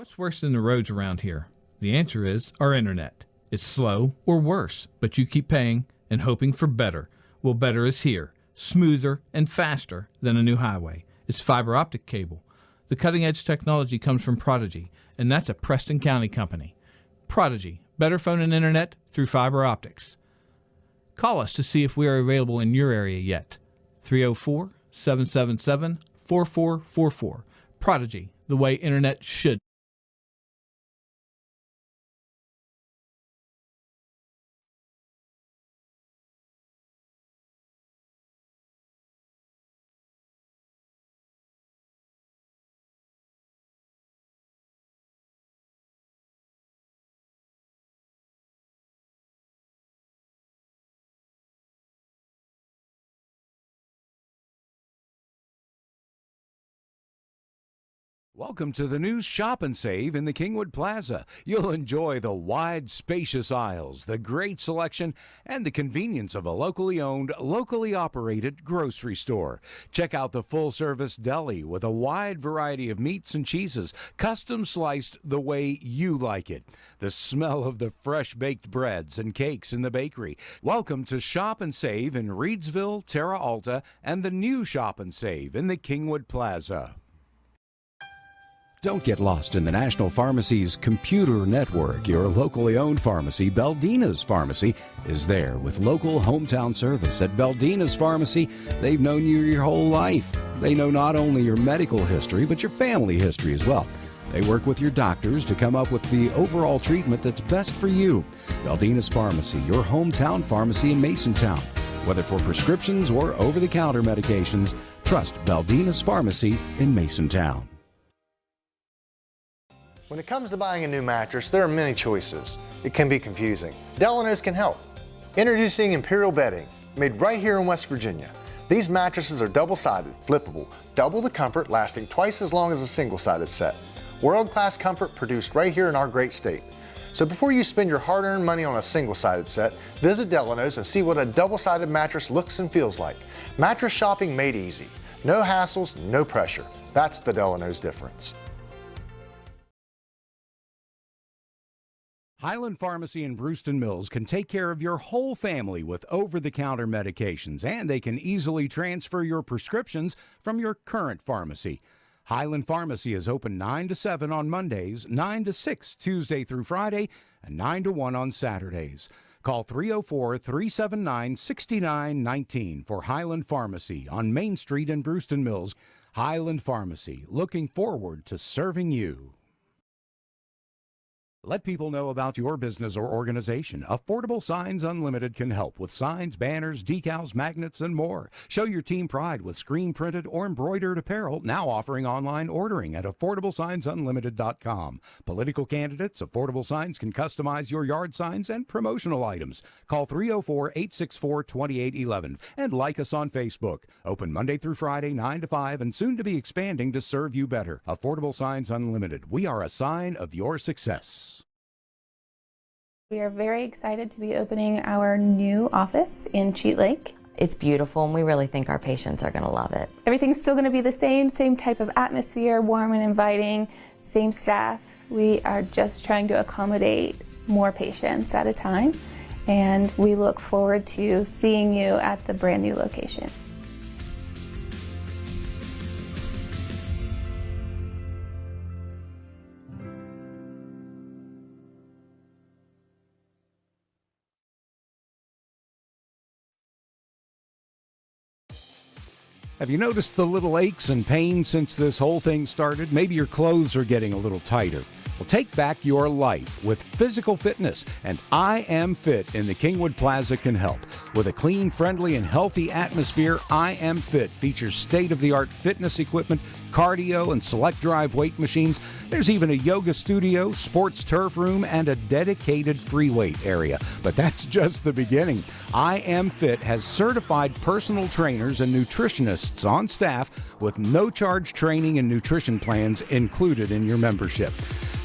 What's worse than the roads around here? The answer is our internet. It's slow or worse, but you keep paying and hoping for better. Well, better is here, smoother and faster than a new highway. It's fiber optic cable. The cutting-edge technology comes from Prodigy, and that's a Preston County company. Prodigy, better phone and internet through fiber optics. Call us to see if we are available in your area yet. 304-777-4444. Prodigy, the way internet should. Welcome to the new Shop and Save in the Kingwood Plaza. You'll enjoy the wide, spacious aisles, the great selection, and the convenience of a locally owned, locally operated grocery store. Check out the full-service deli with a wide variety of meats and cheeses, custom sliced the way you like it. The smell of the fresh-baked breads and cakes in the bakery. Welcome to Shop and Save in Reedsville, Terra Alta, and the new Shop and Save in the Kingwood Plaza. Don't get lost in the National Pharmacy's computer network. Your locally owned pharmacy, Baldina's Pharmacy, is there with local hometown service. At Baldina's Pharmacy, they've known you your whole life. They know not only your medical history, but your family history as well. They work with your doctors to come up with the overall treatment that's best for you. Baldina's Pharmacy, your hometown pharmacy in Masontown. Whether for prescriptions or over-the-counter medications, trust Baldina's Pharmacy in Masontown. When it comes to buying a new mattress, there are many choices. It can be confusing. Delano's can help. Introducing Imperial Bedding, made right here in West Virginia. These mattresses are double-sided, flippable, double the comfort, lasting twice as long as a single-sided set. World-class comfort produced right here in our great state. So before you spend your hard-earned money on a single-sided set, visit Delano's and see what a double-sided mattress looks and feels like. Mattress shopping made easy. No hassles, no pressure. That's the Delano's difference. Highland Pharmacy in Brewston Mills can take care of your whole family with over-the-counter medications, and they can easily transfer your prescriptions from your current pharmacy. Highland Pharmacy is open 9 to 7 on Mondays, 9 to 6 Tuesday through Friday, and 9 to 1 on Saturdays. Call 304-379-6919 for Highland Pharmacy on Main Street in Brewston Mills. Highland Pharmacy, looking forward to serving you. Let people know about your business or organization. Affordable Signs Unlimited can help with signs, banners, decals, magnets, and more. Show your team pride with screen-printed or embroidered apparel, now offering online ordering at AffordableSignsUnlimited.com. Political candidates, Affordable Signs can customize your yard signs and promotional items. Call 304-864-2811 and like us on Facebook. Open Monday through Friday, 9 to 5, and soon to be expanding to serve you better. Affordable Signs Unlimited. We are a sign of your success. We are very excited to be opening our new office in Cheat Lake. It's beautiful, and we really think our patients are going to love it. Everything's still going to be the same type of atmosphere, warm and inviting, same staff. We are just trying to accommodate more patients at a time, and we look forward to seeing you at the brand new location. Have you noticed the little aches and pains since this whole thing started? Maybe your clothes are getting a little tighter. Well, take back your life with physical fitness, and I Am Fit in the Kingwood Plaza can help. With a clean, friendly, and healthy atmosphere, I Am Fit features state-of-the-art fitness equipment, cardio, and select drive weight machines. There's even a yoga studio, sports turf room, and a dedicated free weight area. But that's just the beginning. I Am Fit has certified personal trainers and nutritionists on staff with no-charge training and nutrition plans included in your membership.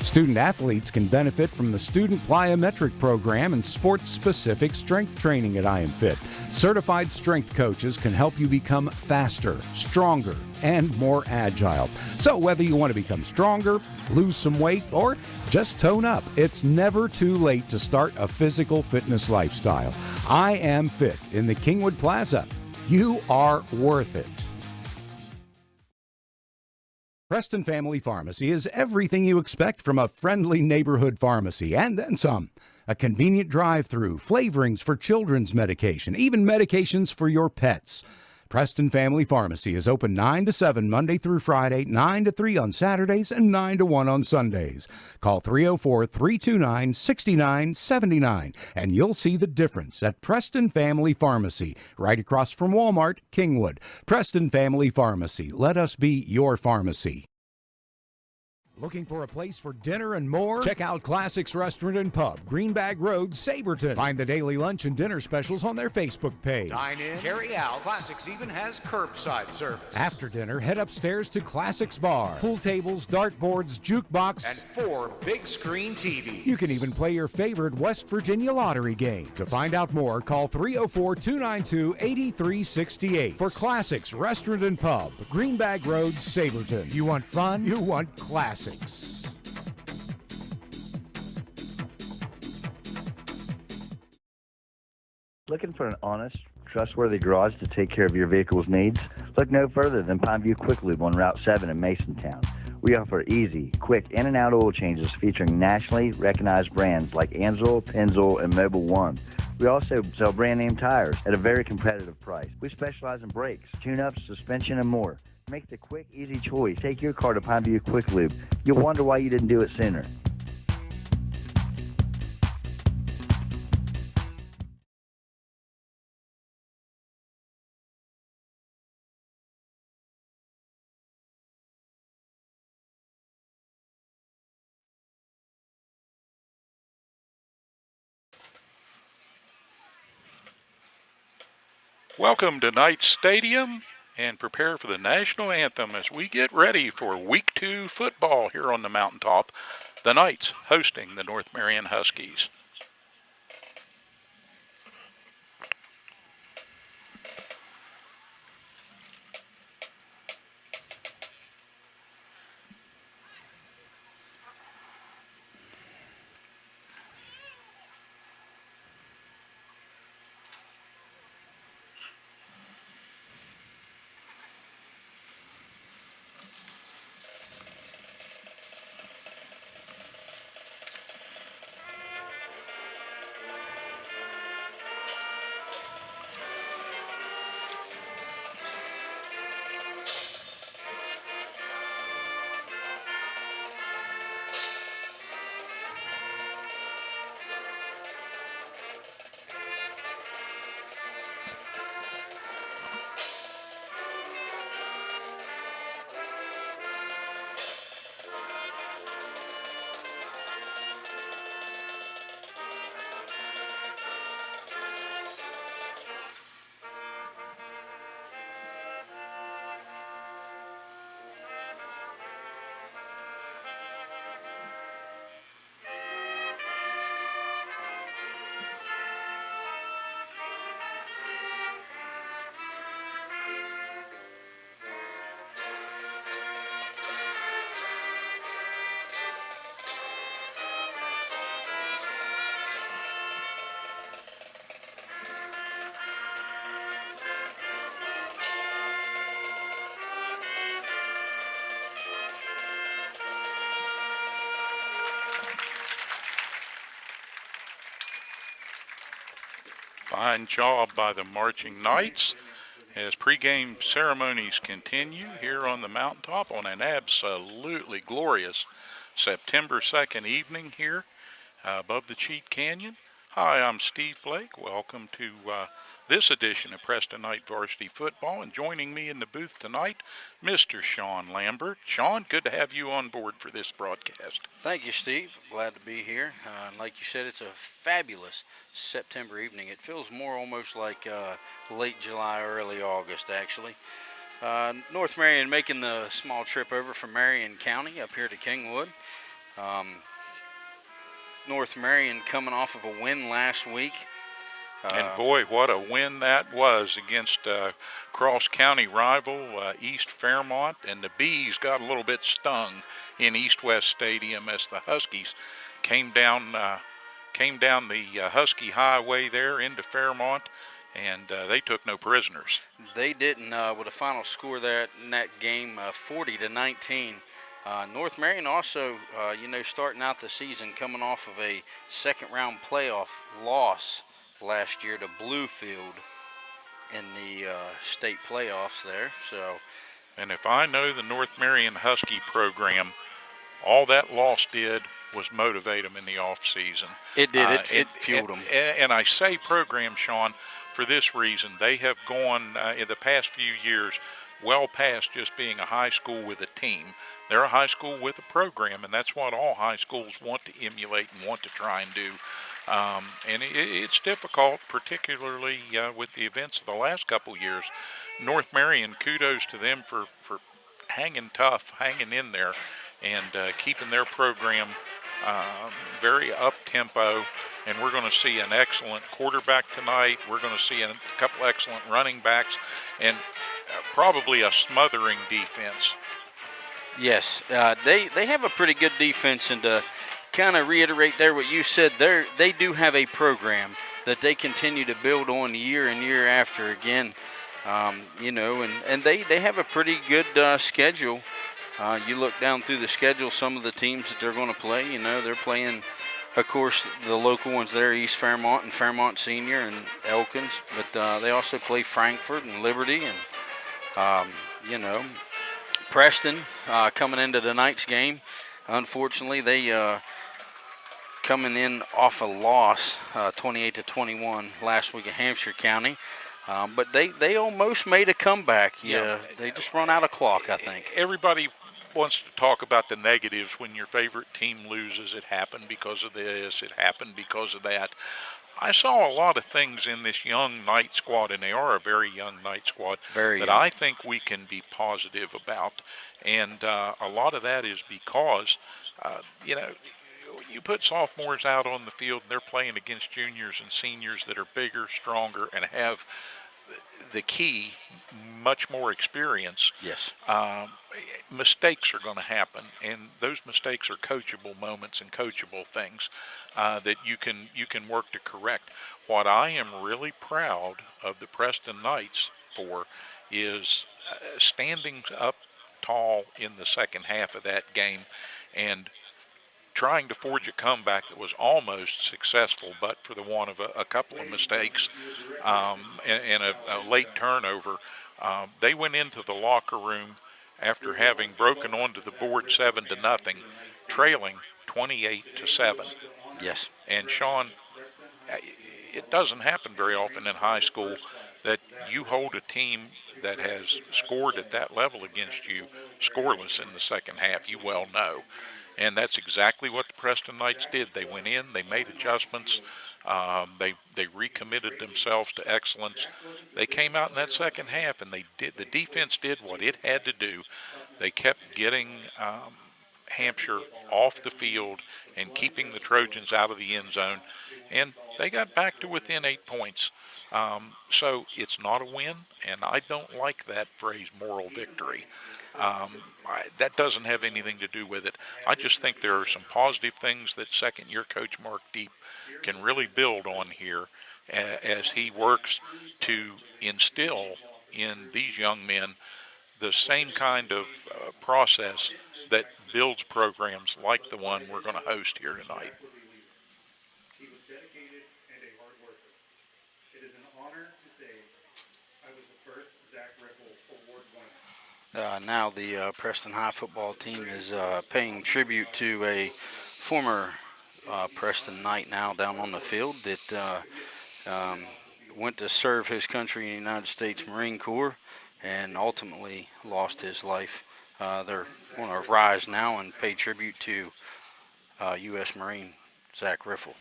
Student athletes can benefit from the Student Plyometric Program and sports-specific strength training at IMFit. Certified strength coaches can help you become faster, stronger, and more agile. So whether you want to become stronger, lose some weight, or just tone up, it's never too late to start a physical fitness lifestyle. IMFit in the Kingwood Plaza. You are worth it. Preston Family Pharmacy is everything you expect from a friendly neighborhood pharmacy, and then some. A convenient drive-through, flavorings for children's medication, even medications for your pets. Preston Family Pharmacy is open 9 to 7 Monday through Friday, 9 to 3 on Saturdays, and 9 to 1 on Sundays. Call 304-329-6979, and you'll see the difference at Preston Family Pharmacy, right across from Walmart, Kingwood. Preston Family Pharmacy. Let us be your pharmacy. Looking for a place for dinner and more? Check out Classics Restaurant and Pub, Greenbag Road, Saberton. Find the daily lunch and dinner specials on their Facebook page. Dine in, carry out. Classics even has curbside service. After dinner, head upstairs to Classics Bar. Pool tables, dartboards, jukebox, and 4 big screen TVs. You can even play your favorite West Virginia lottery game. To find out more, call 304-292-8368 for Classics Restaurant and Pub, Greenbag Road, Saberton. You want fun? You want classics. Looking for an honest, trustworthy garage to take care of your vehicle's needs? Look no further than Pineview Quick Lube on Route 7 in Masontown. We offer easy, quick in and out oil changes featuring nationally recognized brands like Anzel, Pennzoil, and Mobil 1. We also sell brand name tires at a very competitive price. We specialize in brakes, tune-ups, suspension, and more. Make the quick, easy choice. Take your car to Pineview Quick Lube. You'll wonder why you didn't do it sooner. Welcome to Knight Stadium, and prepare for the national anthem as we get ready for Week 2 football here on the mountaintop. The Knights hosting the North Marion Huskies. Fine job by the Marching Knights as pregame ceremonies continue here on the mountaintop on an absolutely glorious September 2nd evening here above the Cheat Canyon. Hi, I'm Steve Blake. Welcome to this edition of Preston Knight Varsity Football, and joining me in the booth tonight, Mr. Sean Lambert. Sean, good to have you on board for this broadcast. Thank you, Steve. Glad to be here. Like you said, it's a fabulous September evening. It feels more almost like late July, early August, actually. North Marion making the small trip over from Marion County up here to Kingwood. North Marion coming off of a win last week. And boy, what a win that was against cross county rival East Fairmont. And the Bees got a little bit stung in East West Stadium as the Huskies came down the Husky Highway there into Fairmont, and they took no prisoners. They didn't, with a final score there in that game, 40-19. North Marion also, starting out the season coming off of a second-round playoff loss last year to Bluefield in the state playoffs there. So, and if I know the North Marion Husky program, all that loss did was motivate them in the off season. It did. It fueled them. And I say program, Sean, for this reason. They have gone in the past few years well past just being a high school with a team. They're a high school with a program, and that's what all high schools want to emulate and want to try and do. And it's difficult, particularly with the events of the last couple years. North Marion, kudos to them for hanging tough, hanging in there, and keeping their program very up-tempo. And we're going to see an excellent quarterback tonight. We're going to see a couple excellent running backs, and probably a smothering defense. Yes, they have a pretty good defense, and to kind of reiterate there what you said, they do have a program that they continue to build on year and year after again, and they have a pretty good schedule. You look down through the schedule, some of the teams that they're going to play, they're playing, of course, the local ones there, East Fairmont and Fairmont Senior and Elkins, but they also play Frankfort and Liberty and, Preston coming into tonight's game. Unfortunately, they coming in off a loss, 28-21 last week at Hampshire County. But they almost made a comeback. Yeah, they just run out of clock, I think. Everybody wants to talk about the negatives when your favorite team loses. It happened because of this. It happened because of that. I saw a lot of things in this young Knight squad, and they are a very young Knight squad, that I think we can be positive about. And a lot of that is because, you put sophomores out on the field, and they're playing against juniors and seniors that are bigger, stronger, and have the key, much more experience. Yes. Mistakes are going to happen, and those mistakes are coachable moments and coachable things that you can work to correct. What I am really proud of the Preston Knights for is standing up tall in the second half of that game and trying to forge a comeback that was almost successful, but for the one of a couple of mistakes and a late turnover. They went into the locker room after having broken onto the board 7-0, trailing 28-7. Yes. And Sean, it doesn't happen very often in high school that you hold a team that has scored at that level against you scoreless in the second half. You well know. And that's exactly what the Preston Knights did. They went in, they made adjustments, they recommitted themselves to excellence. They came out in that second half, and the defense did what it had to do. They kept getting Hampshire off the field and keeping the Trojans out of the end zone, and they got back to within 8 points. So it's not a win, and I don't like that phrase, moral victory. That doesn't have anything to do with it. I just think there are some positive things that second-year coach Mark Deep can really build on here as he works to instill in these young men the same kind of process that builds programs like the one we're going to host here tonight. He was dedicated and a hard worker. It is an honor to say I was the first Zach Riffle Award winner. Now the Preston High football team is paying tribute to a former Preston Knight now down on the field that went to serve his country in the United States Marine Corps and ultimately lost his life. They're going to rise now and pay tribute to U.S. Marine Zach Riffle.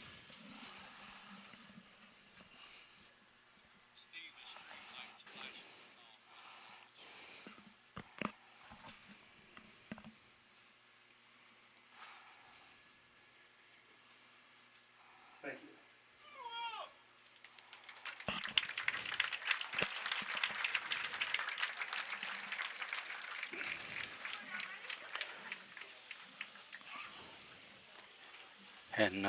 And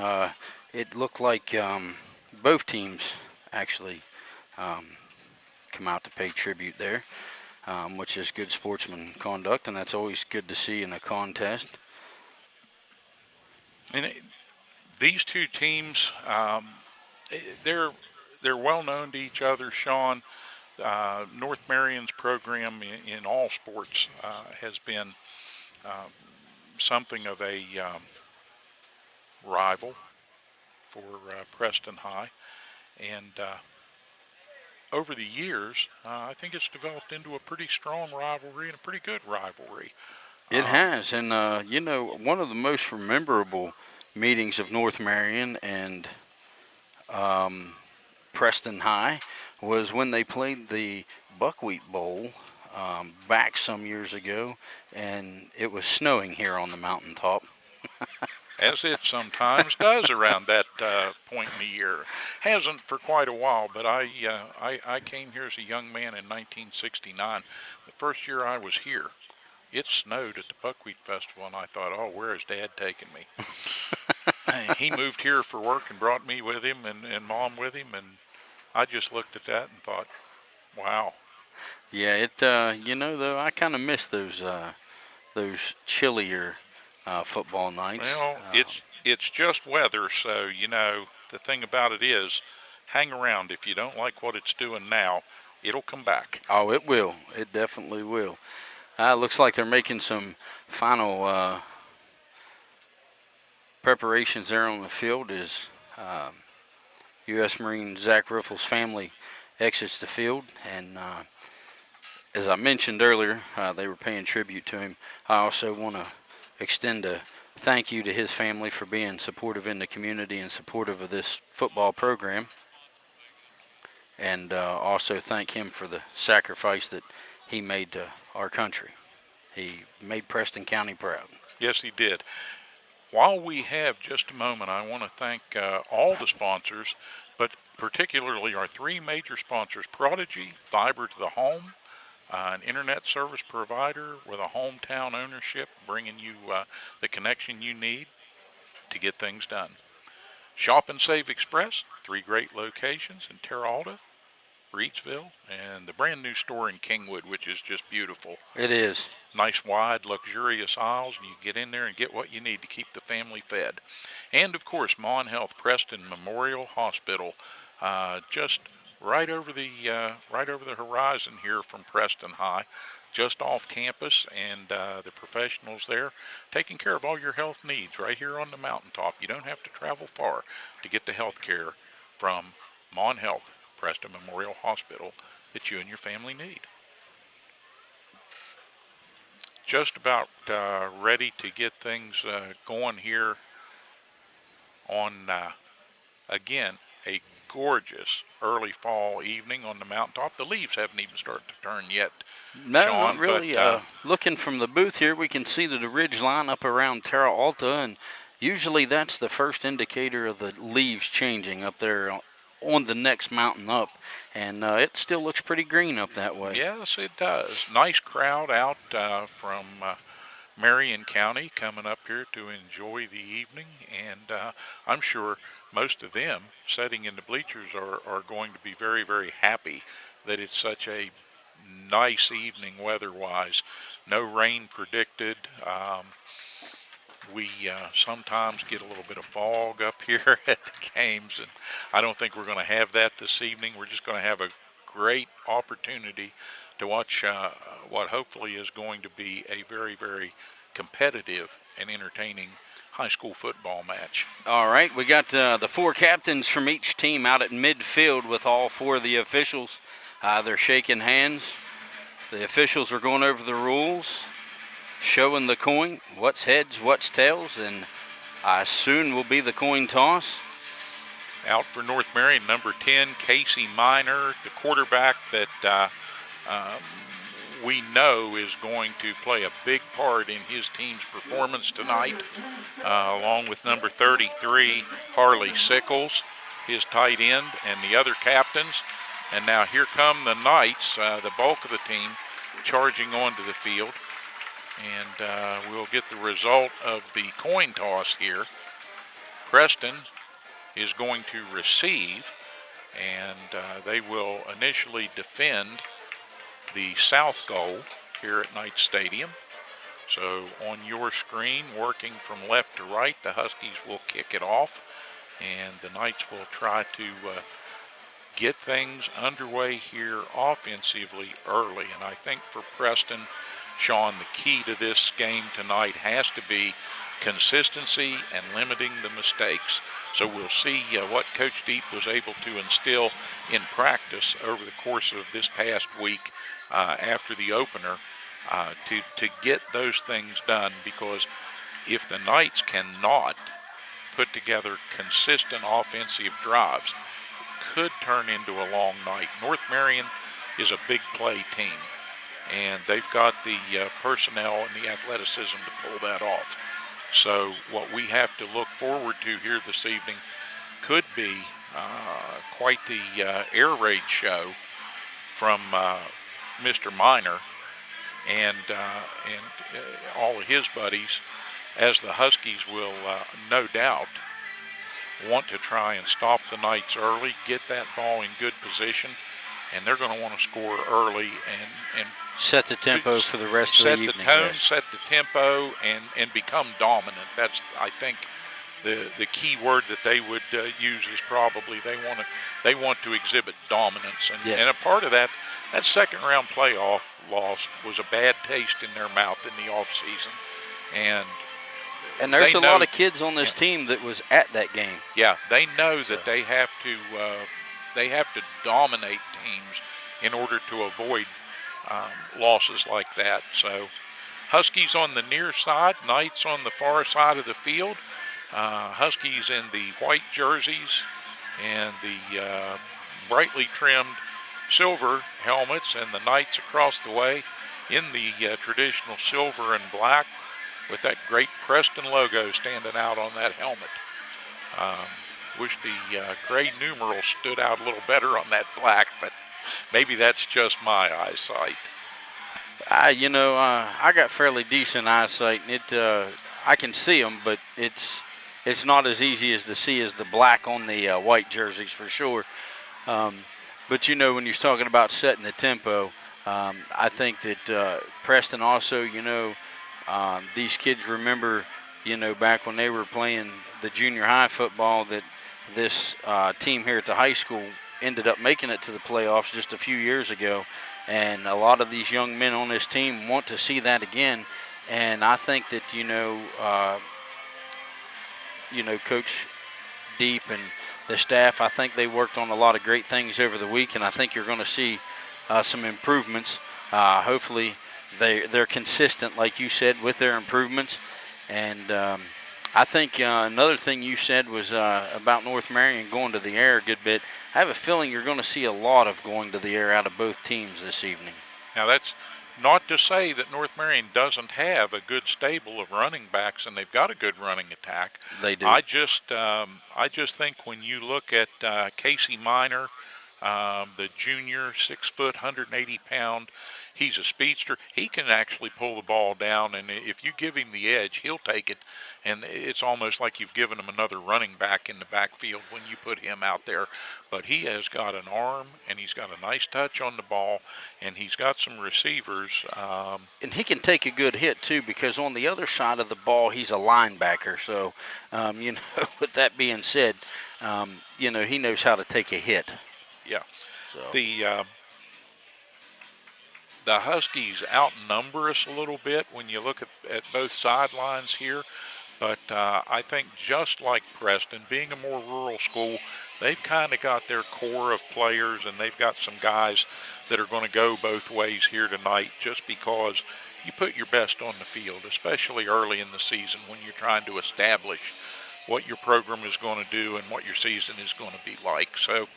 it looked like both teams actually come out to pay tribute there, which is good sportsman conduct, and that's always good to see in a contest. And these two teams, they're well known to each other, Sean. North Marion's program in all sports has been something of a rival for Preston High, and over the years, I think it's developed into a pretty strong rivalry and a pretty good rivalry. It has, and you know, one of the most memorable meetings of North Marion and Preston High was when they played the Buckwheat Bowl back some years ago, and it was snowing here on the mountaintop. As it sometimes does around that point in the year. Hasn't for quite a while, but I came here as a young man in 1969. The first year I was here, it snowed at the Buckwheat Festival, and I thought, oh, where is Dad taking me? He moved here for work and brought me with him and Mom with him, and I just looked at that and thought, wow. Yeah, it you know, though, I kind of miss those chillier football nights. Well, it's just weather, so, you know, the thing about it is, hang around. If you don't like what it's doing now, it'll come back. Oh, it will. It definitely will. Looks like they're making some final preparations there on the field as U.S. Marine Zach Riffle's family exits the field. And as I mentioned earlier, they were paying tribute to him. I also want to extend a thank you to his family for being supportive in the community and supportive of this football program. And also thank him for the sacrifice that he made to our country. He made Preston County proud. Yes, he did. While we have just a moment, I want to thank all the sponsors, but particularly our three major sponsors, Prodigy, Fiber to the Home, an internet service provider with a hometown ownership, bringing you the connection you need to get things done. Shop and Save Express, 3 great locations in Terra Alta, Breedsville, and the brand new store in Kingwood, which is just beautiful. It is. Nice, wide, luxurious aisles, and you get in there and get what you need to keep the family fed. And, of course, Mon Health Preston Memorial Hospital, just right over the horizon here from Preston High, just off campus, and the professionals there taking care of all your health needs right here on the mountaintop. You don't have to travel far to get the health care from Mon Health Preston Memorial Hospital that you and your family need. Just about ready to get things going here on, again, a gorgeous early fall evening on the mountaintop. The leaves haven't even started to turn yet, No, Sean, not really. but, Looking from the booth here, we can see the ridge line up around Terra Alta, and usually that's the first indicator of the leaves changing up there on the next mountain up, and it still looks pretty green up that way. Yes, it does. Nice crowd out from Marion County coming up here to enjoy the evening, and I'm sure most of them sitting in the bleachers are going to be very, very happy that it's such a nice evening weather-wise. No rain predicted. We sometimes get a little bit of fog up here at the games, and I don't think we're going to have that this evening. We're just going to have a great opportunity to watch what hopefully is going to be a very, very competitive and entertaining high school football match. All right, we got the 4 captains from each team out at midfield with all 4 of the officials. They're shaking hands. The officials are going over the rules, showing the coin, what's heads, what's tails, and soon will be the coin toss. Out for North Marion, number 10, Casey Minor, the quarterback that we know is going to play a big part in his team's performance tonight, along with number 33, Harley Sickles, his tight end, and the other captains. And now here come the Knights, the bulk of the team, charging onto the field. And we'll get the result of the coin toss here. Preston is going to receive, and they will initially defend the south goal here at Knight Stadium. So on your screen, working from left to right, the Huskies will kick it off, and the Knights will try to get things underway here offensively early. And I think for Preston, Sean, the key to this game tonight has to be consistency and limiting the mistakes. So we'll see what Coach Deep was able to instill in practice over the course of this past week after the opener to get those things done, because if the Knights cannot put together consistent offensive drives, it could turn into a long night. North Marion is a big play team, and they've got the personnel and the athleticism to pull that off. So what we have to look forward to here this evening could be quite the air raid show from Mr. Minor and all of his buddies, as the Huskies will no doubt want to try and stop the Knights early, get that ball in good position, and they're going to want to score early and set the tempo for the rest of the evening. Set the tone, set the tempo, and become dominant. That's, I think, the key word that they would use is probably they want to exhibit dominance. And a part of that second round playoff loss was a bad taste in their mouth in the offseason. And there's a lot of kids on this team that was at that game. Yeah, they know that they have to dominate teams in order to avoid losses like that. So Huskies on the near side, Knights on the far side of the field. Huskies in the white jerseys and the brightly trimmed silver helmets, and the Knights across the way in the traditional silver and black with that great Preston logo standing out on that helmet. Wish the gray numerals stood out a little better on that black, but maybe that's just my eyesight. I got fairly decent eyesight, and I can see them, but it's not as easy as to see as the black on the white jerseys for sure. But when you're talking about setting the tempo, I think that Preston also, these kids remember, back when they were playing the junior high football, that this team here at the high school ended up making it to the playoffs just a few years ago. And a lot of these young men on this team want to see that again. And I think that, Coach Deep and the staff, I think they worked on a lot of great things over the week, and I think you're going to see some improvements. Hopefully they're consistent, like you said, with their improvements. And I think another thing you said was about North Marion going to the air a good bit. I have a feeling you're going to see a lot of going to the air out of both teams this evening. Now, that's not to say that North Marion doesn't have a good stable of running backs, and they've got a good running attack. They do. I just think when you look at Casey Minor, the junior, 6 foot, 180 pound, he's a speedster. He can actually pull the ball down, and if you give him the edge, he'll take it. And it's almost like you've given him another running back in the backfield when you put him out there. But he has got an arm, and he's got a nice touch on the ball, and he's got some receivers. And he can take a good hit, too, because on the other side of the ball, he's a linebacker. So, with that being said, he knows how to take a hit. Yeah. So. The Huskies outnumber us a little bit when you look at both sidelines here. But I think just like Preston, being a more rural school, they've kind of got their core of players, and they've got some guys that are going to go both ways here tonight, just because you put your best on the field, especially early in the season when you're trying to establish what your program is going to do and what your season is going to be like. So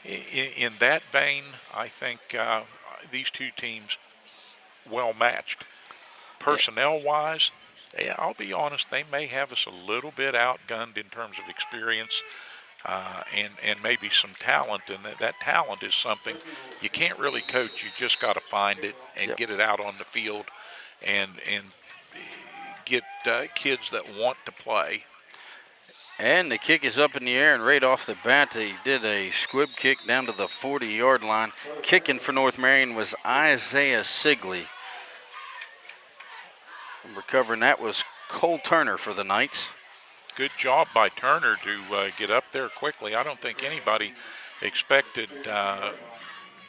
in that vein, I think these two teams well matched. Personnel-wise, I'll be honest, they may have us a little bit outgunned in terms of experience and maybe some talent. And that talent is something you can't really coach. You just got to find it and get it out on the field and get kids that want to play. And the kick is up in the air, and right off the bat, they did a squib kick down to the 40-yard line. Kicking for North Marion was Isaiah Sigley. And recovering that was Cole Turner for the Knights. Good job by Turner to get up there quickly. I don't think anybody expected the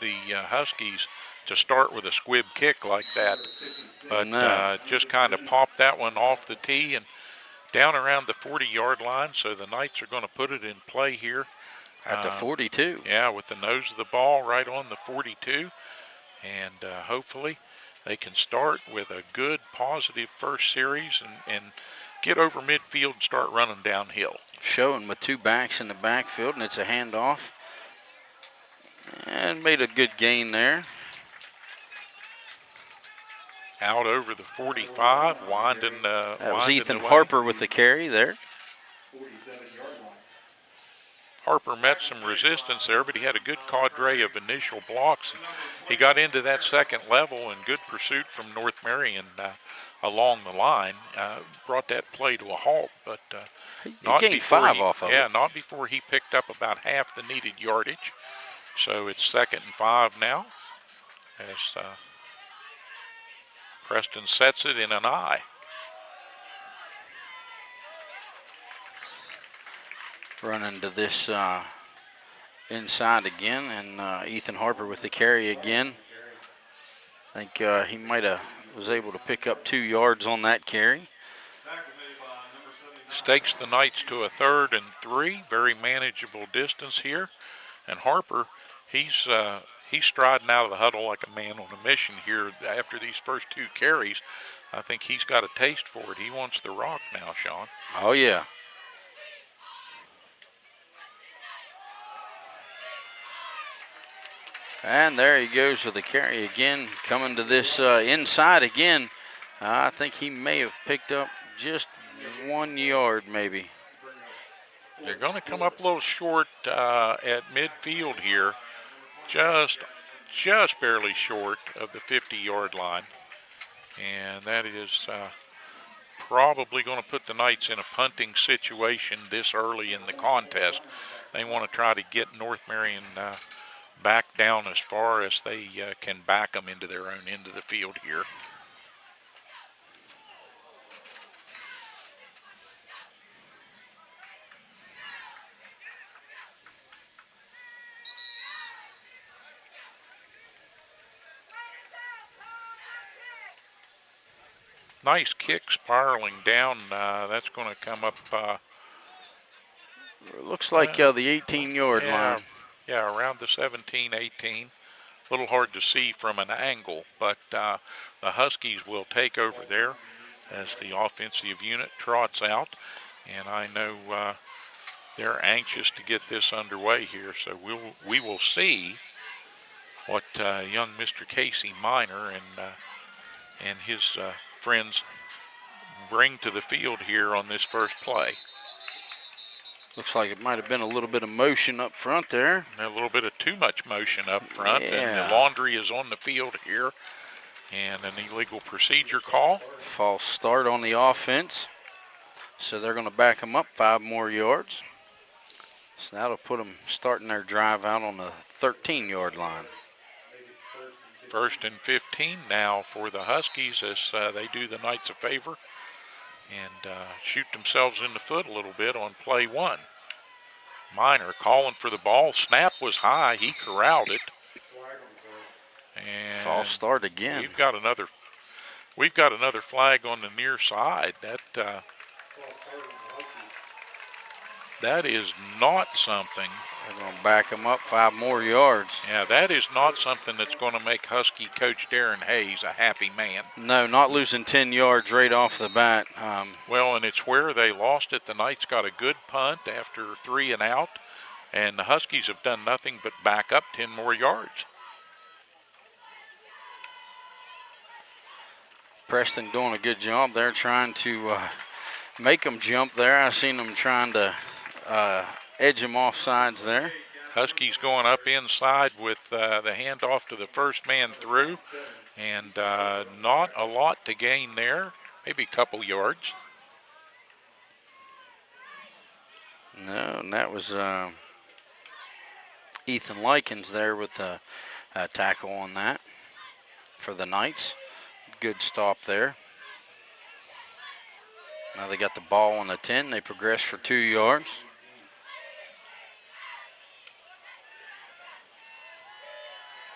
Huskies to start with a squib kick like that. But just kind of popped that one off the tee and down around the 40-yard line, so the Knights are going to put it in play here. At the 42. Yeah, with the nose of the ball right on the 42. And hopefully they can start with a good, positive first series and get over midfield and start running downhill. Showing with two backs in the backfield, and it's a handoff. And made a good gain there. Out over the 45, winding. That was winding Ethan away. Harper with the carry there. Harper met some resistance there, but he had a good cadre of initial blocks. He got into that second level and good pursuit from North Marion along the line. Brought that play to a halt, but not gained before 5 off of it. Yeah, not before he picked up about half the needed yardage. So it's 2nd and 5 now as Preston sets it in an eye. Running to this inside again, and Ethan Harper with the carry again. I think he might have was able to pick up 2 yards on that carry. Stakes the Knights to a 3rd and 3, very manageable distance here. And Harper, he's striding out of the huddle like a man on a mission here after these first 2 carries. I think he's got a taste for it. He wants the rock now, Sean. Oh, yeah. And there he goes with the carry again, coming to this inside again. I think he may have picked up just 1 yard maybe. They're going to come up a little short at midfield here, just barely short of the 50-yard line. And that is probably going to put the Knights in a punting situation this early in the contest. They want to try to get North Marion back down as far as they can back them into their own end of the field here. Nice kick spiraling down. That's going to come up. It looks like the 18-yard line. Yeah, around the 17, 18. A little hard to see from an angle, but the Huskies will take over there as the offensive unit trots out. And I know they're anxious to get this underway here, so we will see what young Mr. Casey Minor and his friends bring to the field here on this first play. Looks like it might have been a little bit of motion up front there. A little bit of too much motion up front, Yeah. and the laundry is on the field here. And an illegal procedure call. False start on the offense. So they're going to back them up 5 more yards. So that'll put them starting their drive out on the 13-yard line. 1st and 15 now for the Huskies as they do the Knights a favor and shoot themselves in the foot a little bit on play 1. Minor calling for the ball. Snap was high. He corralled it. And false start again. We've got another flag on the near side. That is not something. They're going to back them up 5 more yards. Yeah, that is not something that's going to make Husky coach Darren Hayes a happy man. No, not losing 10 yards right off the bat. Well, and it's where they lost it. The Knights got a good punt after 3 and out, and the Huskies have done nothing but back up 10 more yards. Preston doing a good job there trying to make them jump there. I seen them trying to edge them off sides there. Huskies going up inside with the handoff to the first man through, and not a lot to gain there, maybe a couple yards. No, and that was Ethan Likens there with a tackle on that for the Knights. Good stop there. Now they got the ball on the 10. They progress for 2 yards.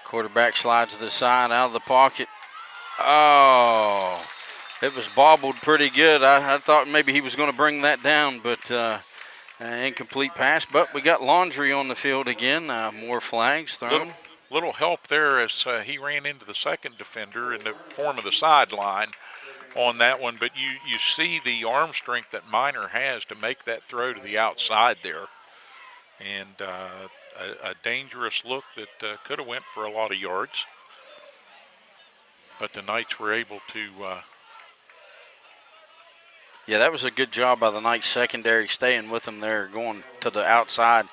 Quarterback slides to the side, out of the pocket. Oh, it was bobbled pretty good. I thought maybe he was going to bring that down, but incomplete pass. But we got Laundry on the field again. More flags thrown. Little help there as he ran into the second defender in the form of the sideline on that one. But you see the arm strength that Minor has to make that throw to the outside there. And a dangerous look that could have went for a lot of yards. But the Knights were able to... Yeah, that was a good job by the Knights secondary, staying with them there, going to the outside.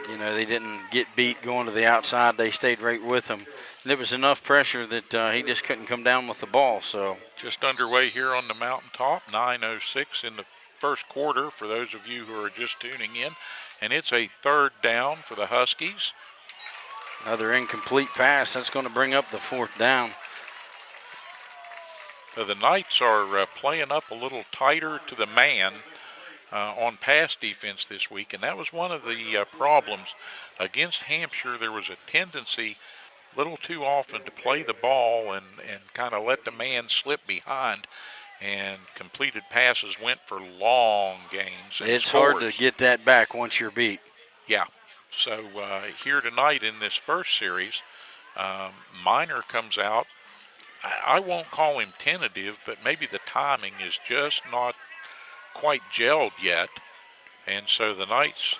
You know, they didn't get beat going to the outside. They stayed right with them. And it was enough pressure that he just couldn't come down with the ball. So just underway here on the mountaintop, 9:06 in the first quarter for those of you who are just tuning in. And it's a 3rd down for the Huskies. Another incomplete pass. That's going to bring up the 4th down. So the Knights are playing up a little tighter to the man on pass defense this week, and that was one of the problems. Against Hampshire, there was a tendency a little too often to play the ball and kind of let the man slip behind, and completed passes went for long gains. It's hard to get that back once you're beat. Yeah. So here tonight in this first series, Minor comes out. I won't call him tentative, but maybe the timing is just not quite gelled yet. And so the Knights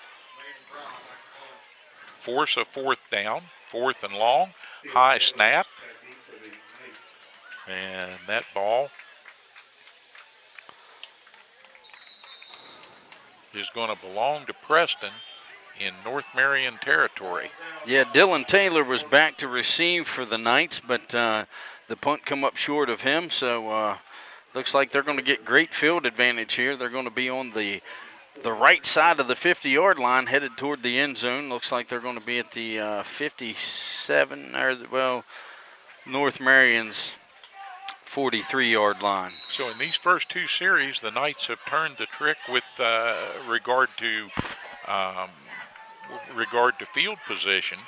force a 4th down, 4th and long, high snap. And that ball is going to belong to Preston in North Marion territory. Yeah, Dylan Taylor was back to receive for the Knights, but the punt come up short of him. So looks like they're going to get great field advantage here. They're going to be on the right side of the 50-yard line, headed toward the end zone. Looks like they're going to be at the 57, or well, North Marion's 43-yard line. So in these first 2 series, the Knights have turned the trick with regard to field position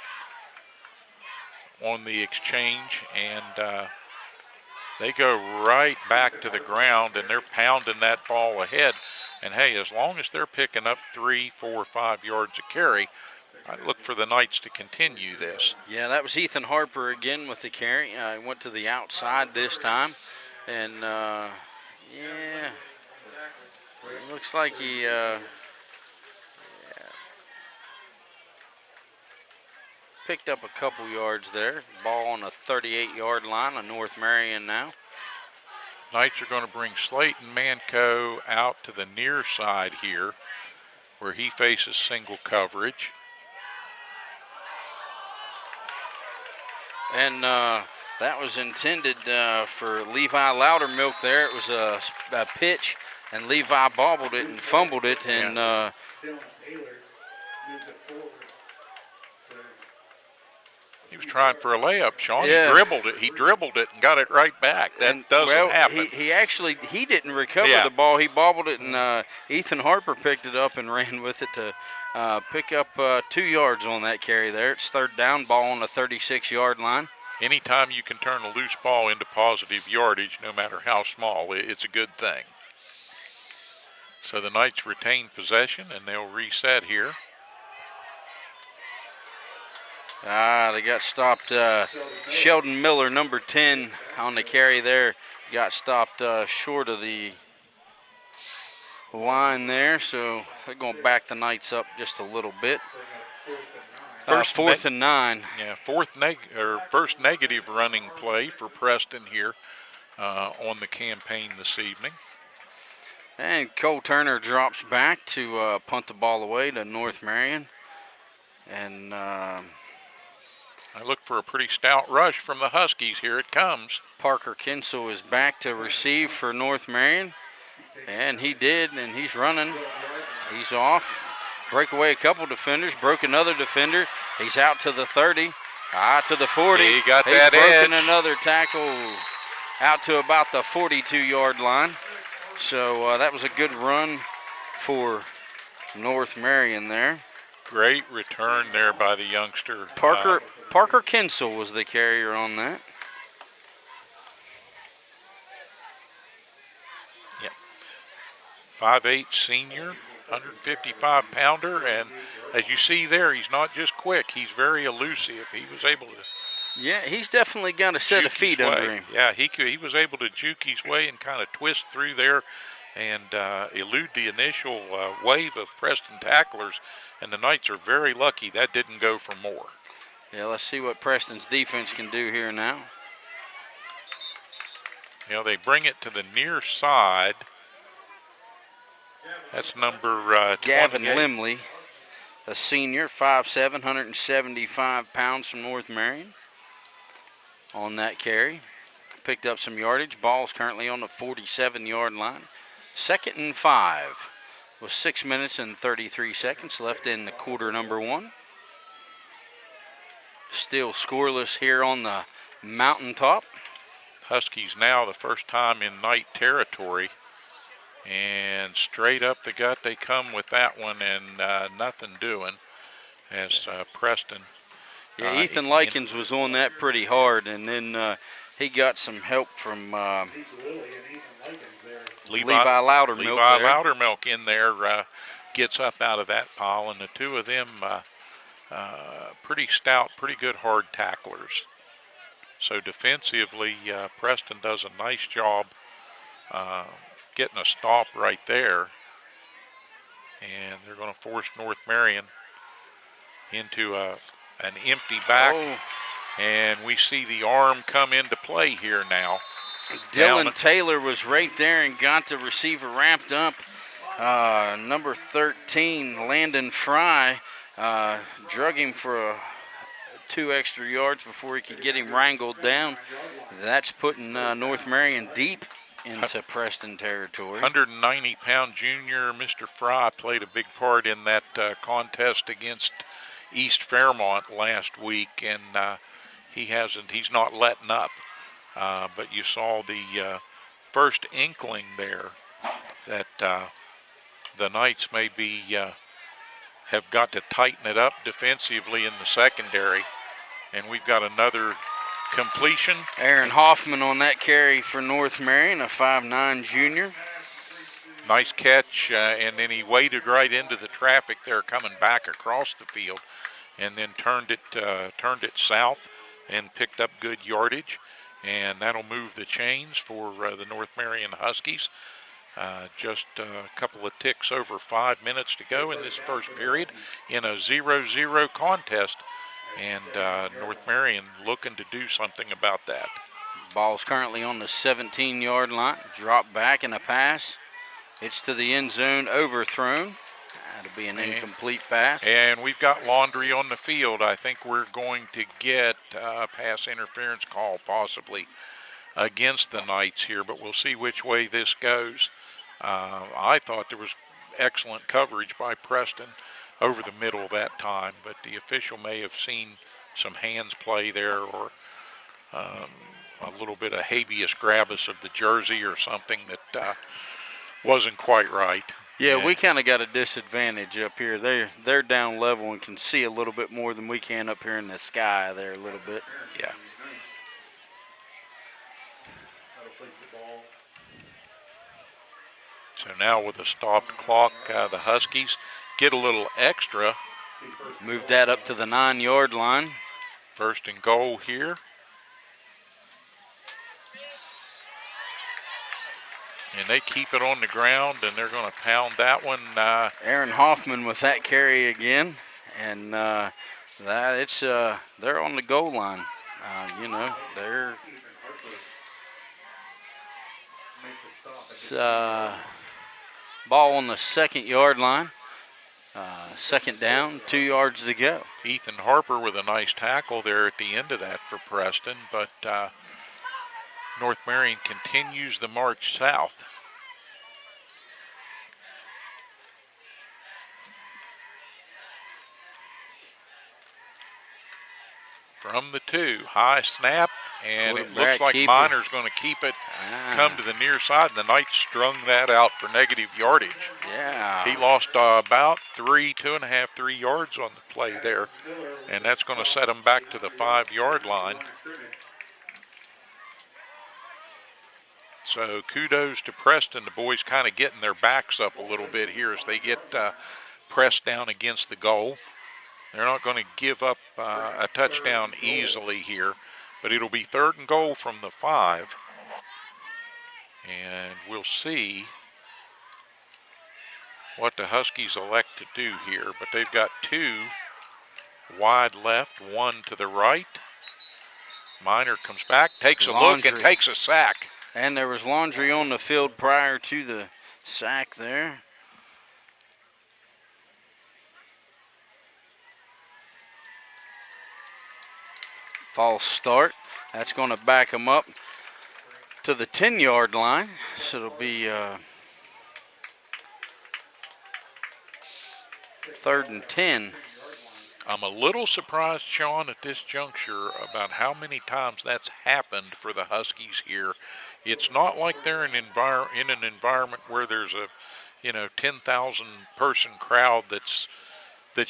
on the exchange, and they go right back to the ground, and they're pounding that ball ahead. And hey, as long as they're picking up 3, 4, 5 yards a carry, I look for the Knights to continue this. Yeah, that was Ethan Harper again with the carry. He went to the outside this time, and yeah, it looks like he picked up a couple yards there. Ball on the 38-yard line of North Marion now. Knights are going to bring Slayton Manco out to the near side here, where he faces single coverage. And that was intended for Levi Loudermilk there. It was a pitch, and Levi bobbled it and fumbled it, and he was trying for a layup, Sean. Yeah. He dribbled it and got it right back. That doesn't happen. He didn't recover the ball. He bobbled it, and Ethan Harper picked it up and ran with it to pick up 2 yards on that carry there. It's 3rd down, ball on the 36-yard line. Anytime you can turn a loose ball into positive yardage, no matter how small, it's a good thing. So the Knights retain possession, and they'll reset here. They got stopped. Sheldon Miller, number 10, on the carry there, got stopped short of the line there. So they're going to back the Knights up just a little bit. First 4th and 9. Yeah, first negative running play for Preston here on the campaign this evening. And Cole Turner drops back to punt the ball away to North Marion. And I look for a pretty stout rush from the Huskies. Here it comes. Parker Kinsel is back to receive for North Marion. And he did, and he's running. He's off. Break away a couple defenders. Broke another defender. He's out to the 30. To the 40. He got He's that broken edge. Another tackle out to about the 42-yard line. So that was a good run for North Marion there. Great return there by the youngster. Parker Kinsel was the carrier on that. Yep. 5'8" senior, 155-pounder, and as you see there, he's not just quick, he's very elusive. He was able to Yeah, he's definitely got a set of feet under him. Yeah, he was able to juke his way and kind of twist through there and elude the initial wave of Preston tacklers, and the Knights are very lucky that didn't go for more. Yeah, let's see what Preston's defense can do here now. You know, they bring it to the near side. That's number Gavin 28. Limley, a senior, 5'7", 175 pounds from North Marion on that carry. Picked up some yardage. Ball's currently on the 47-yard line. 2nd and 5 with 6 minutes and 33 seconds left in the quarter number 1. Still scoreless here on the mountaintop. Huskies now the first time in Knight territory, and straight up the gut they come with that one, and nothing doing as Preston. Yeah, Ethan Likens was on that pretty hard, and then he got some help from Levi Loudermilk. Levi Loudermilk in there gets up out of that pile, and the two of them pretty stout, pretty good hard tacklers. So defensively, Preston does a nice job getting a stop right there. And they're going to force North Marion into an empty back. Oh. And we see the arm come into play here now. Dylan Taylor was right there and got the receiver ramped up. Number 13, Landon Fry, drug him for 2 extra yards before he could get him wrangled down. That's putting North Marion deep into Preston territory. 190-pound junior Mr. Fry played a big part in that contest against East Fairmont last week, and he's not letting up. But you saw the first inkling there that the Knights maybe have got to tighten it up defensively in the secondary. And we've got another completion. Aaron Hoffman on that carry for North Marion, a 5'9" junior. Nice catch, and then he waded right into the traffic there coming back across the field, and then turned it south and picked up good yardage, and that'll move the chains for the North Marion Huskies. Just a couple of ticks over 5 minutes to go in this first period in a 0-0 contest, and North Marion looking to do something about that. Ball's currently on the 17-yard line. Drop back in a pass. It's to the end zone, overthrown. That'll be an incomplete pass. And we've got laundry on the field. I think we're going to get a pass interference call possibly against the Knights here, but we'll see which way this goes. I thought there was excellent coverage by Preston over the middle that time, but the official may have seen some hands play there, or a little bit of habeas grabus of the jersey or something that wasn't quite right. Yeah, we kind of got a disadvantage up here. They're down level and can see a little bit more than we can up here in the sky there a little bit. Yeah. So now with a stopped clock, the Huskies get a little extra. Move that up to the 9-yard line. 1st and goal here. And they keep it on the ground, and they're going to pound that one. Aaron Hoffman with that carry again, and they're on the goal line. They're ball on the 2nd-yard line. 2nd down, 2 yards to go. Ethan Harper with a nice tackle there at the end of that for Preston, but North Marion continues the march south. from the 2. High snap, and it looks Quarterback like keeper. Minor's going to keep it, come to the near side, and the Knights strung that out for negative yardage. Yeah. He lost about 2.5, 3 yards on the play there, and that's going to set him back to the 5-yard line. So kudos to Preston. The boys kind of getting their backs up a little bit here as they get pressed down against the goal. They're not going to give up a touchdown easily here, but it'll be 3rd and goal from the 5. And we'll see what the Huskies elect to do here. But they've got 2 wide left, 1 to the right. Minor comes back, takes a look, and takes a sack. And there was laundry on the field prior to the sack there. False start. That's going to back them up to the 10-yard line. So it'll be 3rd and 10. I'm a little surprised, Sean, at this juncture about how many times that's happened for the Huskies here. It's not like they're in an environment where there's a 10,000 person crowd that's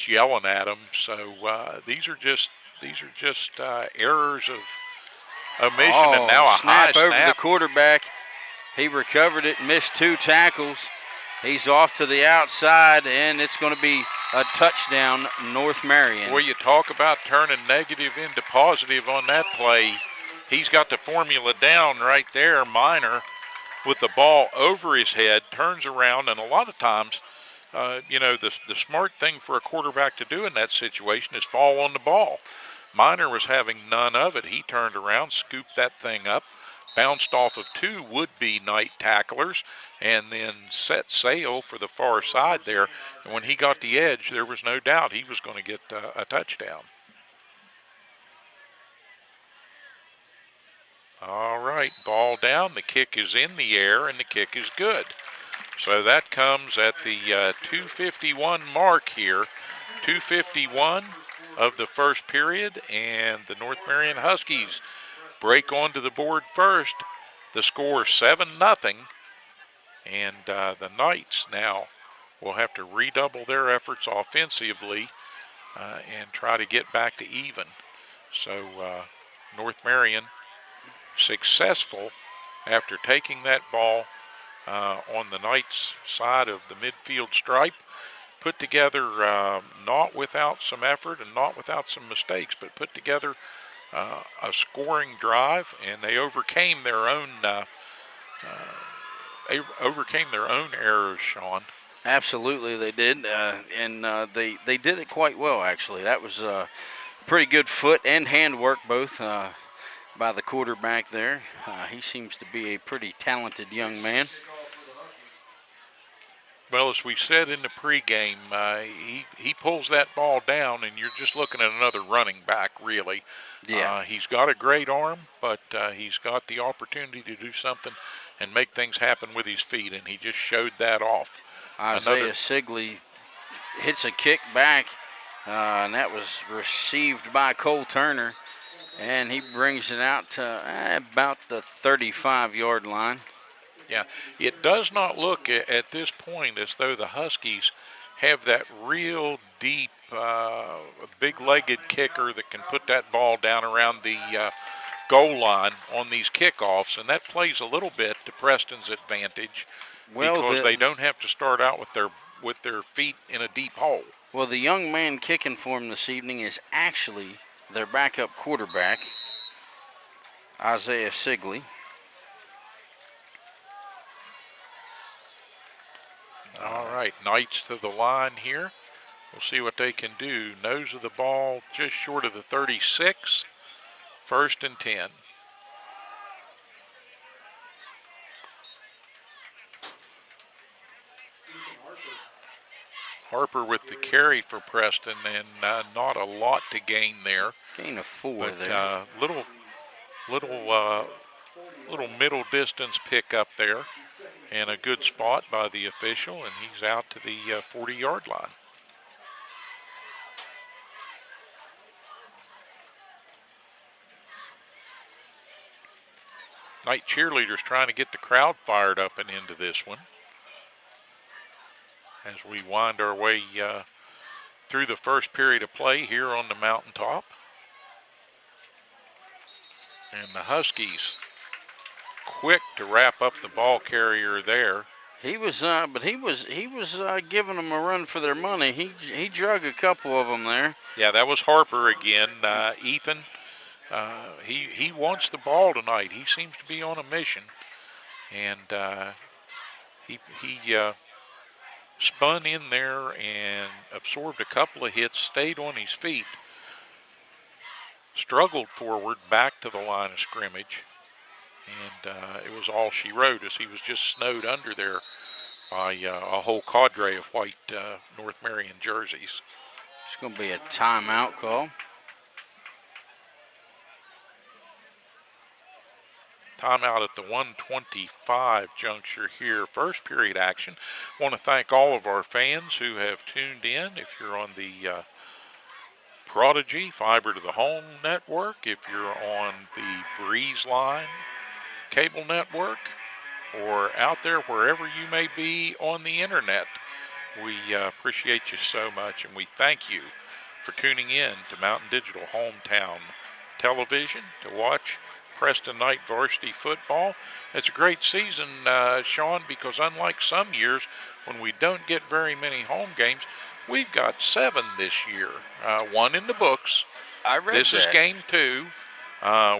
yelling at them. So these are just errors of omission, and now a high snap over the quarterback. He recovered it, missed 2 tackles. He's off to the outside, and it's going to be a touchdown, North Marion. Boy, you talk about turning negative into positive on that play. He's got the formula down right there. Minor with the ball over his head, turns around, and a lot of times, the smart thing for a quarterback to do in that situation is fall on the ball. Minor was having none of it. He turned around, scooped that thing up, bounced off of 2 would-be Knight tacklers, and then set sail for the far side there. And when he got the edge, there was no doubt he was going to get a touchdown. All right, ball down. The kick is in the air, and the kick is good. So that comes at the 2:51 mark here. 2:51 of the first period, and the North Marion Huskies break onto the board first. The score 7-0, and the Knights now will have to redouble their efforts offensively and try to get back to even. So North Marion successful after taking that ball on the Knights' side of the midfield stripe. Put together, not without some effort and not without some mistakes, but put together a scoring drive, and they overcame their own errors, Sean. Absolutely, they did, and they did it quite well. Actually, that was pretty good foot and hand work both by the quarterback there. He seems to be a pretty talented young man. Well, as we said in the pregame, he pulls that ball down, and you're just looking at another running back, really. Yeah. He's got a great arm, but he's got the opportunity to do something and make things happen with his feet, and he just showed that off. Isaiah Sigley hits a kick back, and that was received by Cole Turner, and he brings it out to about the 35-yard line. Yeah, it does not look at this point as though the Huskies have that real deep, big-legged kicker that can put that ball down around the goal line on these kickoffs, and that plays a little bit to Preston's advantage because they don't have to start out with their feet in a deep hole. Well, the young man kicking for them this evening is actually their backup quarterback, Isaiah Sigley. All right, Knights to the line here. We'll see what they can do. Nose of the ball just short of the 36. 1st and 10. Harper with the carry for Preston, and not a lot to gain there. Gain of 4 but, there. Little middle distance pick up there, and a good spot by the official, and he's out to the 40-yard line. Knight cheerleaders trying to get the crowd fired up and into this one as we wind our way through the first period of play here on the mountaintop. And the Huskies quick to wrap up the ball carrier there. He was, but he was giving them a run for their money. He drug a couple of them there. Yeah, that was Harper again. Ethan, he wants the ball tonight. He seems to be on a mission, and he spun in there and absorbed a couple of hits, stayed on his feet, struggled forward back to the line of scrimmage, and it was all she wrote as he was just snowed under there by a whole cadre of white North Marion jerseys. It's going to be a timeout call. Timeout at the 1:25 juncture here. First period action. Want to thank all of our fans who have tuned in. If you're on the Prodigy Fiber to the Home network, if you're on the Breeze Line cable network, or out there wherever you may be on the internet, we appreciate you so much, and we thank you for tuning in to Mountain Digital Hometown Television to watch Preston Knight varsity football. It's a great season, Sean, because unlike some years when we don't get very many home games, we've got 7 this year. 1 in the books. I read this that. is game 2.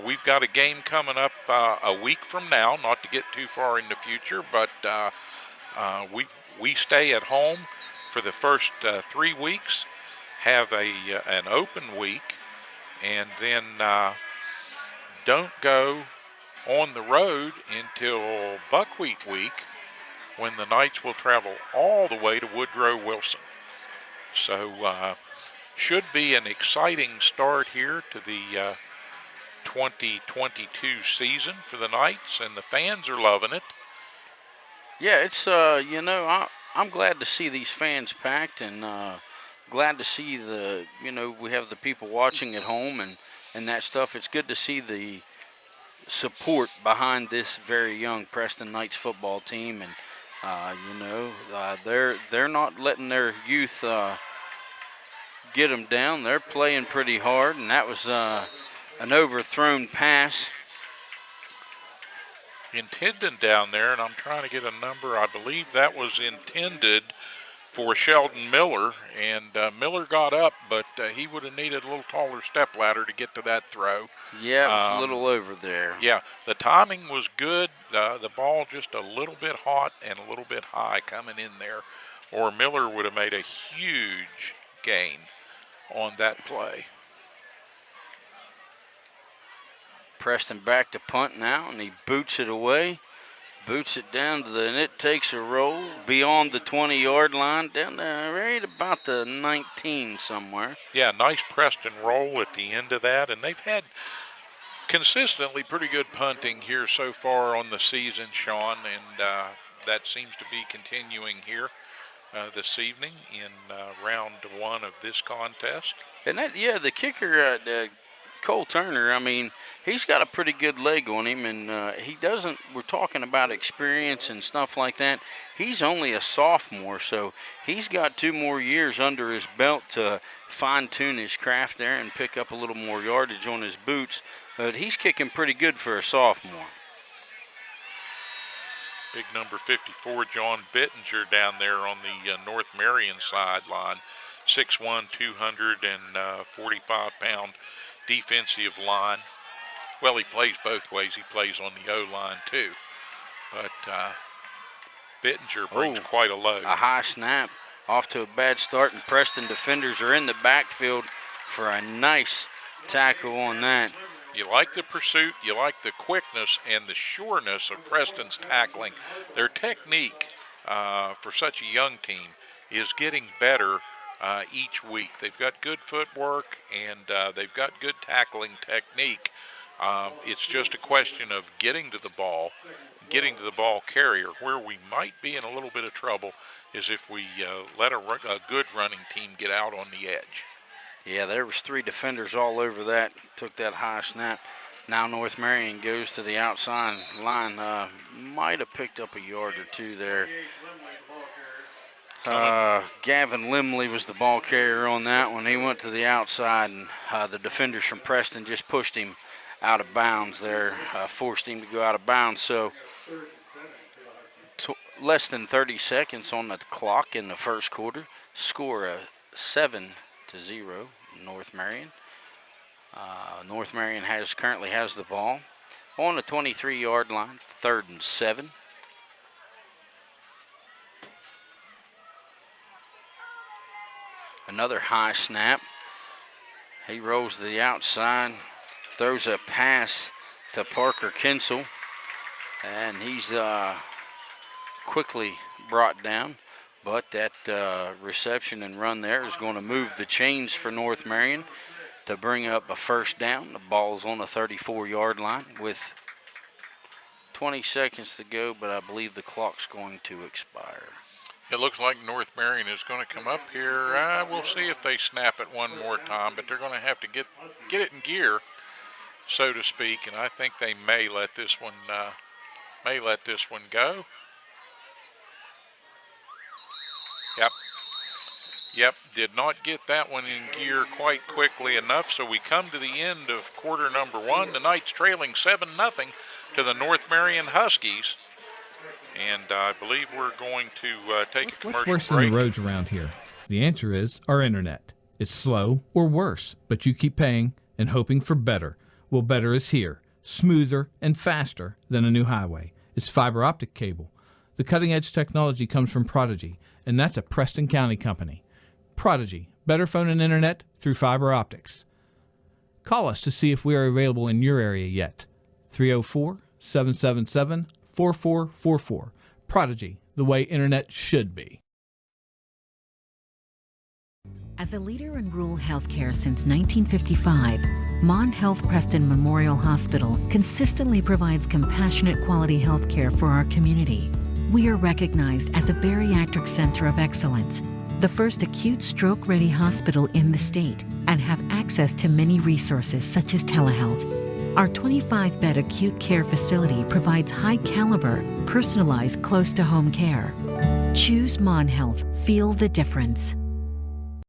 We've got a game coming up a week from now, not to get too far in the future, but we stay at home for the first 3 weeks, have an open week, and then don't go on the road until Buckwheat Week, when the Knights will travel all the way to Woodrow Wilson. So should be an exciting start here to the 2022 season for the Knights, and the fans are loving it. Yeah, it's I'm glad to see these fans packed, and glad to see we have the people watching at home and that stuff. It's good to see the support behind this very young Preston Knights football team, and they're not letting their youth get them down. They're playing pretty hard, and that was an overthrown pass. Intended down there, and I'm trying to get a number. I believe that was intended for Sheldon Miller, and Miller got up, but he would have needed a little taller step ladder to get to that throw. Yeah, it was a little over there. Yeah, the timing was good. The ball just a little bit hot and a little bit high coming in there, or Miller would have made a huge gain on that play. Preston back to punt now, and he boots it away. Boots it down to and it takes a roll beyond the 20-yard line, down there right about the 19 somewhere. Yeah, nice Preston roll at the end of that, and they've had consistently pretty good punting here so far on the season, Sean, and that seems to be continuing here this evening in round 1 of this contest. And the kicker, Cole Turner, I mean, he's got a pretty good leg on him, and he doesn't, we're talking about experience and stuff like that. He's only a sophomore, so he's got 2 more years under his belt to fine-tune his craft there and pick up a little more yardage on his boots, but he's kicking pretty good for a sophomore. Big number 54, John Bittinger, down there on the North Marion sideline, 6'1", 245-pound defensive line. Well, he plays both ways. He plays on the O-line too. But Bittinger brings quite a load. A high snap, off to a bad start, and Preston defenders are in the backfield for a nice tackle on that. You like the pursuit, you like the quickness and the sureness of Preston's tackling. Their technique for such a young team is getting better each week. They've got good footwork, and they've got good tackling technique. It's just a question of getting to the ball carrier. Where we might be in a little bit of trouble is if we let a good running team get out on the edge. Yeah, there was 3 defenders all over that, took that high snap. Now North Marion goes to the outside line. Might have picked up a yard or two there. Gavin Limley was the ball carrier on that one. He went to the outside, and the defenders from Preston just pushed him out of bounds there, forced him to go out of bounds. So less than 30 seconds on the clock in the first quarter. Score 7-0, North Marion. North Marion currently has the ball on the 23-yard line, 3rd and 7. Another high snap. He rolls to the outside, throws a pass to Parker Kinsel, and he's quickly brought down. But that reception and run there is going to move the chains for North Marion to bring up a first down. The ball's on the 34-yard line with 20 seconds to go, but I believe the clock's going to expire. It looks like North Marion is going to come up here. We'll see if they snap it one more time, but they're going to have to get it in gear, so to speak. And I think they may let this one go. Yep, did not get that one in gear quite quickly enough, so we come to the end of quarter number 1. The Knights trailing 7-0 to the North Marion Huskies. And I believe we're going to take a commercial break. What's worse than the roads around here? The answer is our internet. It's slow or worse, but you keep paying and hoping for better. Well, better is here, smoother and faster than a new highway. It's fiber optic cable. The cutting-edge technology comes from Prodigy, and that's a Preston County company. Prodigy, better phone and internet through fiber optics. Call us to see if we are available in your area yet. 304-777-4444. Prodigy, the way internet should be. As a leader in rural healthcare since 1955, Mon Health Preston Memorial Hospital consistently provides compassionate quality healthcare for our community. We are recognized as a bariatric center of excellence, the first acute stroke-ready hospital in the state, and have access to many resources such as telehealth. Our 25-bed acute care facility provides high-caliber, personalized, close-to-home care. Choose Mon Health. Feel the difference.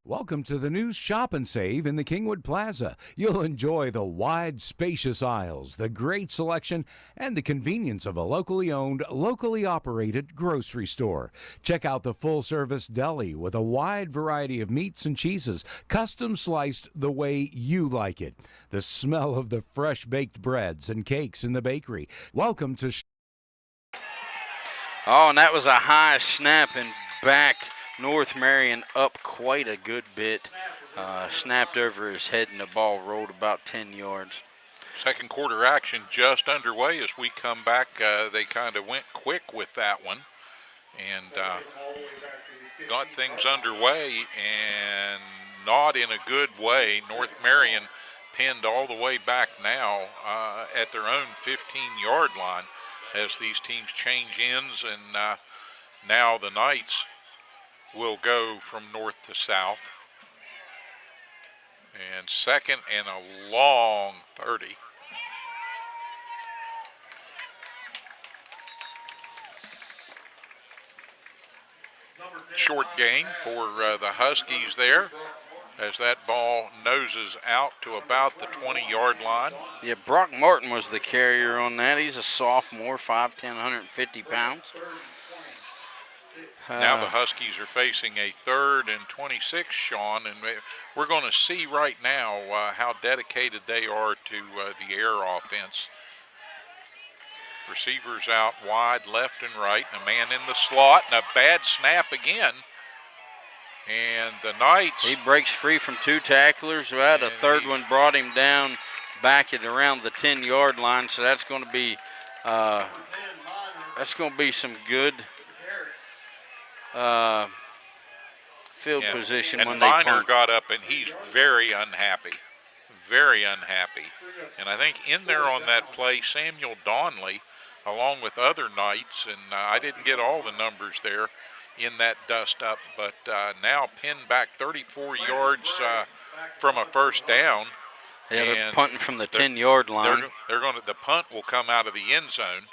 Welcome to the new Shop and Save in the Kingwood Plaza. You'll enjoy the wide, spacious aisles, the great selection, and the convenience of a locally owned, locally operated grocery store. Check out the full-service deli with a wide variety of meats and cheeses, custom sliced the way you like it. The smell of the fresh-baked breads and cakes in the bakery. Welcome to Oh, and that was a high snap and backed North Marion up quite a good bit. Snapped over his head and the ball rolled about 10 yards. Second quarter action just underway. As we come back, they kind of went quick with that one and got things underway, and not in a good way. North Marion pinned all the way back now at their own 15-yard line as these teams change ends, and now the Knights will go from north to south. And second and a long 30. Short gain for the Huskies there as that ball noses out to about the 20-yard line. Yeah, Brock Martin was the carrier on that. He's a sophomore, 5'10", 150 pounds. Now the Huskies are facing a 3rd and 26, Sean, and we're going to see right now how dedicated they are to the air offense. Receivers out wide, left and right, and a man in the slot, and a bad snap again. And the Knights... He breaks free from 2 tacklers. Well, the third one brought him down back at around the 10-yard line, so that's going to be some good field position and when they Miner punt. got up, and he's very unhappy. Very unhappy. And I think in there on that play, Samuel Donley, along with other Knights, and I didn't get all the numbers there in that dust up, but now pinned back 34 yards from a first down. Yeah, they're punting from the 10-yard line. The punt will come out of the end zone.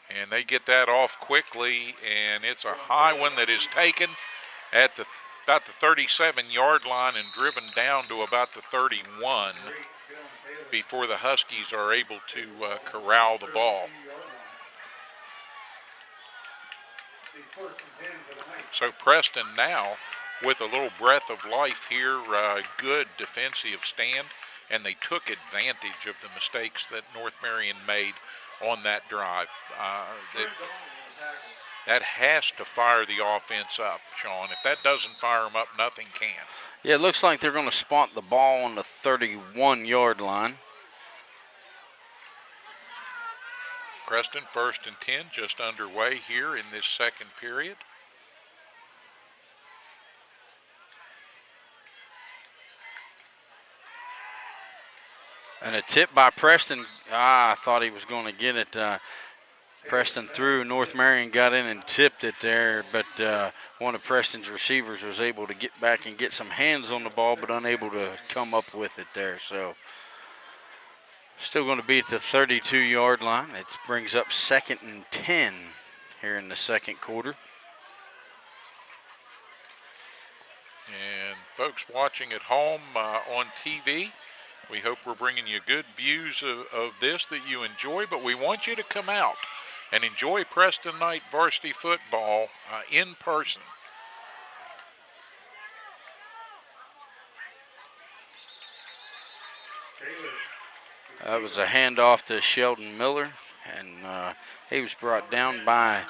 And they get that off quickly, and it's a high one that is taken at about the 37-yard line and driven down to about the 31 before the Huskies are able to corral the ball. So Preston now with a little breath of life here, good defensive stand, and they took advantage of the mistakes that North Marion made on that drive. That has to fire the offense up, Sean. If that doesn't fire them up, nothing can. Yeah, it looks like they're going to spot the ball on the 31-yard line. Preston 1st and 10, just underway here in this second period. And a tip by Preston. I thought he was going to get it. Preston threw. North Marion got in and tipped it there, but one of Preston's receivers was able to get back and get some hands on the ball, but unable to come up with it there. So still going to be at the 32-yard line. It brings up 2nd and 10 here in the second quarter. And folks watching at home on TV, we hope we're bringing you good views of this that you enjoy, but we want you to come out and enjoy Preston Knight varsity football in person. That was a handoff to Sheldon Miller, and he was brought down by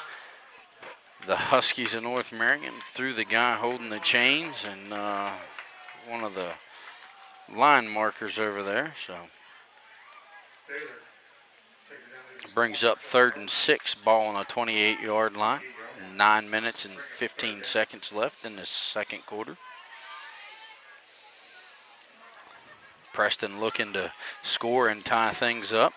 the Huskies of North Marion through the guy holding the chains and one of the line markers over there. So brings up 3rd and 6, ball on a 28-yard line. 9 minutes and 15 seconds left in the second quarter. Preston looking to score and tie things up.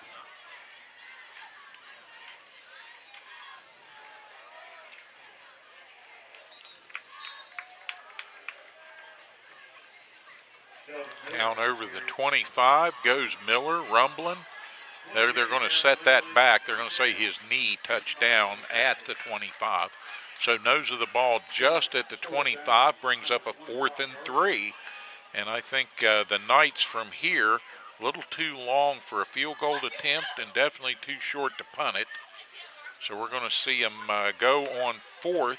Down over the 25 goes Miller, rumbling. They're going to set that back. They're going to say his knee touched down at the 25. So nose of the ball just at the 25 brings up a 4th and 3. And I think the Knights from here, a little too long for a field goal attempt and definitely too short to punt it. So we're going to see them go on 4th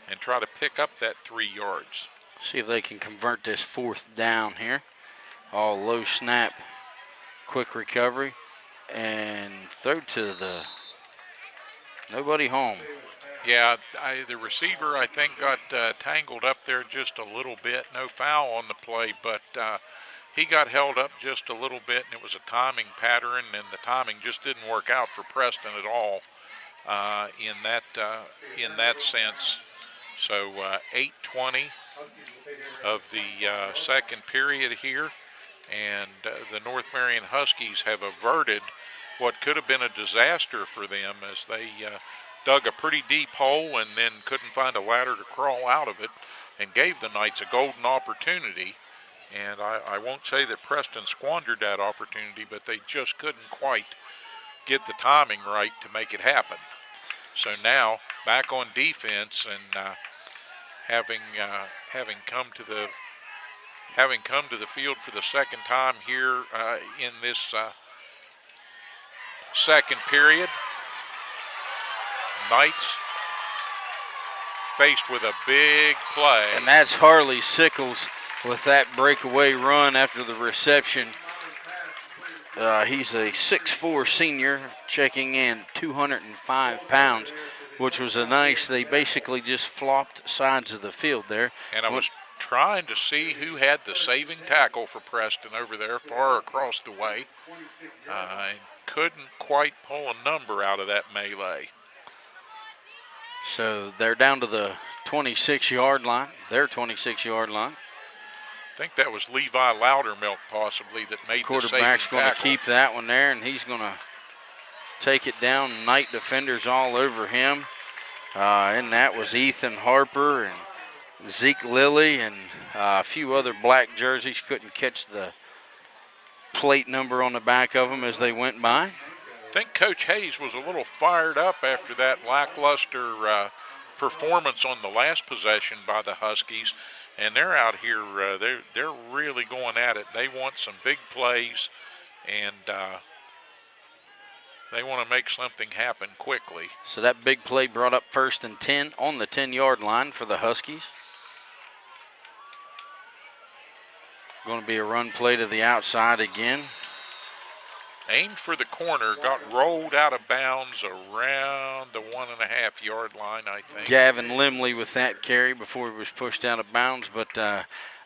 and try to pick up that 3 yards. See if they can convert this 4th down here. All low snap, quick recovery, and throw to the nobody home. Yeah, the receiver, I think, got tangled up there just a little bit. No foul on the play, but he got held up just a little bit, and it was a timing pattern, and the timing just didn't work out for Preston at all in that sense. So 8:20 of the second period here, and the North Marion Huskies have averted what could have been a disaster for them as they dug a pretty deep hole and then couldn't find a ladder to crawl out of it and gave the Knights a golden opportunity. And I won't say that Preston squandered that opportunity, but they just couldn't quite get the timing right to make it happen. So now back on defense and having come to the field for the second time here in this second period. Knights faced with a big play. And that's Harley Sickles with that breakaway run after the reception. He's a 6'4" senior, checking in 205 pounds, which was they basically just flopped sides of the field there. And I was trying to see who had the saving tackle for Preston over there far across the way. And couldn't quite pull a number out of that melee. So they're down to the 26-yard line, their 26-yard line. I think that was Levi Loudermilk possibly that made the saving tackle. Quarterback's going to keep that one there, and he's going to take it down. Knight defenders all over him. And that was Ethan Harper and Zeke Lilly and a few other black jerseys. Couldn't catch the plate number on the back of them as they went by. I think Coach Hayes was a little fired up after that lackluster performance on the last possession by the Huskies, and they're out here. They're really going at it. They want some big plays, and they want to make something happen quickly. So that big play brought up 1st and 10 on the 10-yard line for the Huskies. Going to be a run play to the outside again. Aimed for the corner, got rolled out of bounds around the 1.5-yard line, I think. Gavin Limley with that carry before he was pushed out of bounds, but I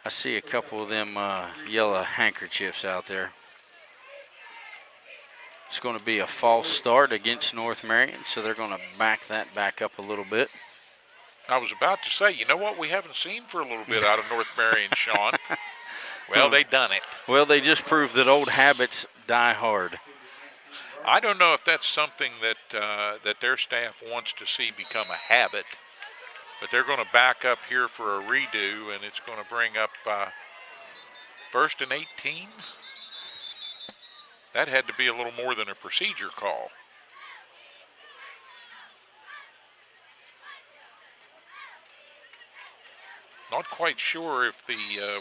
see a couple of them yellow handkerchiefs out there. It's going to be a false start against North Marion, so they're going to back that back up a little bit. I was about to say, you know what we haven't seen for a little bit out of North Marion, Sean? Well, they done it. Well, they just proved that old habits die hard. I don't know if that's something that their staff wants to see become a habit, but they're going to back up here for a redo, and it's going to bring up 1st and 18. That had to be a little more than a procedure call. Not quite sure if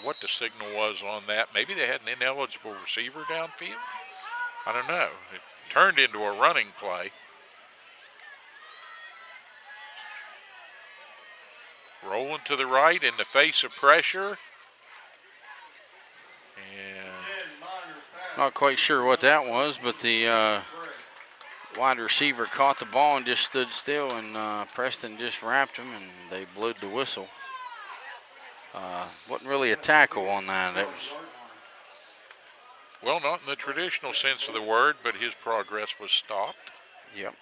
what the signal was on that. Maybe they had an ineligible receiver downfield. I don't know. It turned into a running play. Rolling to the right in the face of pressure. And not quite sure what that was, but the wide receiver caught the ball and just stood still, and Preston just wrapped him, and they blew the whistle. Wasn't really a tackle on that. It was, well, not in the traditional sense of the word, but his progress was stopped. Yep.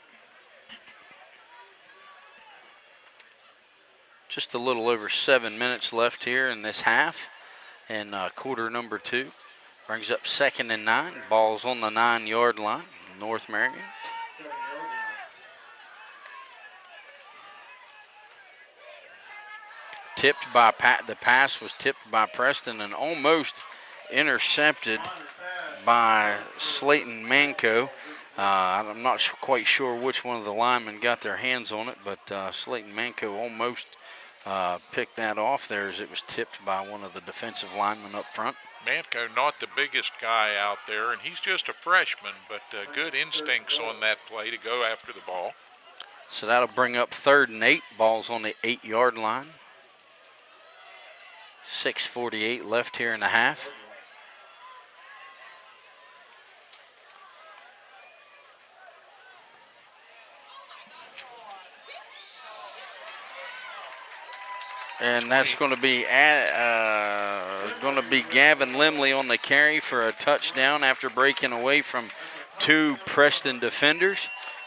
Just a little over 7 minutes left here in this half, and quarter number 2 brings up 2nd and 9. Ball's on the 9-yard line, North Marion. Tipped by the pass was tipped by Preston and almost intercepted by Slayton Manco. I'm not quite sure which one of the linemen got their hands on it, but Slayton Manco almost picked that off there as it was tipped by one of the defensive linemen up front. Manco, not the biggest guy out there, and he's just a freshman, but good instincts on that play to go after the ball. So that'll bring up 3rd and 8. Ball's on the 8-yard line. 6:48 left here in the half. And that's going to be Gavin Limley on the carry for a touchdown after breaking away from 2 Preston defenders.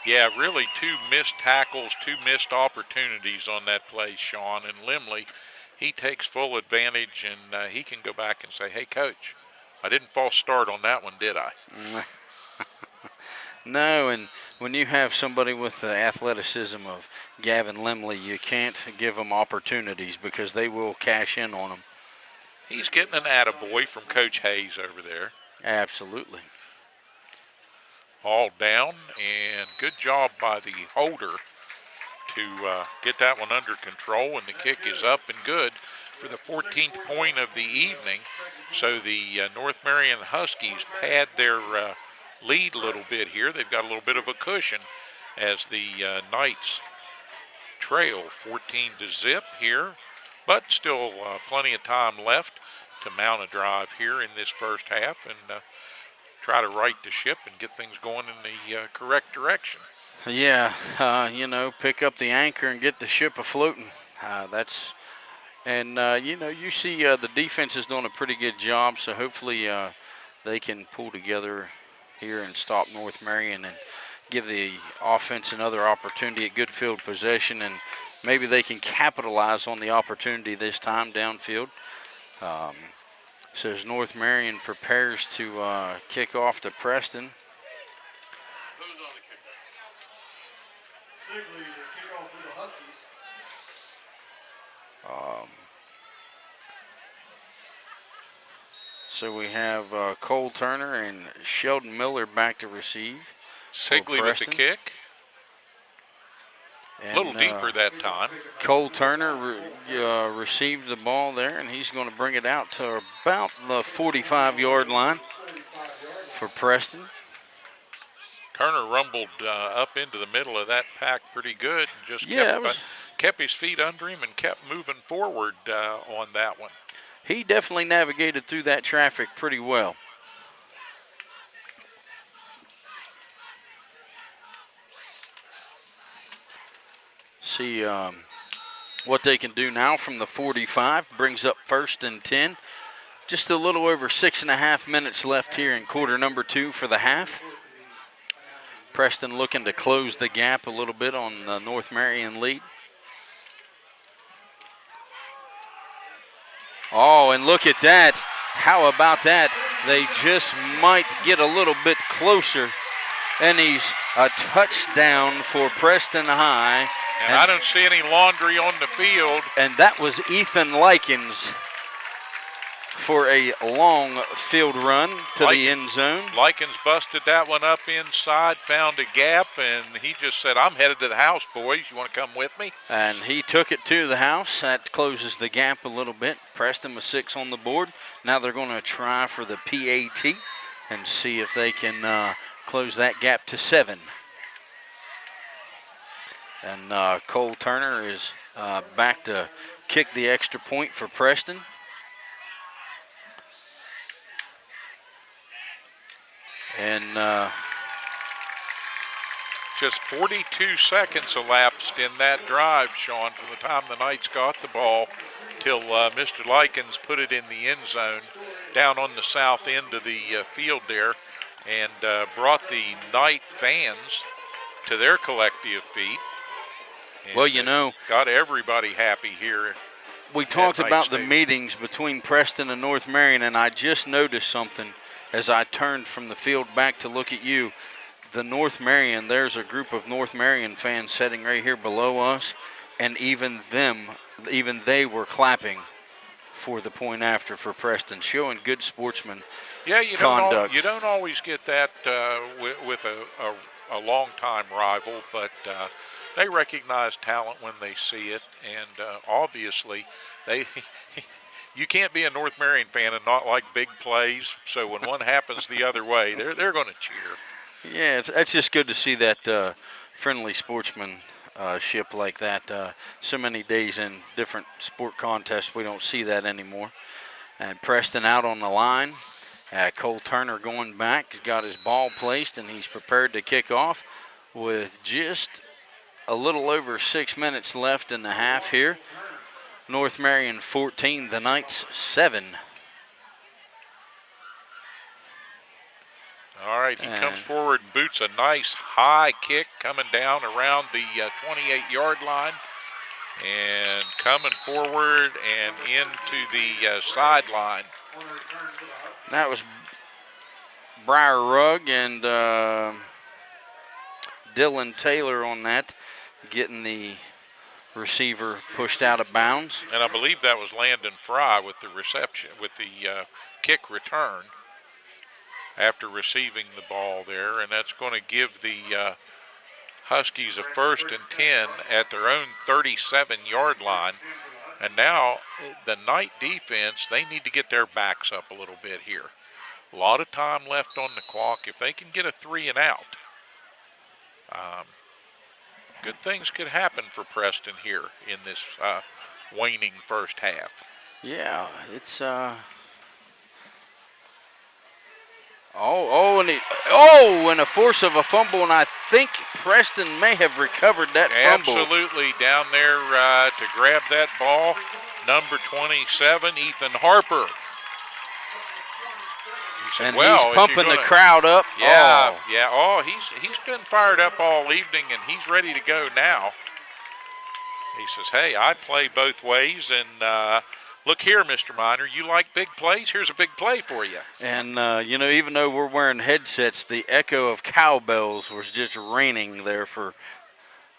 Yeah, really 2 missed tackles, 2 missed opportunities on that play, Sean. And Limley, he takes full advantage, and he can go back and say, hey, Coach, I didn't false start on that one, did I? No, and when you have somebody with the athleticism of Gavin Limley, you can't give them opportunities because they will cash in on them. He's getting an attaboy from Coach Hayes over there. Absolutely. All down, and good job by the holder to get that one under control, and the kick is up and good for the 14th point of the evening. So the North Marion Huskies pad their lead a little bit here. They've got a little bit of a cushion as the Knights trail 14-0 here, but still plenty of time left to mount a drive here in this first half and try to right the ship and get things going in the correct direction. Yeah, pick up the anchor and get the ship afloating. You see the defense is doing a pretty good job, so hopefully they can pull together here and stop North Marion and give the offense another opportunity at good field possession, and maybe they can capitalize on the opportunity this time downfield. So as North Marion prepares to kick off to Preston. So we have Cole Turner and Sheldon Miller back to receive. Sigley with the kick. And, a little deeper that time. Cole Turner received the ball there, and he's going to bring it out to about the 45-yard line for Preston. Turner rumbled up into the middle of that pack pretty good. And just kept his feet under him and kept moving forward on that one. He definitely navigated through that traffic pretty well. See what they can do now from the 45. Brings up 1st and 10. Just a little over 6.5 minutes left here in quarter number 2 for the half. Preston looking to close the gap a little bit on the North Marion lead. Oh, and look at that. How about that? They just might get a little bit closer. And he's a touchdown for Preston High. And I don't see any laundry on the field. And that was Ethan Likens for a long field run to the end zone. Likens busted that one up inside, found a gap, and he just said, I'm headed to the house, boys. You want to come with me? And he took it to the house. That closes the gap a little bit. Preston with 6 on the board. Now they're going to try for the PAT and see if they can close that gap to 7. And Cole Turner is back to kick the extra point for Preston. And just 42 seconds elapsed in that drive, Sean, from the time the Knights got the ball till Mr. Likens put it in the end zone down on the south end of the field there and brought the Knight fans to their collective feet. Well, you know, got everybody happy here. We talked about the meetings between Preston and North Marion, and I just noticed something as I turned from the field back to look at you. The North Marion, there's a group of North Marion fans sitting right here below us, and even they were clapping for the point after for Preston, showing good sportsman conduct. You don't always get that with a long-time rival, but they recognize talent when they see it, and obviously you can't be a North Marion fan and not like big plays. So when one happens the other way, they're going to cheer. Yeah, it's just good to see that friendly sportsmanship like that. So many days in different sport contests, we don't see that anymore. And Preston out on the line. Cole Turner going back. He's got his ball placed, and he's prepared to kick off with just a little over 6 minutes left in the half here. North Marion 14, the Knights 7. All right, he comes forward and boots a nice high kick coming down around the 28-yard line and coming forward and into the sideline. That was Briar Rugg and Dylan Taylor on that, getting the receiver pushed out of bounds. And I believe that was Landon Fry with the reception, with the kick return after receiving the ball there. And that's going to give the Huskies a 1st and 10 at their own 37-yard line. And now the Knight defense, they need to get their backs up a little bit here. A lot of time left on the clock. If they can get a 3 and out, good things could happen for Preston here in this waning first half. Yeah, it's and a force of a fumble, and I think Preston may have recovered that fumble. Absolutely, down there to grab that ball, number 27, Ethan Harper. And he's pumping the crowd up. Yeah, yeah. Oh, he's been fired up all evening, and he's ready to go now. He says, hey, I play both ways, and look here, Mr. Miner, you like big plays? Here's a big play for you. And, you know, even though we're wearing headsets, the echo of cowbells was just raining there for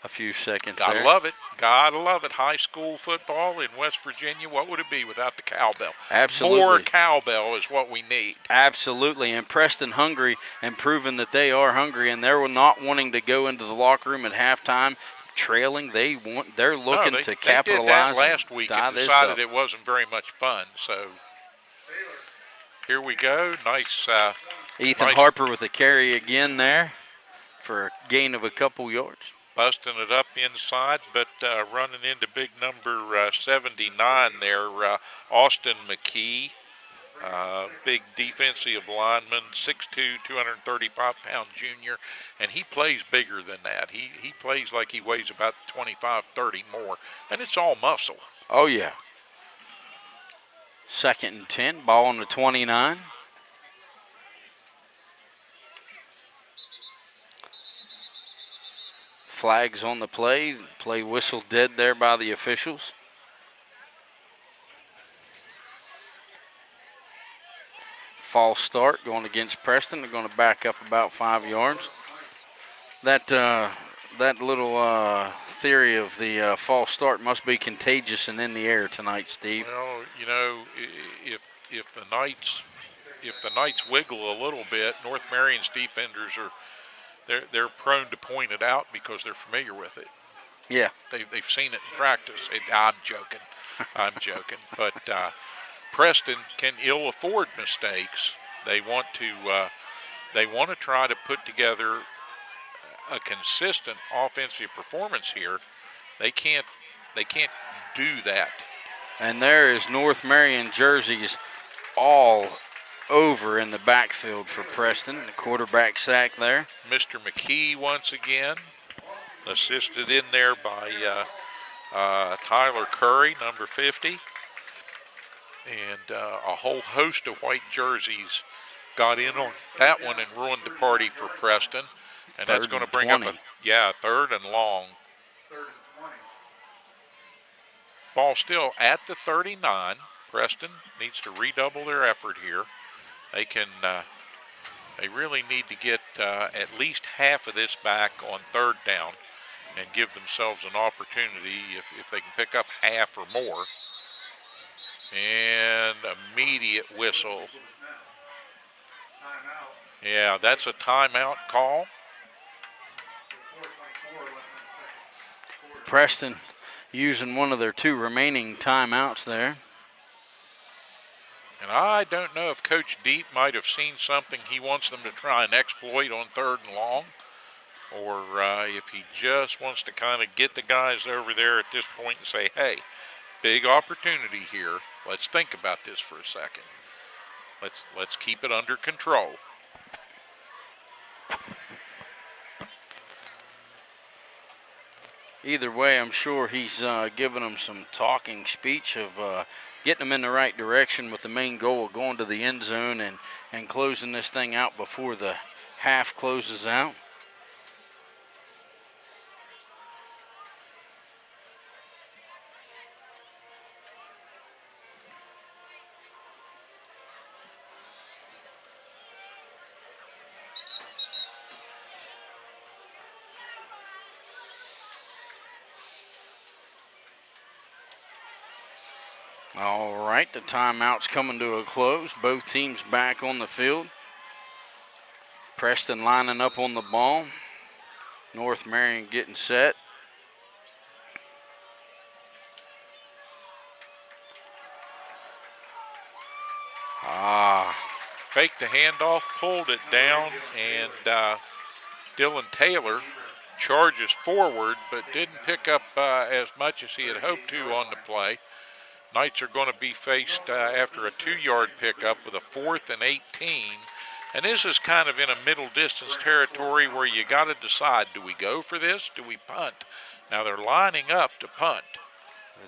a few seconds Gotta there. love it. Gotta love it. High school football in West Virginia, what would it be without the cowbell? Absolutely. More cowbell is what we need. Absolutely. And Preston hungry and proving that they are hungry, and they're not wanting to go into the locker room at halftime trailing. They're looking to capitalize. They did that last week and decided it it wasn't very much fun. So here we go. Nice. Ethan nice. Harper with a carry again there for a gain of a couple yards. Busting it up inside, but running into big number 79 there, Austin McKee, big defensive lineman, 6'2", 235-pound junior, and he plays bigger than that. He plays like he weighs about 25, 30 more, and it's all muscle. Oh, yeah. 2nd and 10, ball on the 29. Flags on the play. Play whistle dead there by the officials. False start going against Preston. They're going to back up about 5 yards. That little theory of the false start must be contagious and in the air tonight, Steve. Well, you know, if the Knights wiggle a little bit, North Marion's defenders are. They're prone to point it out because they're familiar with it. Yeah. They've seen it in practice. I'm joking. I'm joking. But Preston can ill afford mistakes. They want to try to put together a consistent offensive performance here. They can't do that. And there is North Marion jerseys all over in the backfield for Preston. The quarterback sack there. Mr. McKee once again, assisted in there by Tyler Curry, number 50. And a whole host of white jerseys got in on that one and ruined the party for Preston. And that's going to bring up a 3rd and long. Ball still at the 39. Preston needs to redouble their effort here. They really need to get at least half of this back on 3rd down and give themselves an opportunity if they can pick up half or more. And immediate whistle. Yeah, that's a timeout call. Preston using one of their 2 remaining timeouts there. And I don't know if Coach Deep might have seen something he wants them to try and exploit on 3rd and long, or if he just wants to kind of get the guys over there at this point and say, hey, big opportunity here. Let's think about this for a second. Let's keep it under control. Either way, I'm sure he's giving them some talking speech of getting them in the right direction with the main goal of going to the end zone and closing this thing out before the half closes out. All right, the timeout's coming to a close. Both teams back on the field. Preston lining up on the ball. North Marion getting set. Faked the handoff, pulled it down, and Dylan Taylor charges forward, but didn't pick up as much as he had hoped to on the play. Knights are going to be faced after a 2-yard pickup with a 4th and 18. And this is kind of in a middle distance territory where you got to decide, do we go for this? Do we punt? Now they're lining up to punt.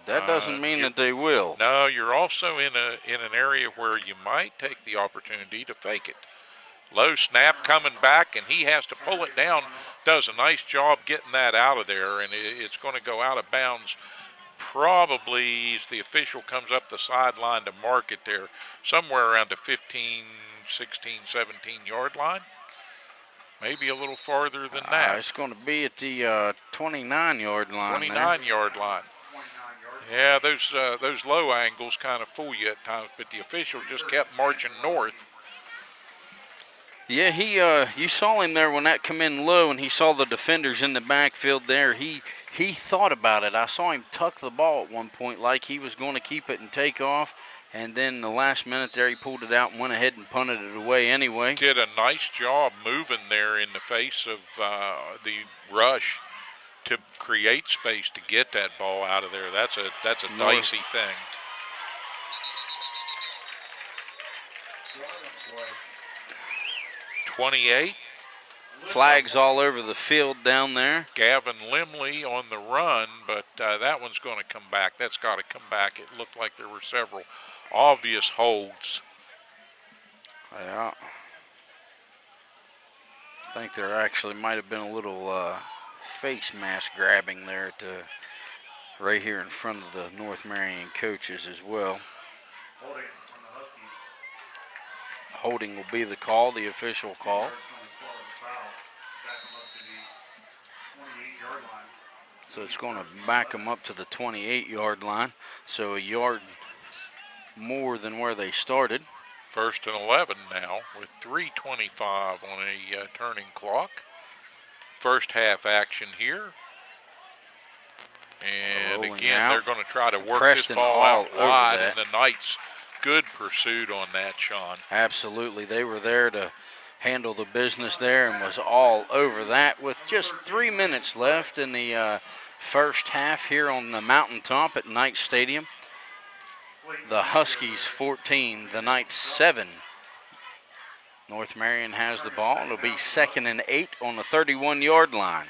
That doesn't mean that they will. No, you're also in an area where you might take the opportunity to fake it. Low snap coming back, and he has to pull it down. Does a nice job getting that out of there, and it's going to go out of bounds. Probably as the official comes up the sideline to mark it there, somewhere around the 15, 16, 17-yard line. Maybe a little farther than that. It's going to be at the 29-yard line. 29-yard line. Yeah, those low angles kind of fool you at times, but the official just kept marching north. Yeah, you saw him there when that come in low, and he saw the defenders in the backfield there. He thought about it. I saw him tuck the ball at one point like he was going to keep it and take off, and then the last minute there he pulled it out and went ahead and punted it away anyway. Did a nice job moving there in the face of the rush to create space to get that ball out of there. That's a dicey thing. .28. Flags all over the field down there. Gavin Limley on the run, but that one's going to come back. That's got to come back. It looked like there were several obvious holds. Yeah. I think there actually might have been a little face mask grabbing there at right here in front of the North Marion coaches as well. Holding will be the call, the official call. So it's going to back them up to the 28-yard line. So a yard more than where they started. 1st and 11 now with 3:25 on a turning clock. First half action here. And again, they're going to try to work Preston this ball out wide, that. and the Knights, good pursuit on that, Sean. Absolutely. They were there to handle the business there and was all over that with just 3 minutes left in the first half here on the mountaintop at Knight Stadium. The Huskies 14, the Knights 7. North Marion has the ball. It'll be 2nd and 8 on the 31-yard line.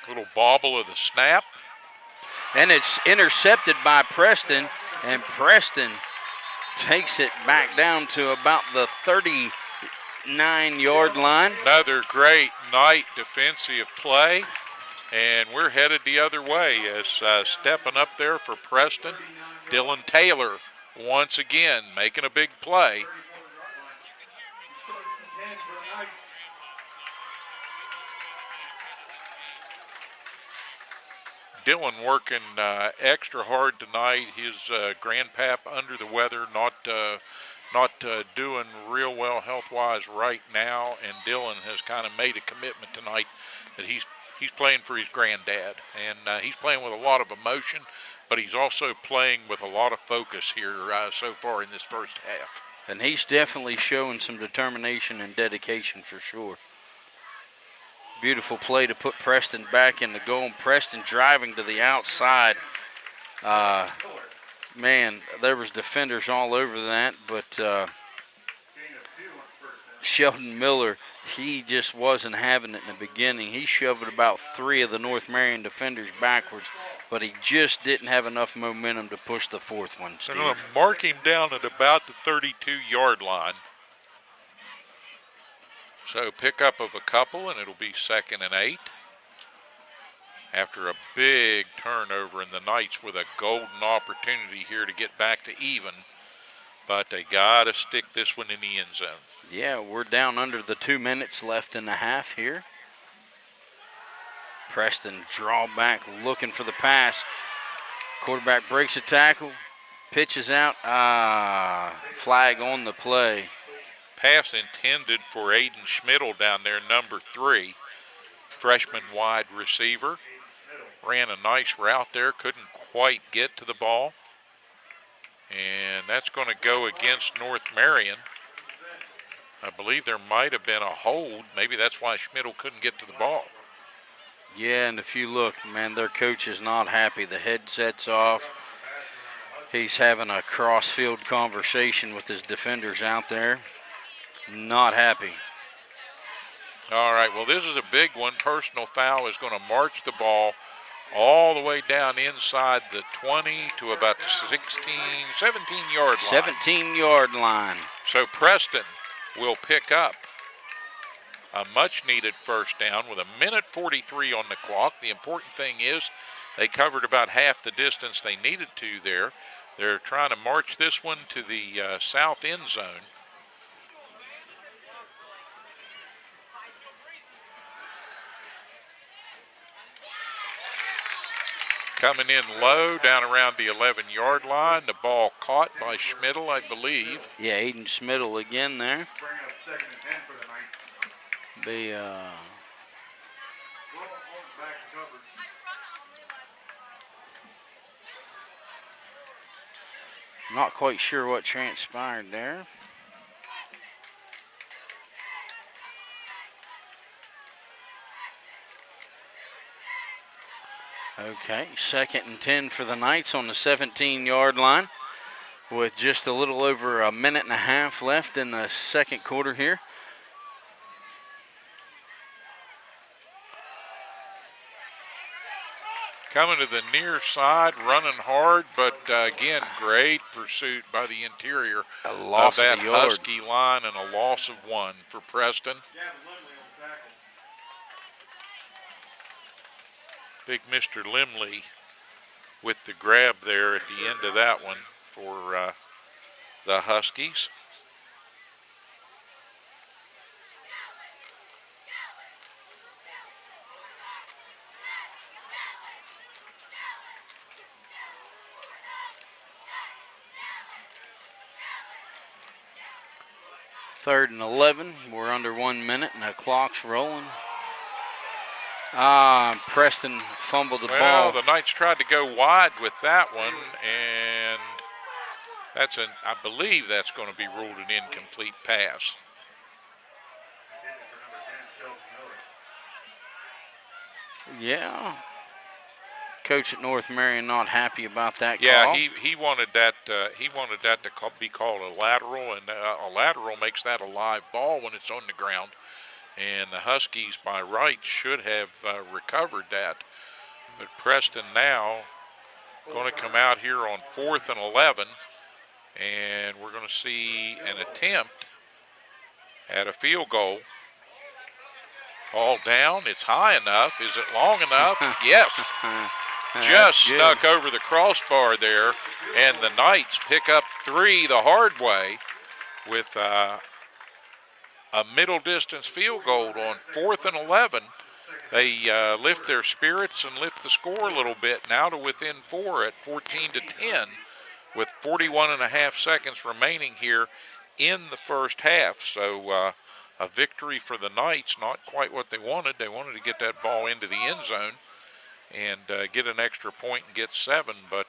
Little bobble of the snap. And it's intercepted by Preston, and Preston takes it back down to about the 39-yard line. Another great Knight defensive play, and we're headed the other way as stepping up there for Preston. Dylan Taylor once again making a big play. Dylan working extra hard tonight. His grandpap under the weather, not doing real well health-wise right now, and Dylan has kind of made a commitment tonight that he's playing for his granddad, and he's playing with a lot of emotion, but he's also playing with a lot of focus here so far in this first half. And he's definitely showing some determination and dedication for sure. Beautiful play to put Preston back in the goal. Preston driving to the outside. Man, there was defenders all over that, but Sheldon Miller, he just wasn't having it in the beginning. He shoved about 3 of the North Marion defenders backwards, but he just didn't have enough momentum to push the 4th one, Steve. They're going to mark him down at about the 32-yard line. So pickup of a couple, and it'll be 2nd and 8. After a big turnover, and the Knights with a golden opportunity here to get back to even. But they got to stick this one in the end zone. Yeah, we're down under the 2 minutes left in the half here. Preston draw back, looking for the pass. Quarterback breaks a tackle, pitches out. Flag on the play. Pass intended for Aiden Schmidl down there, number 3. Freshman wide receiver. Ran a nice route there, couldn't quite get to the ball. And that's going to go against North Marion. I believe there might have been a hold. Maybe that's why Schmidl couldn't get to the ball. Yeah, and if you look, man, their coach is not happy. The headset's off. He's having a cross-field conversation with his defenders out there. Not happy. All right, well, this is a big one. Personal foul is going to march the ball all the way down inside the 20 to about the 17-yard line. 17-yard line. So Preston will pick up a much-needed first down with 1:43 on the clock. The important thing is they covered about half the distance they needed to there. They're trying to march this one to the south end zone. Coming in low, down around the 11-yard line. The ball caught by Schmidl, I believe. Yeah, Aiden Schmidl again there. Not quite sure what transpired there. Okay, 2nd and 10 for the Knights on the 17-yard line with just a little over a minute and a half left in the second quarter here. Coming to the near side, running hard, but again, great pursuit by the interior of that Husky line and a loss of 1 for Preston. Big Mr. Limley with the grab there at the end of that one for the Huskies. Third and 11. We're under 1 minute and the clock's rolling. Preston fumbled the ball. Well, the Knights tried to go wide with that one, and I believe that's going to be ruled an incomplete pass. Yeah. Coach at North Marion not happy about that call. Yeah, he wanted that to be called a lateral, and a lateral makes that a live ball when it's on the ground. And the Huskies, by rights, should have recovered that. But Preston now going to come out here on 4th and 11, and we're going to see an attempt at a field goal. Ball down. It's high enough. Is it long enough? Yes. Just snuck over the crossbar there, and the Knights pick up 3 the hard way with a middle distance field goal on 4th and 11. They lift their spirits and lift the score a little bit now to within 4 at 14-10 with 41.5 seconds remaining here in the first half. So a victory for the Knights, not quite what they wanted. They wanted to get that ball into the end zone and get an extra point and get 7, but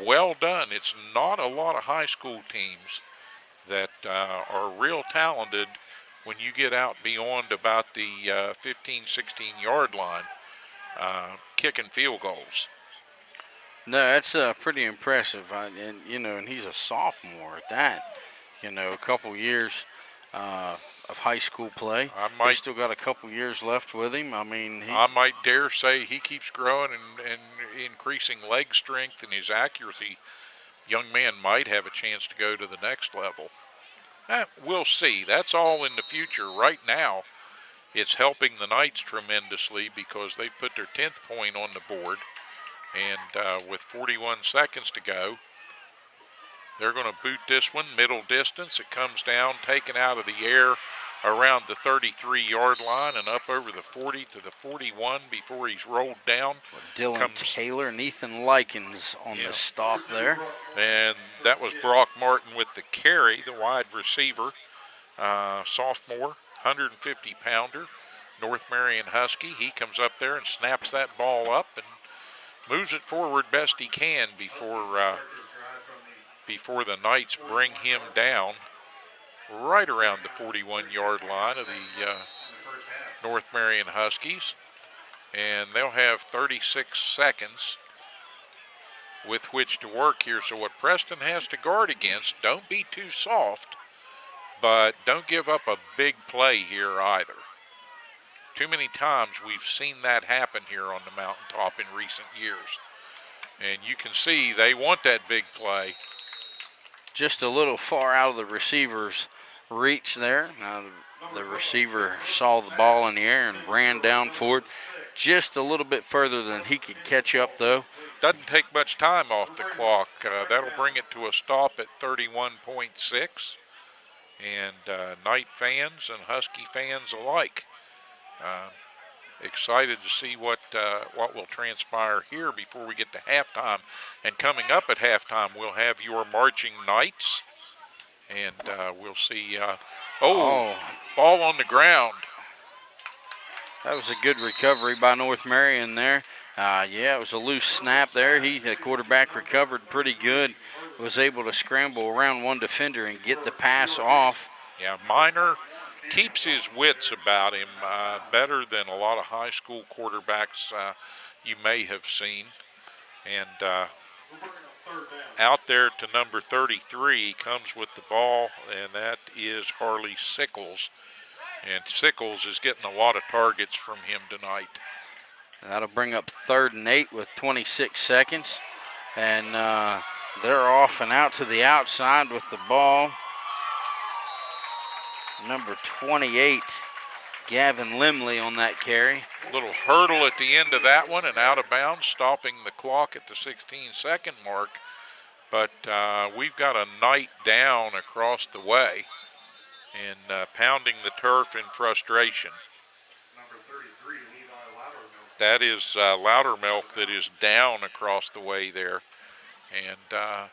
well done. It's not a lot of high school teams that are real talented when you get out beyond about the 15, 16-yard line kicking field goals. No, that's pretty impressive. And he's a sophomore at that. A couple years of high school play. He's still got a couple years left with him. I mean, I might dare say he keeps growing and increasing leg strength and his accuracy. Young man might have a chance to go to the next level. We'll see. That's all in the future. Right now, it's helping the Knights tremendously because they've put their 10th point on the board. And with 41 seconds to go, they're going to boot this one middle distance. It comes down, taken out of the air around the 33-yard line and up over the 40 to the 41 before he's rolled down. Dylan Taylor and Ethan Likens on the stop there. And that was Brock Martin with the carry, the wide receiver, sophomore, 150-pounder, North Marion Husky. He comes up there and snaps that ball up and moves it forward best he can before the Knights bring him down right around the 41-yard line of the North Marion Huskies. And they'll have 36 seconds with which to work here. So what Preston has to guard against, don't be too soft, but don't give up a big play here either. Too many times we've seen that happen here on the mountaintop in recent years. And you can see they want that big play. Just a little far out of the receiver's reach there. Now the receiver saw the ball in the air and ran down for it. Just a little bit further than he could catch up, though. doesn't take much time off the clock. That'll bring it to a stop at 31.6. And Knight fans and Husky fans alike excited to see what will transpire here before we get to halftime. And coming up at halftime, we'll have your marching Knights, and we'll see. Ball on the ground. That was a good recovery by North Marion there. Yeah, it was a loose snap there. The quarterback recovered pretty good, was able to scramble around one defender and get the pass off. Yeah, Minor keeps his wits about him better than a lot of high school quarterbacks you may have seen. And out there to number 33 comes with the ball, and that is Harley Sickles. And Sickles is getting a lot of targets from him tonight. That'll bring up 3rd and 8 with 26 seconds. And they're off and out to the outside with the ball. Number 28, Gavin Limley on that carry. Little hurdle at the end of that one and out of bounds, stopping the clock at the 16-second mark. But we've got a Knight down across the way and pounding the turf in frustration. Number 33, Levi Loudermilk. That is Loudermilk that is down across the way there. And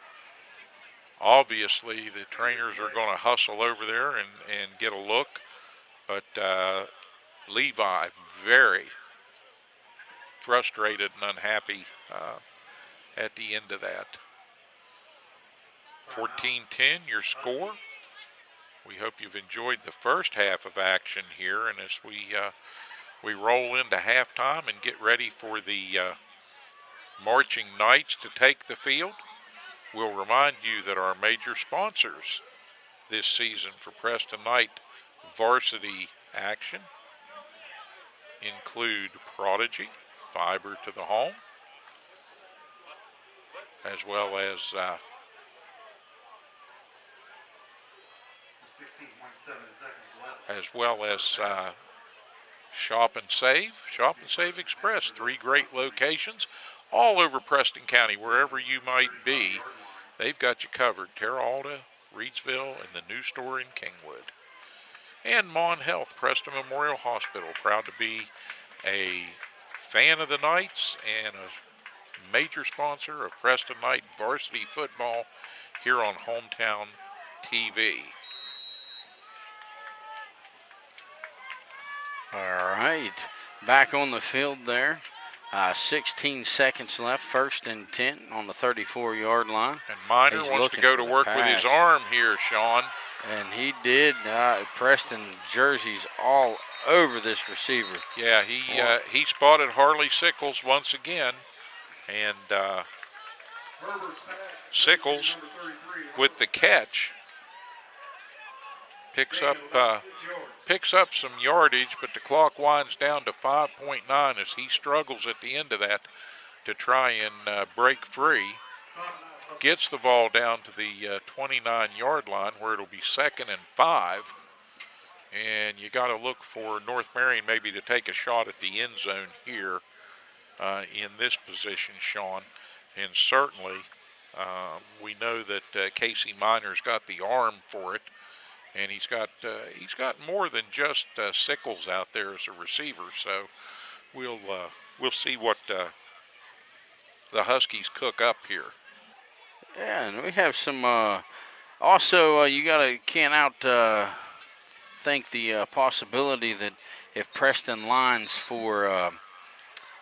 obviously the trainers are going to hustle over there and get a look. But Levi very frustrated and unhappy at the end of that. 14-10 your score. We hope you've enjoyed the first half of action here, and as we roll into halftime and get ready for the marching Knights to take the field, we'll remind you that our major sponsors this season for Preston Knight varsity action include Prodigy, fiber to the home, as well as 16.7 seconds left. Shop and Save Express, 3 great locations all over Preston County, wherever you might be. They've got you covered. Terra Alta, Reedsville, and the new store in Kingwood. And Mon Health, Preston Memorial Hospital, proud to be a fan of the Knights and a major sponsor of Preston Knight varsity football here on Hometown TV. All right, back on the field there. 16 seconds left, 1st and 10 on the 34-yard line. And Minor wants to go to work with his arm here, Sean. And he did. Preston jerseys all over this receiver. Yeah, he spotted Harley Sickles once again. And Sickles with the catch picks up some yardage, but the clock winds down to 5.9 as he struggles at the end of that to try and break free. Gets the ball down to the 29-yard line where it'll be 2nd and 5. And you got to look for North Marion maybe to take a shot at the end zone here in this position, Sean. And certainly we know that Casey Minor's got the arm for it. And he's got more than just Sickles out there as a receiver. So we'll see what the Huskies cook up here. Yeah, and we have some. Also, you can't think the possibility that if Preston lines for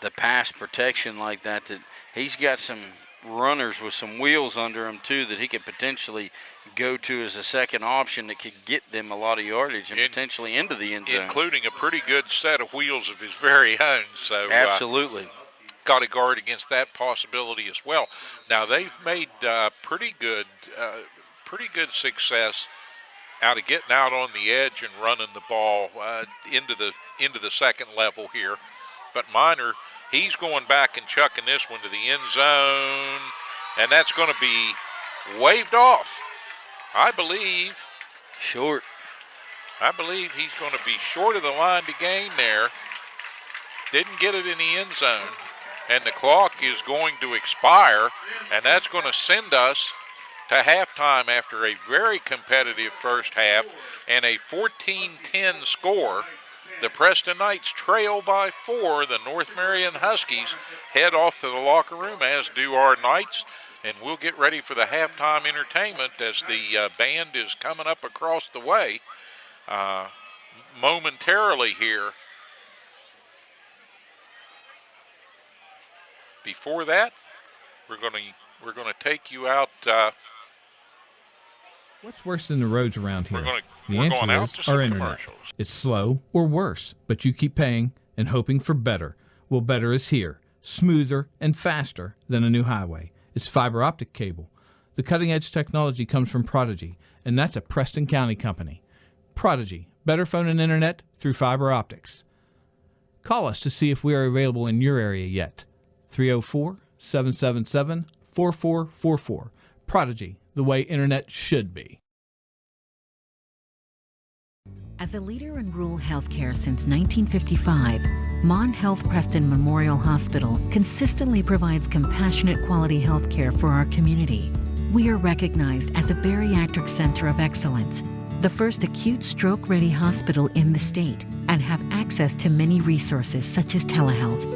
the pass protection like that, that he's got some runners with some wheels under him too that he could potentially go to as a second option that could get them a lot of yardage and potentially into the end zone. Including a pretty good set of wheels of his very own. So absolutely. Got to guard against that possibility as well. Now they've made pretty good success out of getting out on the edge and running the ball into the second level here. But Minor, he's going back and chucking this one to the end zone, and that's going to be waved off, I believe. Short. I believe he's going to be short of the line to gain there. Didn't get it in the end zone. and the clock is going to expire, and that's going to send us to halftime after a very competitive first half and a 14-10 score. The Preston Knights trail by 4. The North Marion Huskies head off to the locker room, as do our Knights, and we'll get ready for the halftime entertainment as the band is coming up across the way momentarily here. Before that, we're going to take you out. What's worse than the roads around here? The we're answer going out is to some our internet. It's slow or worse, but you keep paying and hoping for better. Well, better is here, smoother and faster than a new highway. It's fiber optic cable. The cutting-edge technology comes from Prodigy, and that's a Preston County company. Prodigy, better phone and internet through fiber optics. Call us to see if we are available in your area yet. 304-777-4444. Prodigy, the way internet should be. As a leader in rural healthcare since 1955, Mon Health Preston Memorial Hospital consistently provides compassionate quality healthcare for our community. We are recognized as a bariatric center of excellence, the first acute stroke-ready hospital in the state, and have access to many resources such as telehealth.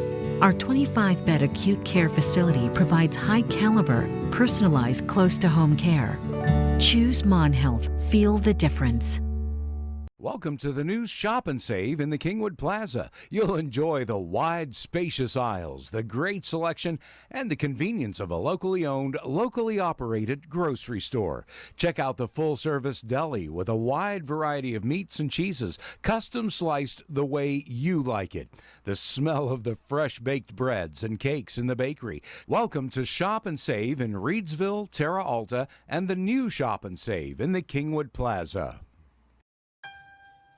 Our 25-bed acute care facility provides high-caliber, personalized, close-to-home care. Choose Mon Health. Feel the difference. Welcome to the new Shop and Save in the Kingwood Plaza. You'll enjoy the wide, spacious aisles, the great selection, and the convenience of a locally owned, locally operated grocery store. Check out the full-service deli with a wide variety of meats and cheeses, custom sliced the way you like it. The smell of the fresh-baked breads and cakes in the bakery. Welcome to Shop and Save in Reedsville, Terra Alta, and the new Shop and Save in the Kingwood Plaza.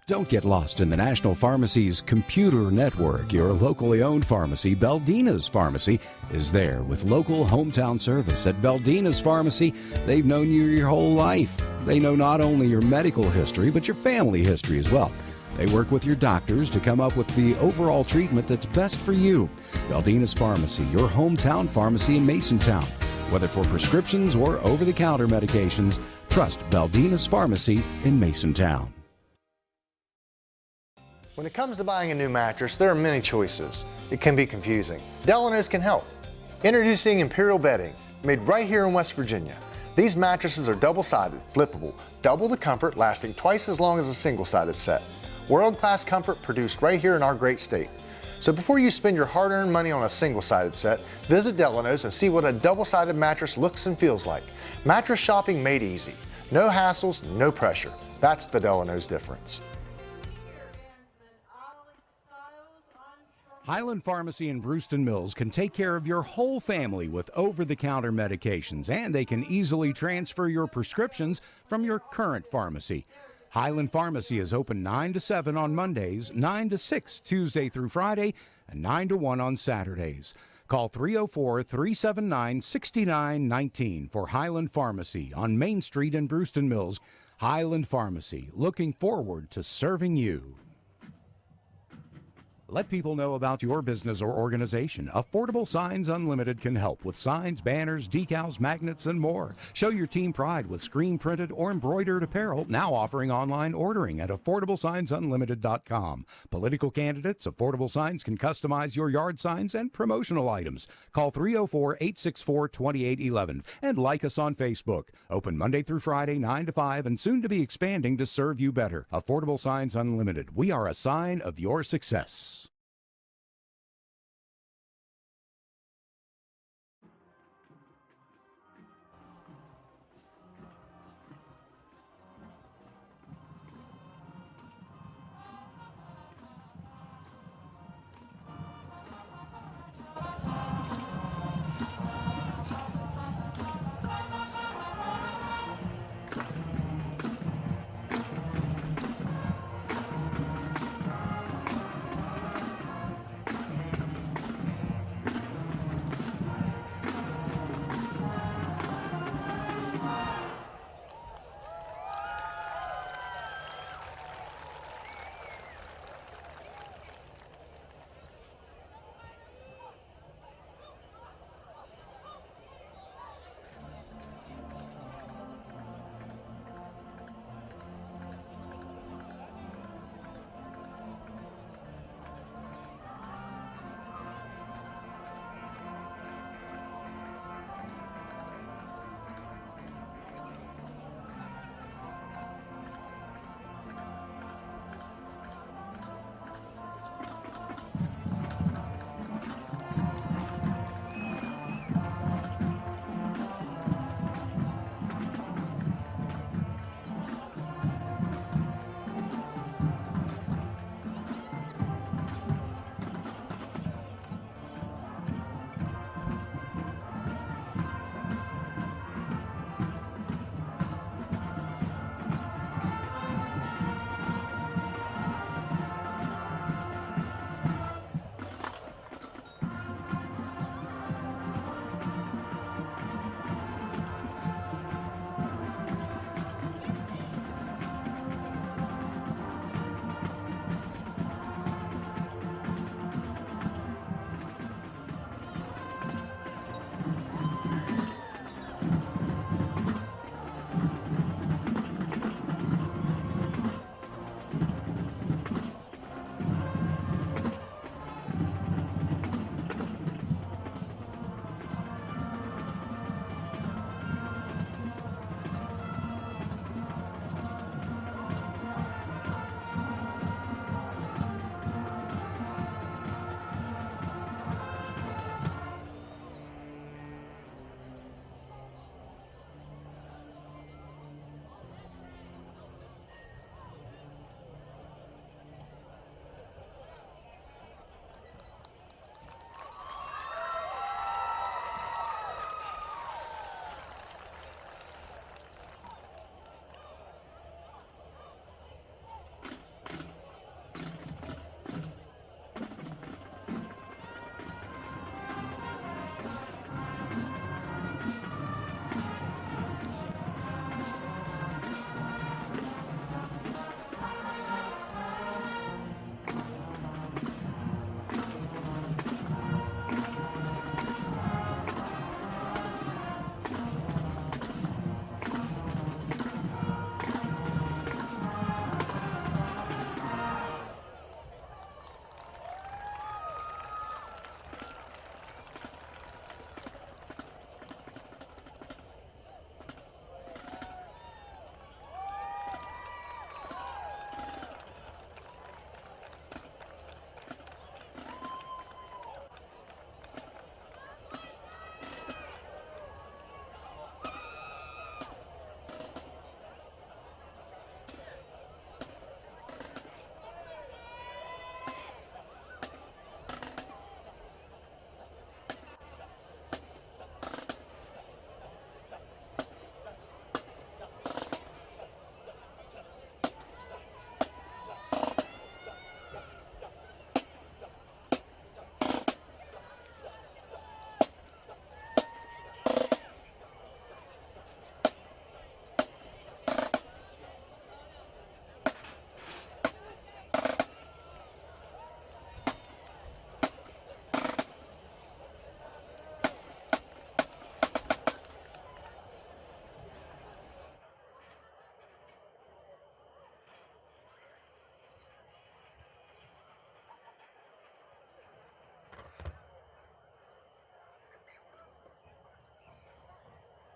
Don't get lost in the National Pharmacy's computer network. Your locally owned pharmacy, Beldina's Pharmacy, is there with local hometown service. At Beldina's Pharmacy, they've known you your whole life. They know not only your medical history, but your family history as well. They work with your doctors to come up with the overall treatment that's best for you. Beldina's Pharmacy, your hometown pharmacy in Masontown. Whether for prescriptions or over-the-counter medications, trust Beldina's Pharmacy in Masontown. When it comes to buying a new mattress, there are many choices. It can be confusing. Delano's can help. Introducing Imperial Bedding, made right here in West Virginia. These mattresses are double-sided, flippable, double the comfort, lasting twice as long as a single-sided set. World-class comfort produced right here in our great state. So before you spend your hard-earned money on a single-sided set, visit Delano's and see what a double-sided mattress looks and feels like. Mattress shopping made easy. No hassles, no pressure. That's the Delano's difference. Highland Pharmacy in Brewston Mills can take care of your whole family with over-the-counter medications, and they can easily transfer your prescriptions from your current pharmacy. Highland Pharmacy is open 9 to 7 on Mondays, 9 to 6 Tuesday through Friday, and 9 to 1 on Saturdays. Call 304-379-6919 for Highland Pharmacy on Main Street in Brewston Mills. Highland Pharmacy, looking forward to serving you. Let people know about your business or organization. Affordable Signs Unlimited can help with signs, banners, decals, magnets, and more. Show your team pride with screen-printed or embroidered apparel, now offering online ordering at AffordableSignsUnlimited.com. Political candidates, Affordable Signs can customize your yard signs and promotional items. Call 304-864-2811 and like us on Facebook. Open Monday through Friday, 9 to 5, and soon to be expanding to serve you better. Affordable Signs Unlimited. We are a sign of your success.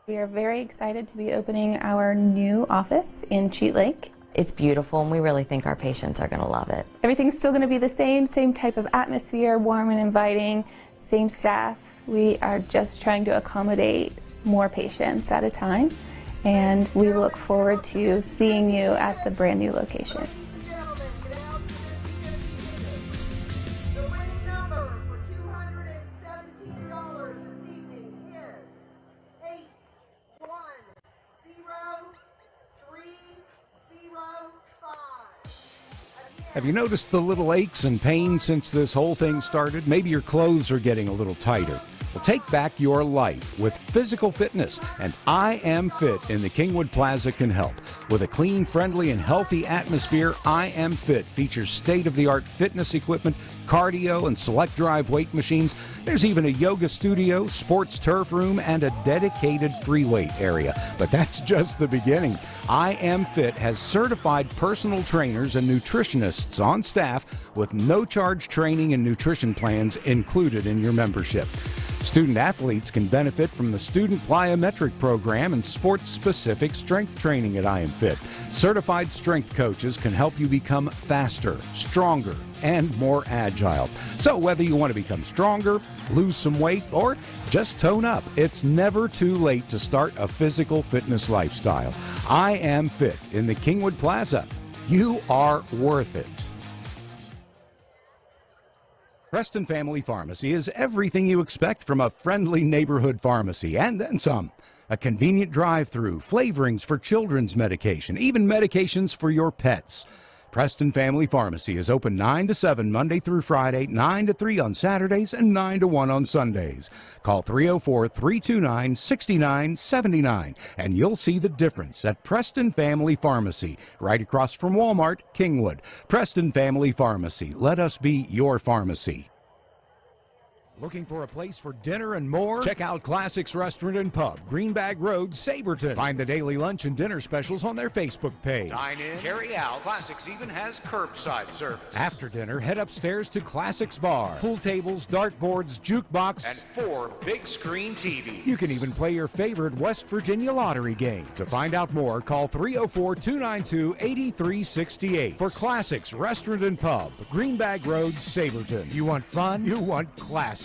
We are very excited to be opening our new office in Cheat Lake. It's beautiful, and we really think our patients are going to love it. Everything's still going to be the same type of atmosphere, warm and inviting, same staff. We are just trying to accommodate more patients at a time, and we look forward to seeing you at the brand new location. Have you noticed the little aches and pains since this whole thing started? Maybe your clothes are getting a little tighter. Well, take back your life with physical fitness, and I Am Fit in the Kingwood Plaza can help. With a clean, friendly, and healthy atmosphere, I Am Fit features state-of-the-art fitness equipment, cardio, and select drive weight machines. There's even a yoga studio, sports turf room, and a dedicated free weight area. But that's just the beginning. I Am Fit has certified personal trainers and nutritionists on staff with no-charge training and nutrition plans included in your membership. Student athletes can benefit from the Student Plyometric Program and sports-specific strength training at I Am Fit. Certified strength coaches can help you become faster, stronger, and more agile. So whether you want to become stronger, lose some weight, or just tone up, it's never too late to start a physical fitness lifestyle. I Am Fit in the Kingwood Plaza. You are worth it. Preston Family Pharmacy is everything you expect from a friendly neighborhood pharmacy, and then some. A convenient drive-through, flavorings for children's medication, even medications for your pets. Preston Family Pharmacy is open 9 to 7 Monday through Friday, 9 to 3 on Saturdays, and 9 to 1 on Sundays. Call 304-329-6979, and you'll see the difference at Preston Family Pharmacy, right across from Walmart, Kingwood. Preston Family Pharmacy. Let us be your pharmacy. Looking for a place for dinner and more? Check out Classics Restaurant and Pub, Greenbag Road, Saberton. Find the daily lunch and dinner specials on their Facebook page. Dine in, carry out. Classics even has curbside service. After dinner, head upstairs to Classics Bar. Pool tables, dartboards, jukebox, and 4 big screen TVs. You can even play your favorite West Virginia lottery game. To find out more, call 304-292-8368 for Classics Restaurant and Pub, Greenbag Road, Saberton. You want fun? You want classics.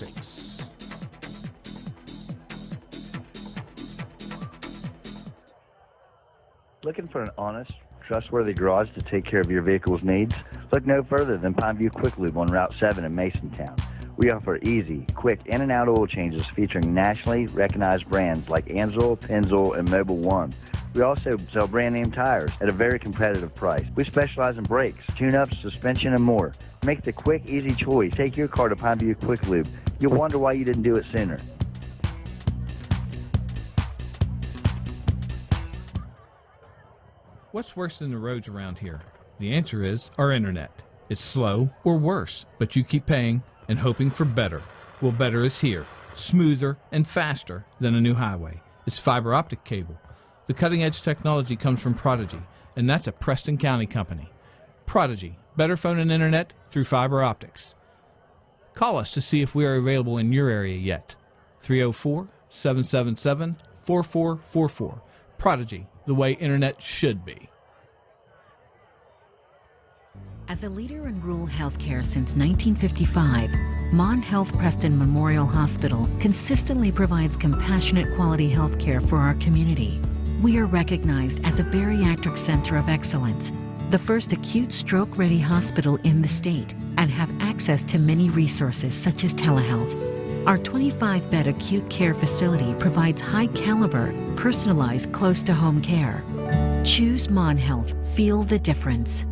Looking for an honest, trustworthy garage to take care of your vehicle's needs? Look no further than Pineview Quick Lube on Route 7 in Masontown. We offer easy, quick in and out oil changes featuring nationally recognized brands like Anzel, Pennzoil, and Mobil 1. We also sell brand name tires at a very competitive price. We specialize in brakes, tune-ups, suspension, and more. Make the quick, easy choice. Take your car to Pineview Quick Lube. You'll wonder why you didn't do it sooner. What's worse than the roads around here? The answer is our internet. It's slow or worse, but you keep paying and hoping for better. Well, better is here, smoother and faster than a new highway. It's fiber optic cable. The cutting-edge technology comes from Prodigy, and that's a Preston County company. Prodigy, better phone and internet through fiber optics. Call us to see if we are available in your area yet. 304-777-4444. Prodigy, the way internet should be. As a leader in rural healthcare since 1955, Mon Health Preston Memorial Hospital consistently provides compassionate quality healthcare for our community. We are recognized as a bariatric center of excellence, the first acute stroke-ready hospital in the state, and have access to many resources such as telehealth. Our 25-bed acute care facility provides high-caliber, personalized, close-to-home care. Choose Mon Health. Feel the difference.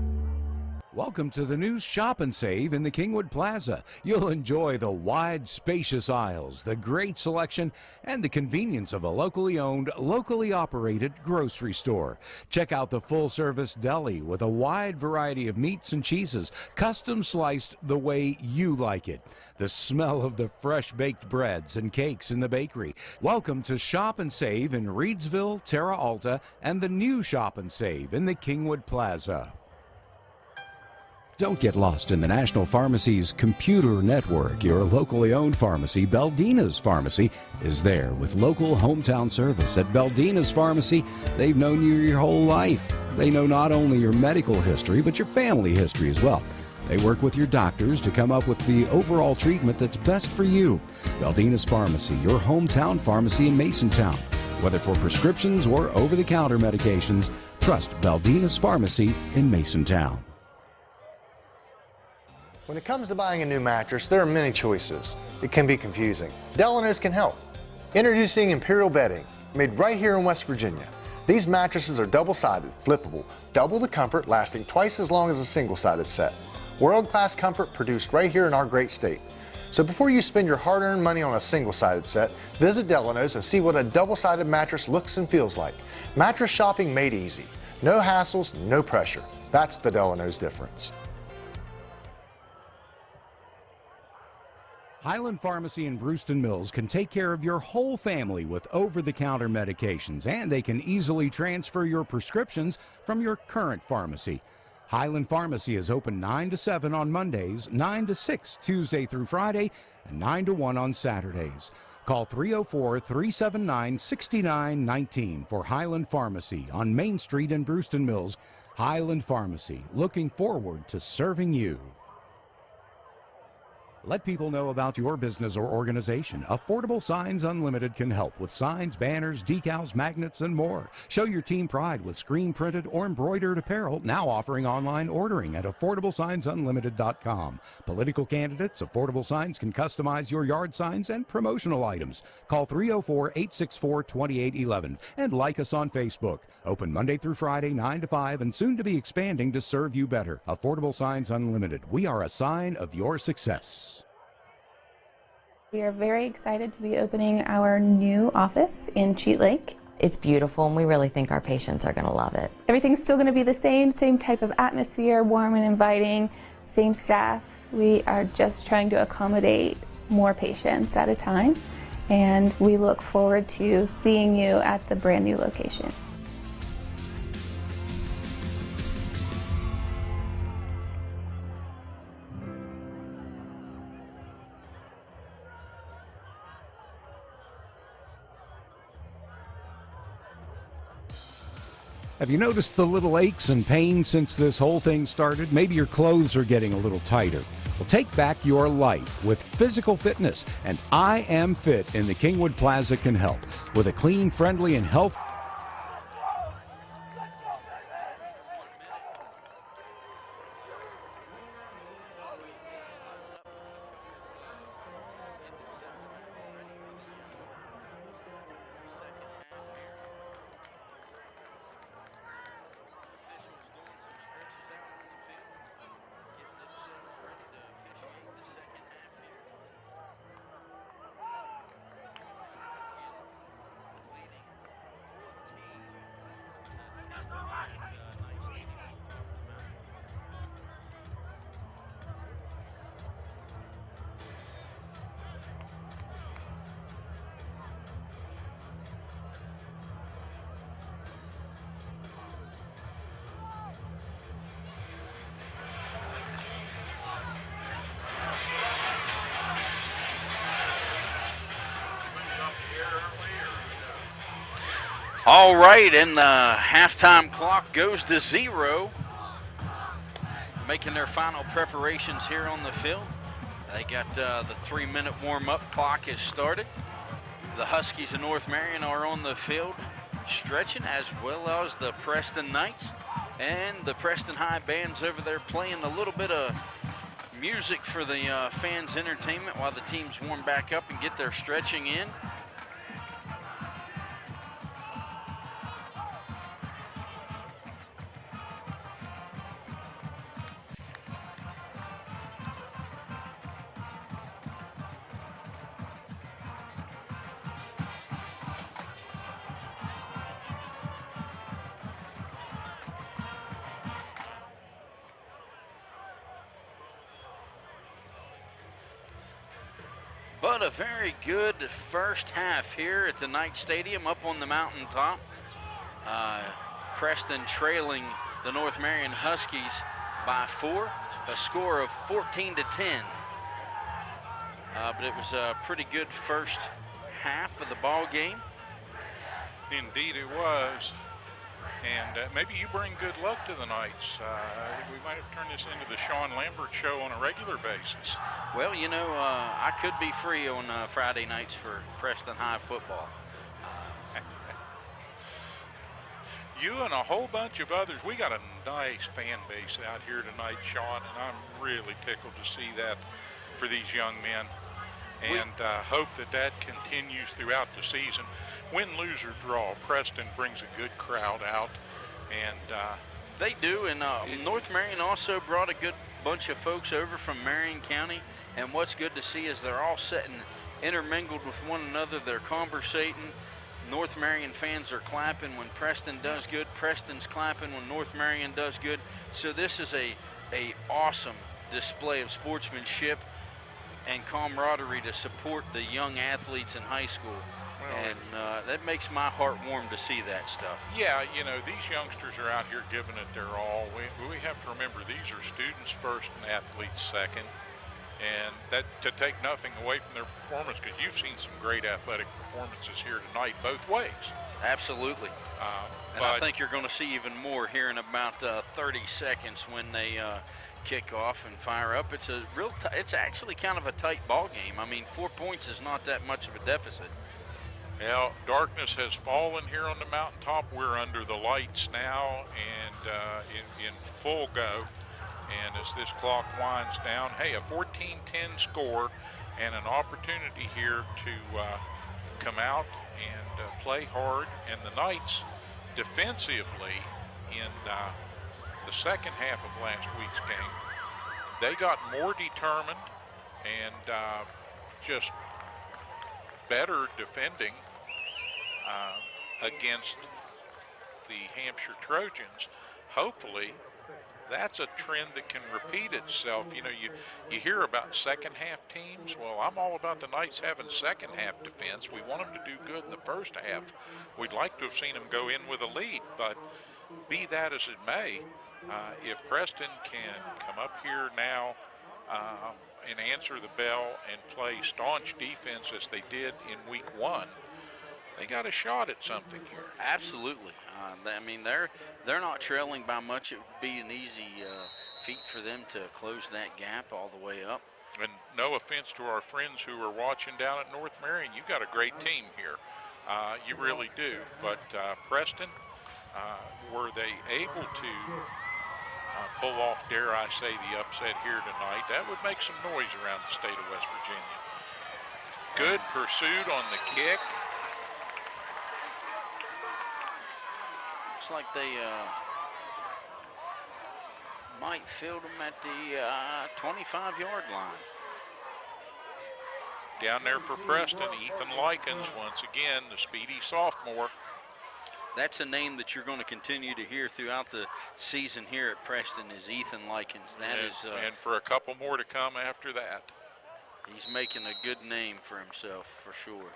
Welcome to the new Shop and Save in the Kingwood Plaza. You'll enjoy the wide, spacious aisles, the great selection, and the convenience of a locally owned, locally operated grocery store. Check out the full-service deli with a wide variety of meats and cheeses, custom sliced the way you like it. The smell of the fresh-baked breads and cakes in the bakery. Welcome to Shop and Save in Reedsville, Terra Alta, and the new Shop and Save in the Kingwood Plaza. Don't get lost in the National Pharmacy's computer network. Your locally owned pharmacy, Beldina's Pharmacy, is there with local hometown service. At Beldina's Pharmacy, they've known you your whole life. They know not only your medical history, but your family history as well. They work with your doctors to come up with the overall treatment that's best for you. Beldina's Pharmacy, your hometown pharmacy in Masontown. Whether for prescriptions or over-the-counter medications, trust Beldina's Pharmacy in Masontown. When it comes to buying a new mattress, there are many choices. It can be confusing. Delano's can help. Introducing Imperial Bedding, made right here in West Virginia. These mattresses are double-sided, flippable, double the comfort, lasting twice as long as a single-sided set. World-class comfort produced right here in our great state. So before you spend your hard-earned money on a single-sided set, visit Delano's and see what a double-sided mattress looks and feels like. Mattress shopping made easy. No hassles, no pressure. That's the Delano's difference. Highland Pharmacy in Brewston Mills can take care of your whole family with over-the-counter medications, and they can easily transfer your prescriptions from your current pharmacy. Highland Pharmacy is open 9 to 7 on Mondays, 9 to 6 Tuesday through Friday, and 9 to 1 on Saturdays. Call 304-379-6919 for Highland Pharmacy on Main Street in Brewston Mills. Highland Pharmacy, looking forward to serving you. Let people know about your business or organization. Affordable Signs Unlimited can help with signs, banners, decals, magnets, and more. Show your team pride with screen-printed or embroidered apparel, now offering online ordering at AffordableSignsUnlimited.com. Political candidates, Affordable Signs can customize your yard signs and promotional items. Call 304-864-2811 and like us on Facebook. Open Monday through Friday, 9 to 5, and soon to be expanding to serve you better. Affordable Signs Unlimited. We are a sign of your success. We are very excited to be opening our new office in Cheat Lake. It's beautiful, and we really think our patients are going to love it. Everything's still going to be the same type of atmosphere, warm and inviting, same staff. We are just trying to accommodate more patients at a time, and we look forward to seeing you at the brand new location. Have you noticed the little aches and pains since this whole thing started? Maybe your clothes are getting a little tighter. Well, take back your life with physical fitness, and I Am Fit in the Kingwood Plaza can help. With a clean, friendly, and healthy All right, and the halftime clock goes to 0. Making their final preparations here on the field. They got the 3-minute warm-up clock has started. The Huskies of North Marion are on the field stretching, as well as the Preston Knights. And the Preston High band's over there playing a little bit of music for the fans' entertainment while the teams warm back up and get their stretching in. But a very good first half here at the Knight Stadium up on the mountaintop. Preston trailing the North Marion Huskies by 4, a score of 14-10. But it was a pretty good first half of the ball game. Indeed it was. And maybe you bring good luck to the Knights. We might have turned this into the Sean Lambert show on a regular basis. Well, you know, I could be free on Friday nights for Preston High football. You and a whole bunch of others. We got a nice fan base out here tonight, Sean, and I'm really tickled to see that for these young men. And hope that continues throughout the season. Win, lose, or draw, Preston brings a good crowd out. And they do, and North Marion also brought a good bunch of folks over from Marion County. And what's good to see is they're all sitting intermingled with one another. They're conversating. North Marion fans are clapping when Preston does good. Preston's clapping when North Marion does good. So this is a awesome display of sportsmanship and camaraderie to support the young athletes in high school. And that makes my heart warm to see that stuff. Yeah, you know, these youngsters are out here giving it their all. We have to remember these are students first and athletes second. And that to take nothing away from their performance, because you've seen some great athletic performances here tonight both ways. Absolutely. And I think you're going to see even more here in about 30 seconds when they kick off and fire up. It's a it's actually kind of a tight ball game. I mean, 4 points is not that much of a deficit. Well, darkness has fallen here on the mountaintop. We're under the lights now and in full go. And as this clock winds down, hey, a 14-10 score and an opportunity here to come out and play hard. And the Knights defensively in the second half of last week's game, they got more determined and just better defending against the Hampshire Trojans. Hopefully, that's a trend that can repeat itself. You know, you hear about second half teams. Well, I'm all about the Knights having second half defense. We want them to do good in the first half. We'd like to have seen them go in with a lead, but be that as it may, if Preston can come up here now and answer the bell and play staunch defense as they did in week 1, they got a shot at something here. Absolutely. I mean, they're not trailing by much. It would be an easy feat for them to close that gap all the way up. And no offense to our friends who are watching down at North Marion, you got a great team here. You really do. But Preston, were they able to pull off, dare I say, the upset here tonight? That would make some noise around the state of West Virginia. Good pursuit on the kick. Looks like they might field them at the 25-yard line. Down there for Preston, Ethan Likens, once again, the speedy sophomore. That's a name that you're going to continue to hear throughout the season here at Preston is Ethan Likens. And for a couple more to come after that. He's making a good name for himself, for sure.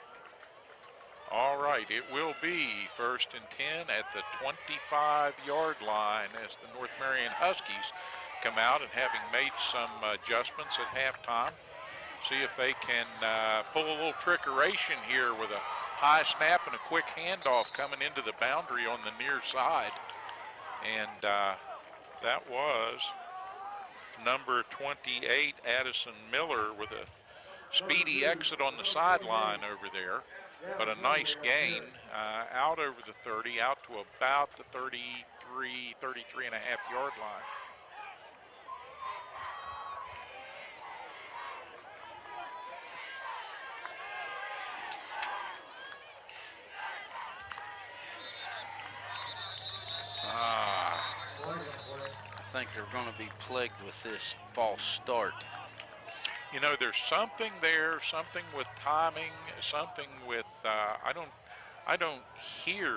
All right, it will be 1st and 10 at the 25-yard line as the North Marion Huskies come out and having made some adjustments at halftime. See if they can pull a little trickeration here with a high snap and a quick handoff coming into the boundary on the near side. And that was number 28, Addison Miller, with a speedy exit on the sideline over there. But a nice gain out over the 30, out to about the 33 and a half yard line. I think they're going to be plagued with this false start. You know, there's something there, something with timing, something with, I don't hear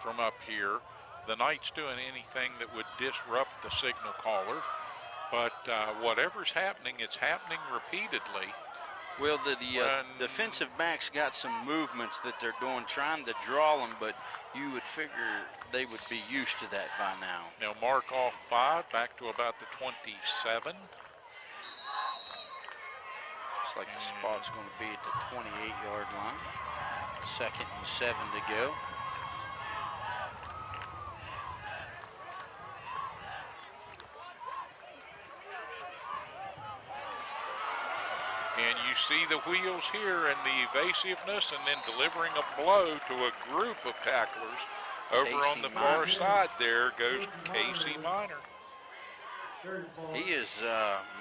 from up here the Knights doing anything that would disrupt the signal caller, but whatever's happening, it's happening repeatedly, Well, the defensive backs got some movements that they're doing, trying to draw them, but you would figure they would be used to that by now. Now mark off 5, back to about the 27. Looks like the spot's going to be at the 28-yard line. 2nd and 7 to go. And you see the wheels here and the evasiveness, and then delivering a blow to a group of tacklers. Over on the far side there goes Casey Minor. He is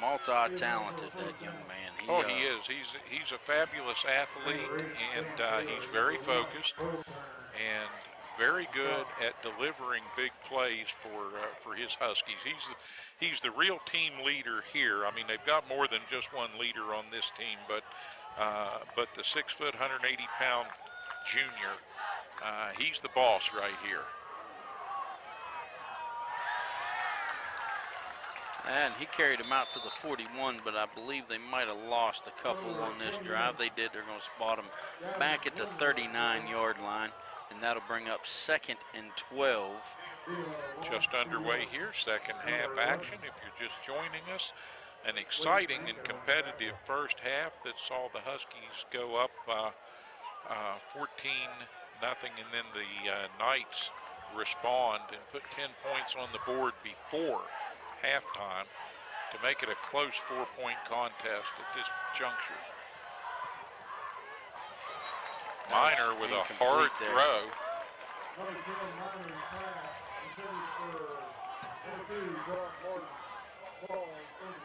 multi-talented, that young man. He is. He's a fabulous athlete, and he's very focused and very good at delivering big plays for his Huskies. He's the real team leader here. I mean, they've got more than just one leader on this team, but the 6 foot, 180-pound junior, he's the boss right here. And he carried him out to the 41, but I believe they might have lost a couple on this drive. They did. They're going to spot him back at the 39-yard line, and that'll bring up 2nd and 12. Just underway here, second half action. If you're just joining us, an exciting and competitive first half that saw the Huskies go up 14-0, and then the Knights respond and put 10 points on the board before halftime to make it a close 4-point contest at this juncture. Minor with a hard throw.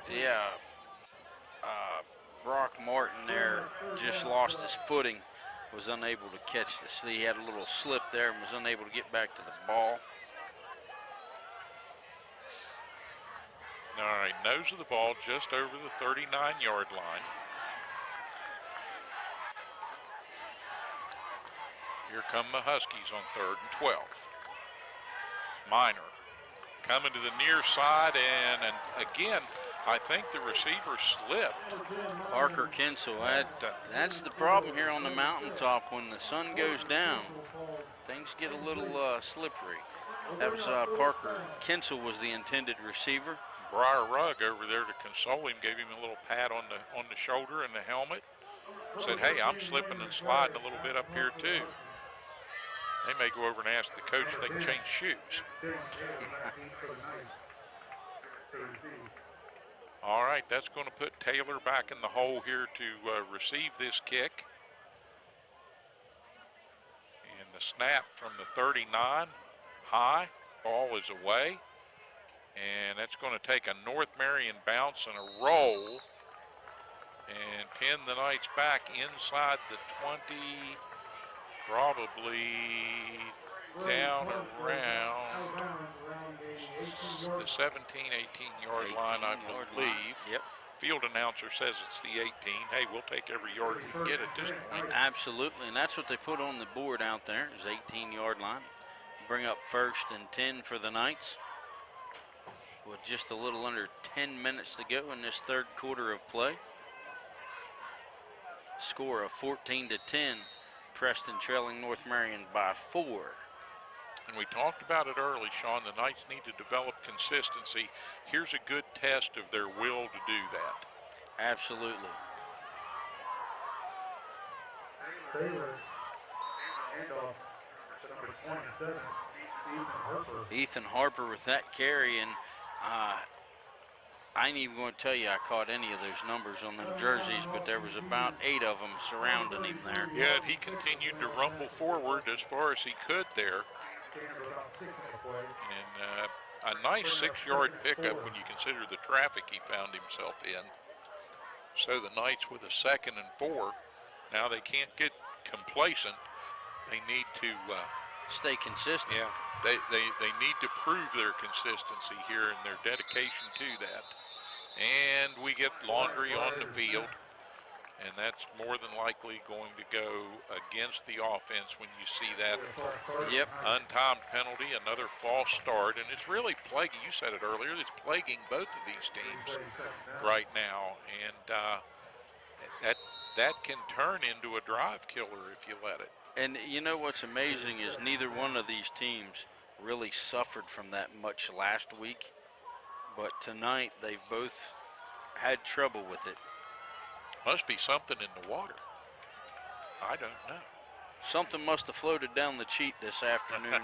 Yeah, Brock Martin there just lost his footing, was unable to catch this. He had a little slip there and was unable to get back to the ball. All right, nose of the ball just over the 39-yard line. Here come the Huskies on 3rd and 12. Minor coming to the near side, and again, I think the receiver slipped. Parker Kinsel, that's the problem here on the mountaintop. When the sun goes down, things get a little slippery. That was Parker Kinsel was the intended receiver. Briar Rugg over there to console him, gave him a little pat on the shoulder and the helmet. Said, hey, I'm slipping and sliding a little bit up here too. They may go over and ask the coach if they can change shoes. All right, that's going to put Taylor back in the hole here to receive this kick. And the snap from the 39, high, ball is away. And that's going to take a North Marion bounce and a roll and pin the Knights back inside the 20, probably down around the 17, 18-yard line, I believe. Yep. Field announcer says it's the 18. Hey, we'll take every yard we can get at this point. Absolutely, and that's what they put on the board out there, is 18-yard line. Bring up 1st and 10 for the Knights, with just a little under 10 minutes to go in this 3rd quarter of play. Score of 14-10. Preston trailing North Marion by 4. And we talked about it early, Sean. The Knights need to develop consistency. Here's a good test of their will to do that. Absolutely. Taylor, handoff to number 27, Ethan Harper. Ethan Harper with that carry, and I ain't even going to tell you I caught any of those numbers on them jerseys, but there was about 8 of them surrounding him there. Yeah, he continued to rumble forward as far as he could there. And a nice 6-yard pickup when you consider the traffic he found himself in. So the Knights with a 2nd and 4. Now they can't get complacent. They need to stay consistent. Yeah, they need to prove their consistency here and their dedication to that. And we get Laundry on the field, and that's more than likely going to go against the offense when you see that. Yep. Untimed penalty, another false start, and it's really plaguing, you said it earlier, it's plaguing both of these teams right now. And that can turn into a drive killer if you let it. And you know what's amazing is neither one of these teams really suffered from that much last week, but tonight they've both had trouble with it. Must be something in the water. I don't know. Something must have floated down the cheat this afternoon.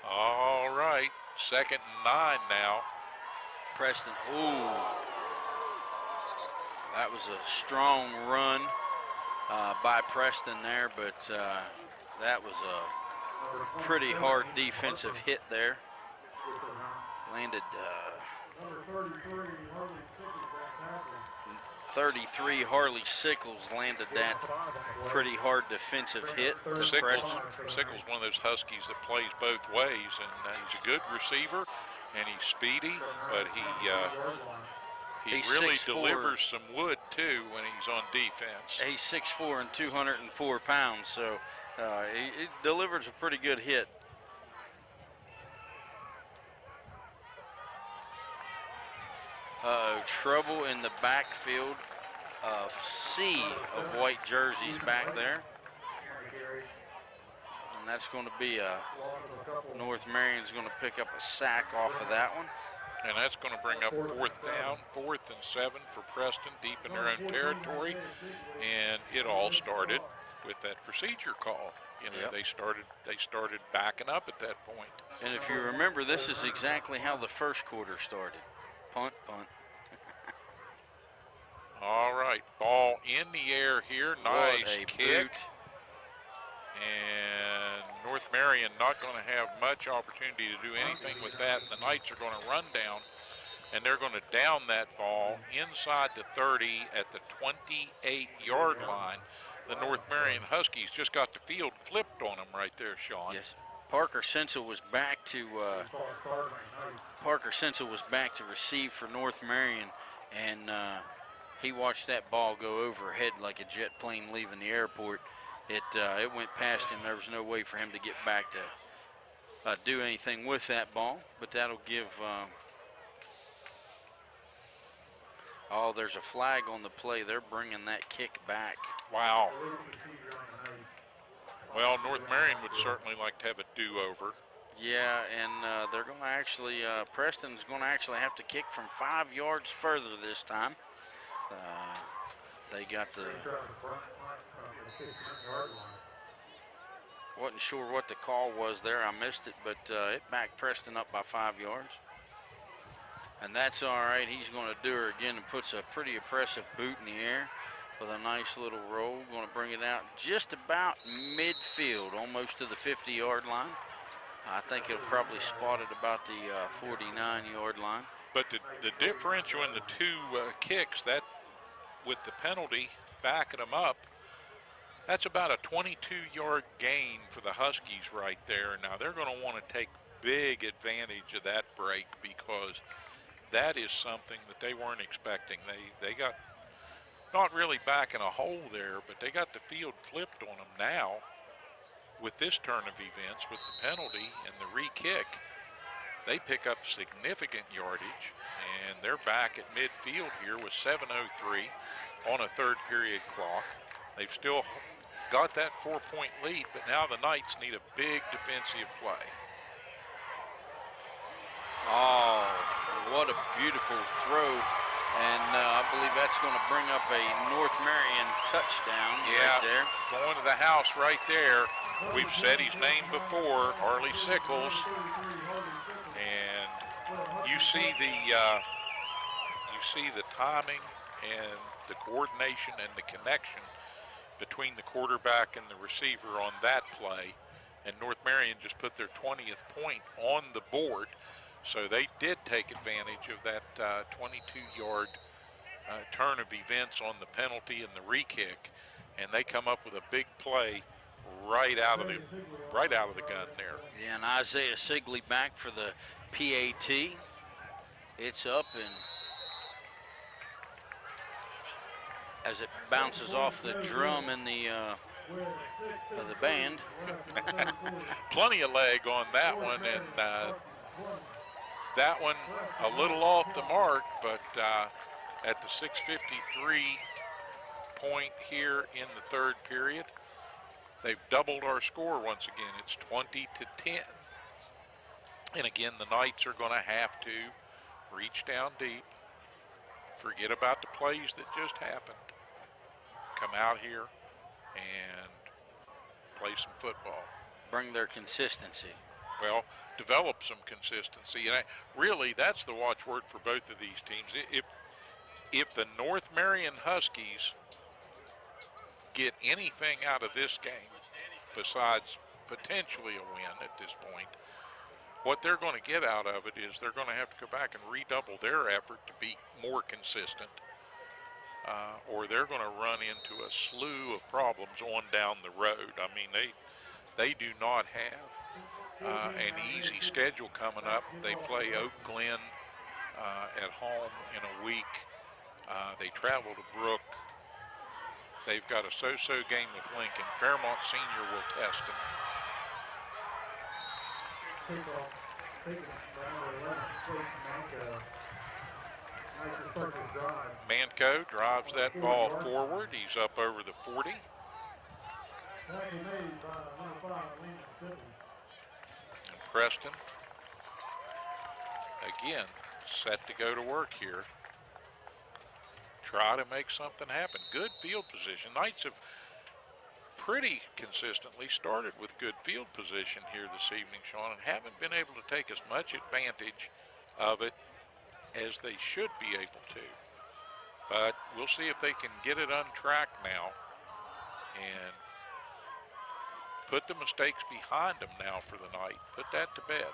All right, 2nd and 9 now. Preston, ooh. That was a strong run by Preston there, but that was a pretty hard defensive hit there. Landed 33 Harley Sickles landed that pretty hard defensive hit. Sickles one of those Huskies that plays both ways, and he's a good receiver, and he's speedy, but he really delivers some wood too when he's on defense. He's 6'4" and 204 pounds, so he delivers a pretty good hit. Trouble in the backfield. A sea of white jerseys back there. And that's going to be North Marion's going to pick up a sack off of that one. And that's going to bring up 4th down, 4th and 7 for Preston, deep in their own territory. And it all started with that procedure call. You know, they started backing up at that point. And if you remember, this is exactly how the first quarter started. Punt, punt. All right, ball in the air here. Nice kick. And North Marion not going to have much opportunity to do anything with that. The Knights are going to run down, and they're going to down that ball inside the 30 at the 28-yard line. The North Marion Huskies just got the field flipped on them right there, Sean. Yes. Parker Sensel was back to receive for North Marion, and he watched that ball go overhead like a jet plane leaving the airport. It went past him. There was no way for him to get back to do anything with that ball, but that'll give there's a flag on the play. They're bringing that kick back. Wow. Well, North Marion would certainly like to have a do-over. Yeah, and they're going to actually, Preston's going to actually have to kick from 5 yards further this time. They got the, wasn't sure what the call was there. I missed it, but it backed Preston up by 5 yards. And that's all right. He's going to do her again and puts a pretty impressive boot in the air with a nice little roll. Going to bring it out just about midfield, almost to the 50-yard line. I think it'll probably spot it about the 49-yard line. But the differential in the two kicks, that with the penalty backing them up, that's about a 22-yard gain for the Huskies right there. Now they're going to want to take big advantage of that break because that is something that they weren't expecting. They got not really back in a hole there, but they got the field flipped on them now with this turn of events, with the penalty and the re-kick. They pick up significant yardage, and they're back at midfield here with 7:03 on a third period clock. They've still got that 4-point lead, but now the Knights need a big defensive play. Oh, what a beautiful throw. And I believe that's going to bring up a North Marion touchdown right there. Going to the house right there. We've said his name before, Harley Sickles. And you see the timing and the coordination and the connection between the quarterback and the receiver on that play. And North Marion just put their 20th point on the board. So they did take advantage of that 22-yard turn of events on the penalty and the re-kick, and they come up with a big play right out of the gun there. Yeah, and Isaiah Sigley back for the PAT. It's up, and as it bounces off the drum in the band. Plenty of leg on that one, and that one a little off the mark, but at the 6:53 point here in the third period. They've doubled our score once again. It's 20-10. And again, the Knights are going to have to reach down deep, forget about the plays that just happened, come out here and play some football. Bring their consistency. Well, develop some consistency. And really, that's the watchword for both of these teams. If the North Marion Huskies get anything out of this game besides potentially a win at this point, what they're going to get out of it is they're going to have to go back and redouble their effort to be more consistent, or they're going to run into a slew of problems on down the road. I mean, they do not have an easy schedule coming up. They play Oak Glen at home in a week. They travel to Brook. They've got a so-so game with Lincoln. Fairmont Senior will test them. Manco drives that ball forward. He's up over the 40. And Preston, again, set to go to work here. Try to make something happen. Good field position. Knights have pretty consistently started with good field position here this evening, Sean, and haven't been able to take as much advantage of it as they should be able to. But we'll see if they can get it untracked now and put the mistakes behind them now for the night. Put that to bed.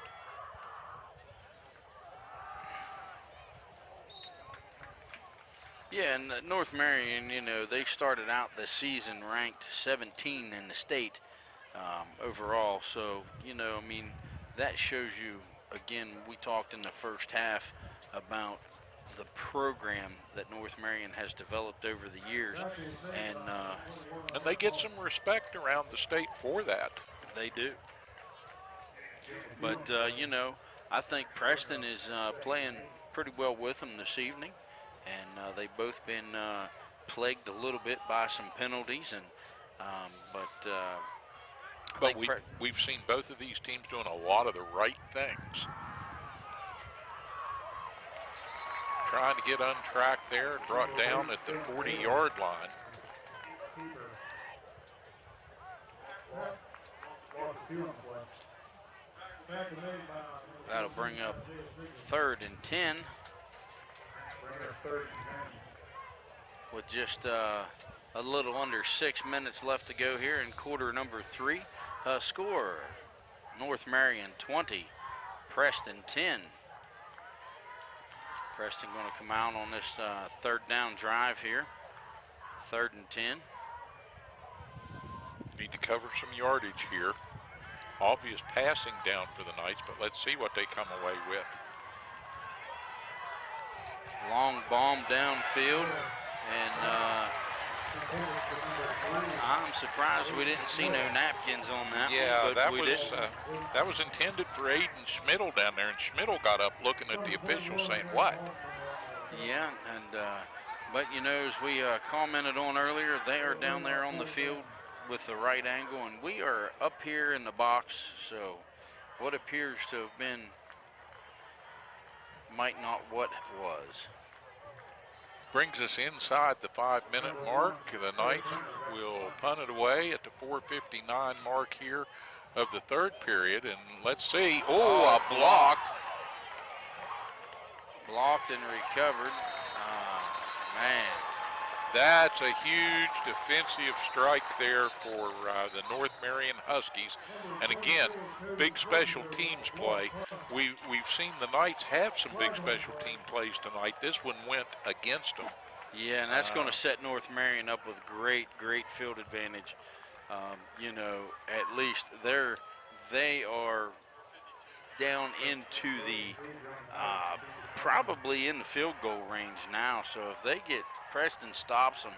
Yeah, and North Marion, you know, they started out the season ranked 17 in the state overall. So, you know, I mean, that shows you, again, we talked in the first half about the program that North Marion has developed over the years. And they get some respect around the state for that. They do. But, you know, I think Preston is playing pretty well with them this evening. And they've both been plagued a little bit by some penalties, and but we've seen both of these teams doing a lot of the right things. Trying to get untracked there, brought down at the 40-yard line. That'll bring up 3rd and 10. With just a little under 6 minutes left to go here in quarter number 3. Score, North Marion 20, Preston 10. Preston going to come out on this 3rd down drive here. 3rd and 10. Need to cover some yardage here. Obvious passing down for the Knights, but let's see what they come away with. Long bomb downfield, and I'm surprised we didn't see no napkins on that. Yeah, one, that was intended for Aiden Schmidl down there, and Schmidl got up looking at the official saying, what? Yeah, and but you know, as we commented on earlier, they are down there on the field with the right angle, and we are up here in the box, so what appears to have been might not what was. Brings us inside the 5-minute mark. The Knights will punt it away at the 4:59 mark here of the 3rd period. And let's see. Oh, a block. Blocked and recovered. Man. That's a huge defensive strike there for the North Marion Huskies. And again, big special teams play. We've seen the Knights have some big special team plays tonight. This one went against them. Yeah, and that's going to set North Marion up with great field advantage. You know, at least they are down into the probably in the field goal range now. So if they get Preston stops them,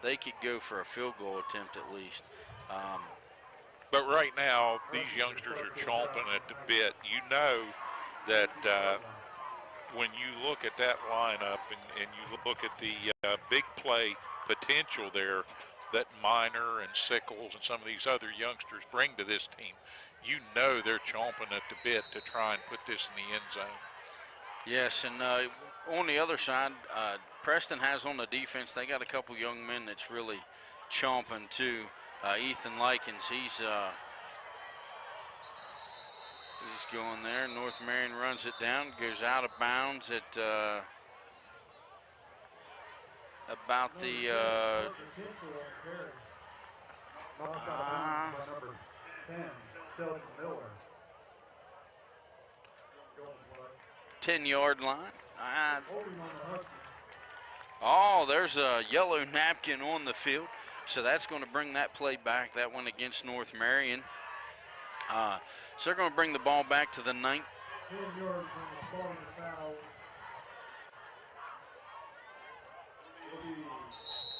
they could go for a field goal attempt at least. But right now, these youngsters are chomping at the bit. You know that when you look at that lineup and you look at the big play potential there that Minor and Sickles and some of these other youngsters bring to this team, you know they're chomping at the bit to try and put this in the end zone. Yes, and on the other side, Preston has on the defense, they got a couple young men that's really chomping too. Ethan Likens, he's going there. North Marion runs it down, goes out of bounds at about the 10-yard line. Oh, there's a yellow napkin on the field. So that's going to bring that play back. That one against North Marion. So they're going to bring the ball back to the 9th.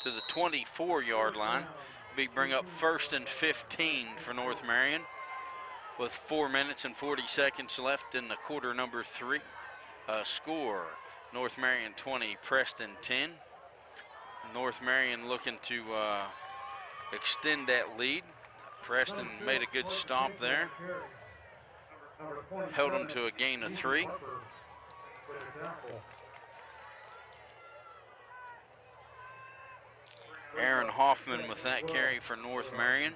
To the 24-yard line. Bring up 1st and 15 for North Marion with 4 minutes and 40 seconds left in the quarter number 3. Score, North Marion 20, Preston 10. North Marion looking to extend that lead. Preston made a good stop there. Held them to a gain of 3. Aaron Hoffman with that carry for North Marion.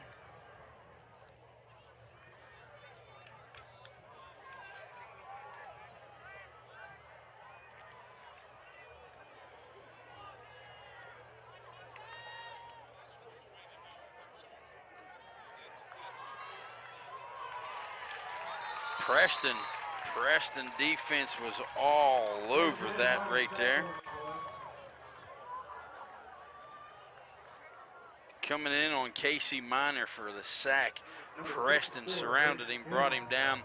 Preston defense was all over that right there. Coming in on Casey Minor for the sack. Preston surrounded him, brought him down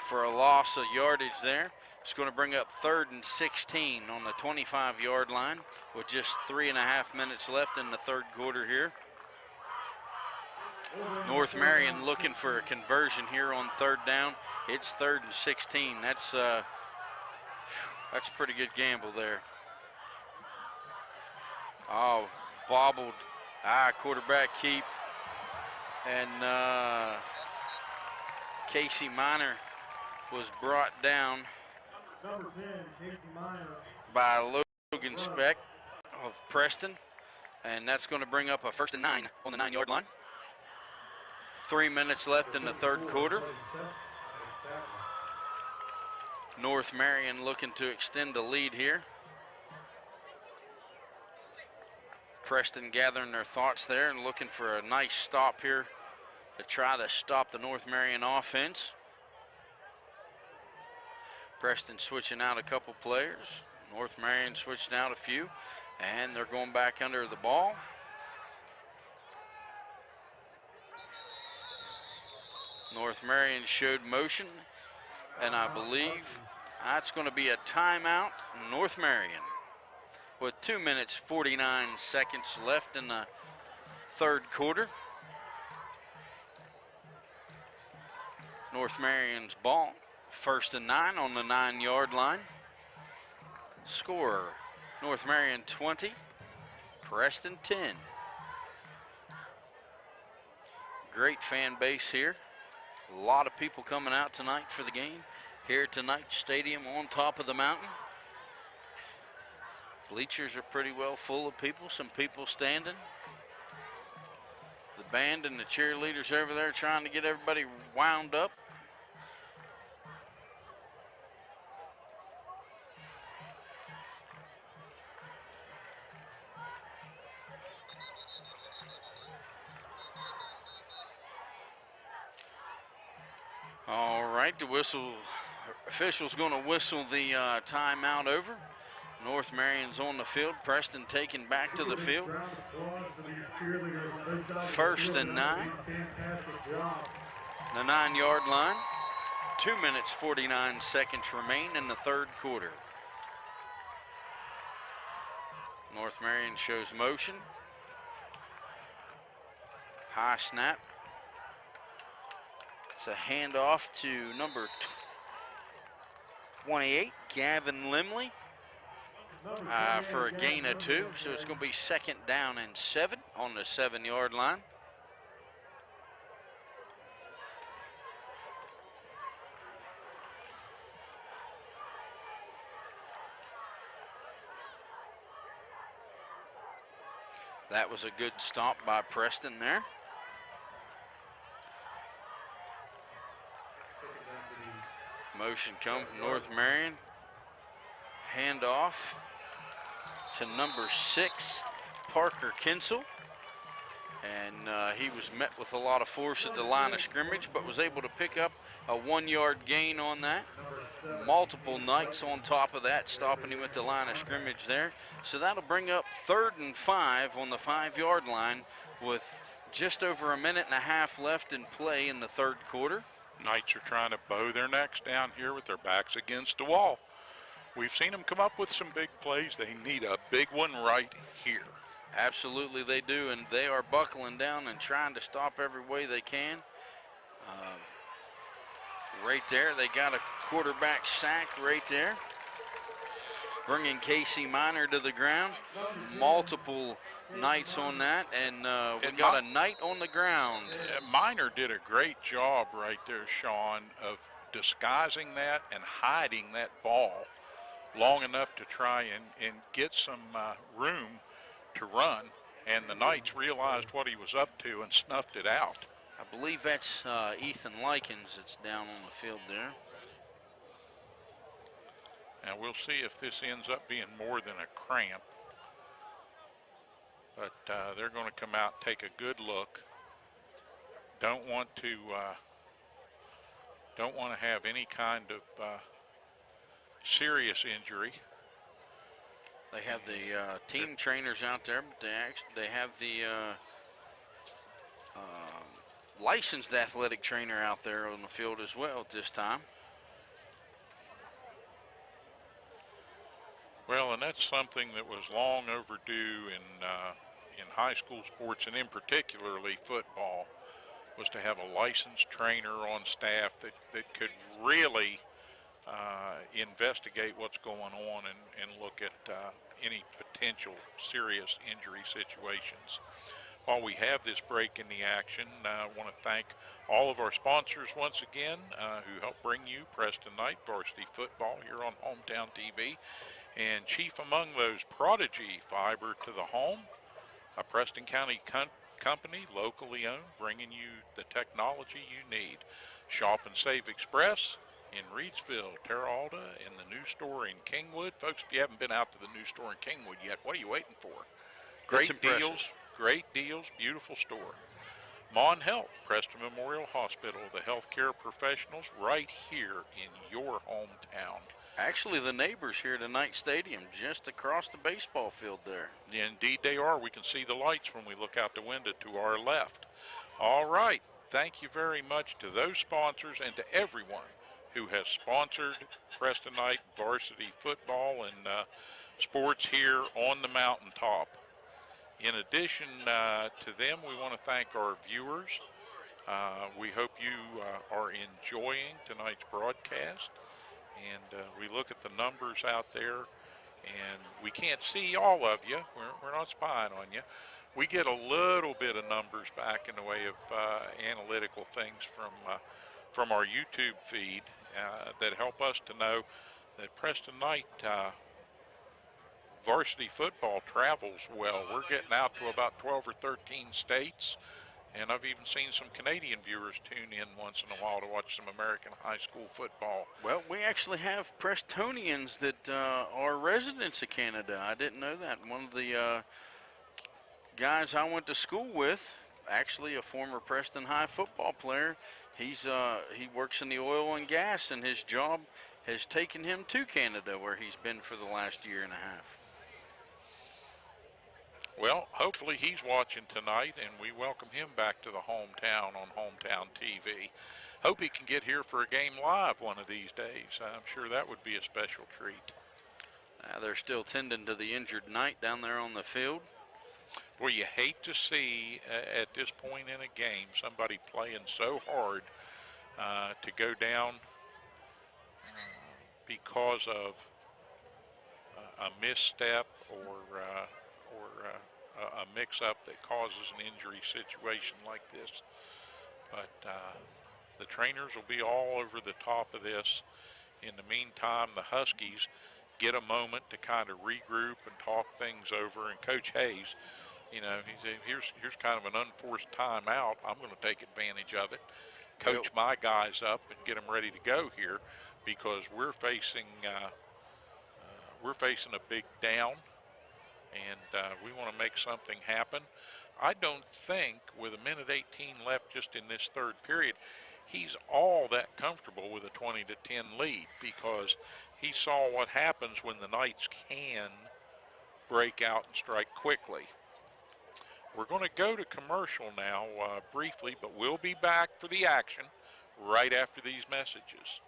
for a loss of yardage there. It's going to bring up 3rd and 16 on the 25-yard line with just 3.5 minutes left in the third quarter here. North Marion looking for a conversion here on 3rd down. It's 3rd and 16. That's a pretty good gamble there. Oh, bobbled. Quarterback keep. And Casey Minor was brought down by Logan Speck of Preston. And that's going to bring up a 1st and 9 on the 9-yard line. 3 minutes left in the third quarter. North Marion looking to extend the lead here. Preston gathering their thoughts there and looking for a nice stop here to try to stop the North Marion offense. Preston switching out a couple players. North Marion switched out a few, and they're going back under the ball. North Marion showed motion, and I believe that's going to be a timeout, North Marion, with 2 minutes 49 seconds left in the third quarter. North Marion's ball, 1st and 9 on the 9-yard line. Score, North Marion 20, Preston 10. Great fan base here. A lot of people coming out tonight for the game here at tonight's stadium on top of the mountain. Bleachers are pretty well full of people, some people standing. The band and the cheerleaders over there trying to get everybody wound up. All right, the official's going to whistle the timeout over. North Marion's on the field. Preston taken back to the field. 1st and 9. The 9-yard line. 2 minutes 49 seconds remain in the third quarter. North Marion shows motion. High snap. It's a handoff to 28, Gavin Limley, for a gain of 2. So it's going to be 2nd down and 7 on the 7-yard line. That was a good stop by Preston there. Motion come from North Marion. Handoff to number 6, Parker Kinsel. And he was met with a lot of force at the line of scrimmage, but was able to pick up a 1-yard gain on that. Multiple Knights on top of that, stopping him at the line of scrimmage there. So that'll bring up 3rd and 5 on the 5-yard line with just over a minute and a half left in play in the 3rd quarter. Knights are trying to bow their necks down here with their backs against the wall. We've seen them come up with some big plays. They need a big one right here. Absolutely they do, and they are buckling down and trying to stop every way they can. Right there, they got a quarterback sack right there, bringing Casey Miner to the ground. Multiple Knights on that, and we got a Knight on the ground. Miner did a great job right there, Sean, of disguising that and hiding that ball long enough to try and get some room to run, and the Knights realized what he was up to and snuffed it out. I believe that's Ethan Likens that's down on the field there. And we'll see if this ends up being more than a cramp. But they're going to come out, take a good look. Don't want to have any kind of serious injury. They have the team trainers out there, but they have the licensed athletic trainer out there on the field as well at this time. Well, and that's something that was long overdue in high school sports, and in particularly football, was to have a licensed trainer on staff that could really investigate what's going on and look at any potential serious injury situations. While we have this break in the action, I want to thank all of our sponsors once again who help bring you Preston Knight Varsity Football here on Hometown TV. And chief among those, Prodigy Fiber to the Home, a Preston County company, locally owned, bringing you the technology you need. Shop and Save Express in Reedsville, Terra Alta, and the new store in Kingwood. Folks, if you haven't been out to the new store in Kingwood yet, what are you waiting for? Great deals, beautiful store. Mon Health, Preston Memorial Hospital, the healthcare professionals right here in your hometown. Actually, the neighbors here at the Knight Stadium, just across the baseball field there. Indeed they are. We can see the lights when we look out the window to our left. All right. Thank you very much to those sponsors and to everyone who has sponsored Preston Knight Varsity Football and sports here on the mountaintop. In addition to them, we want to thank our viewers. We hope you are enjoying tonight's broadcast. And we look at the numbers out there, and we can't see all of you. We're not spying on you. We get a little bit of numbers back in the way of analytical things from our YouTube feed that help us to know that Preston Knight varsity football travels well. We're getting out to about 12 or 13 states. And I've even seen some Canadian viewers tune in once in a while to watch some American high school football. Well, we actually have Prestonians that are residents of Canada. I didn't know that. One of the guys I went to school with, actually a former Preston High football player, he works in the oil and gas, and his job has taken him to Canada, where he's been for the last year and a half. Well, hopefully he's watching tonight, and we welcome him back to the hometown on Hometown TV. Hope he can get here for a game live one of these days. I'm sure that would be a special treat. They're still tending to the injured Knight down there on the field. Well, you hate to see at this point in a game somebody playing so hard to go down because of a misstep or a mix-up that causes an injury situation like this. But the trainers will be all over the top of this. In the meantime, the Huskies get a moment to kind of regroup and talk things over. And Coach Hayes, you know, he said, here's kind of an unforced timeout. I'm going to take advantage of it, coach my guys up, and get them ready to go here, because we're facing a big down, and we want to make something happen. I don't think with a minute 18 left just in this third period, he's all that comfortable with a 20-10 lead, because he saw what happens when the Knights can break out and strike quickly. We're going to go to commercial now briefly, but we'll be back for the action right after these messages.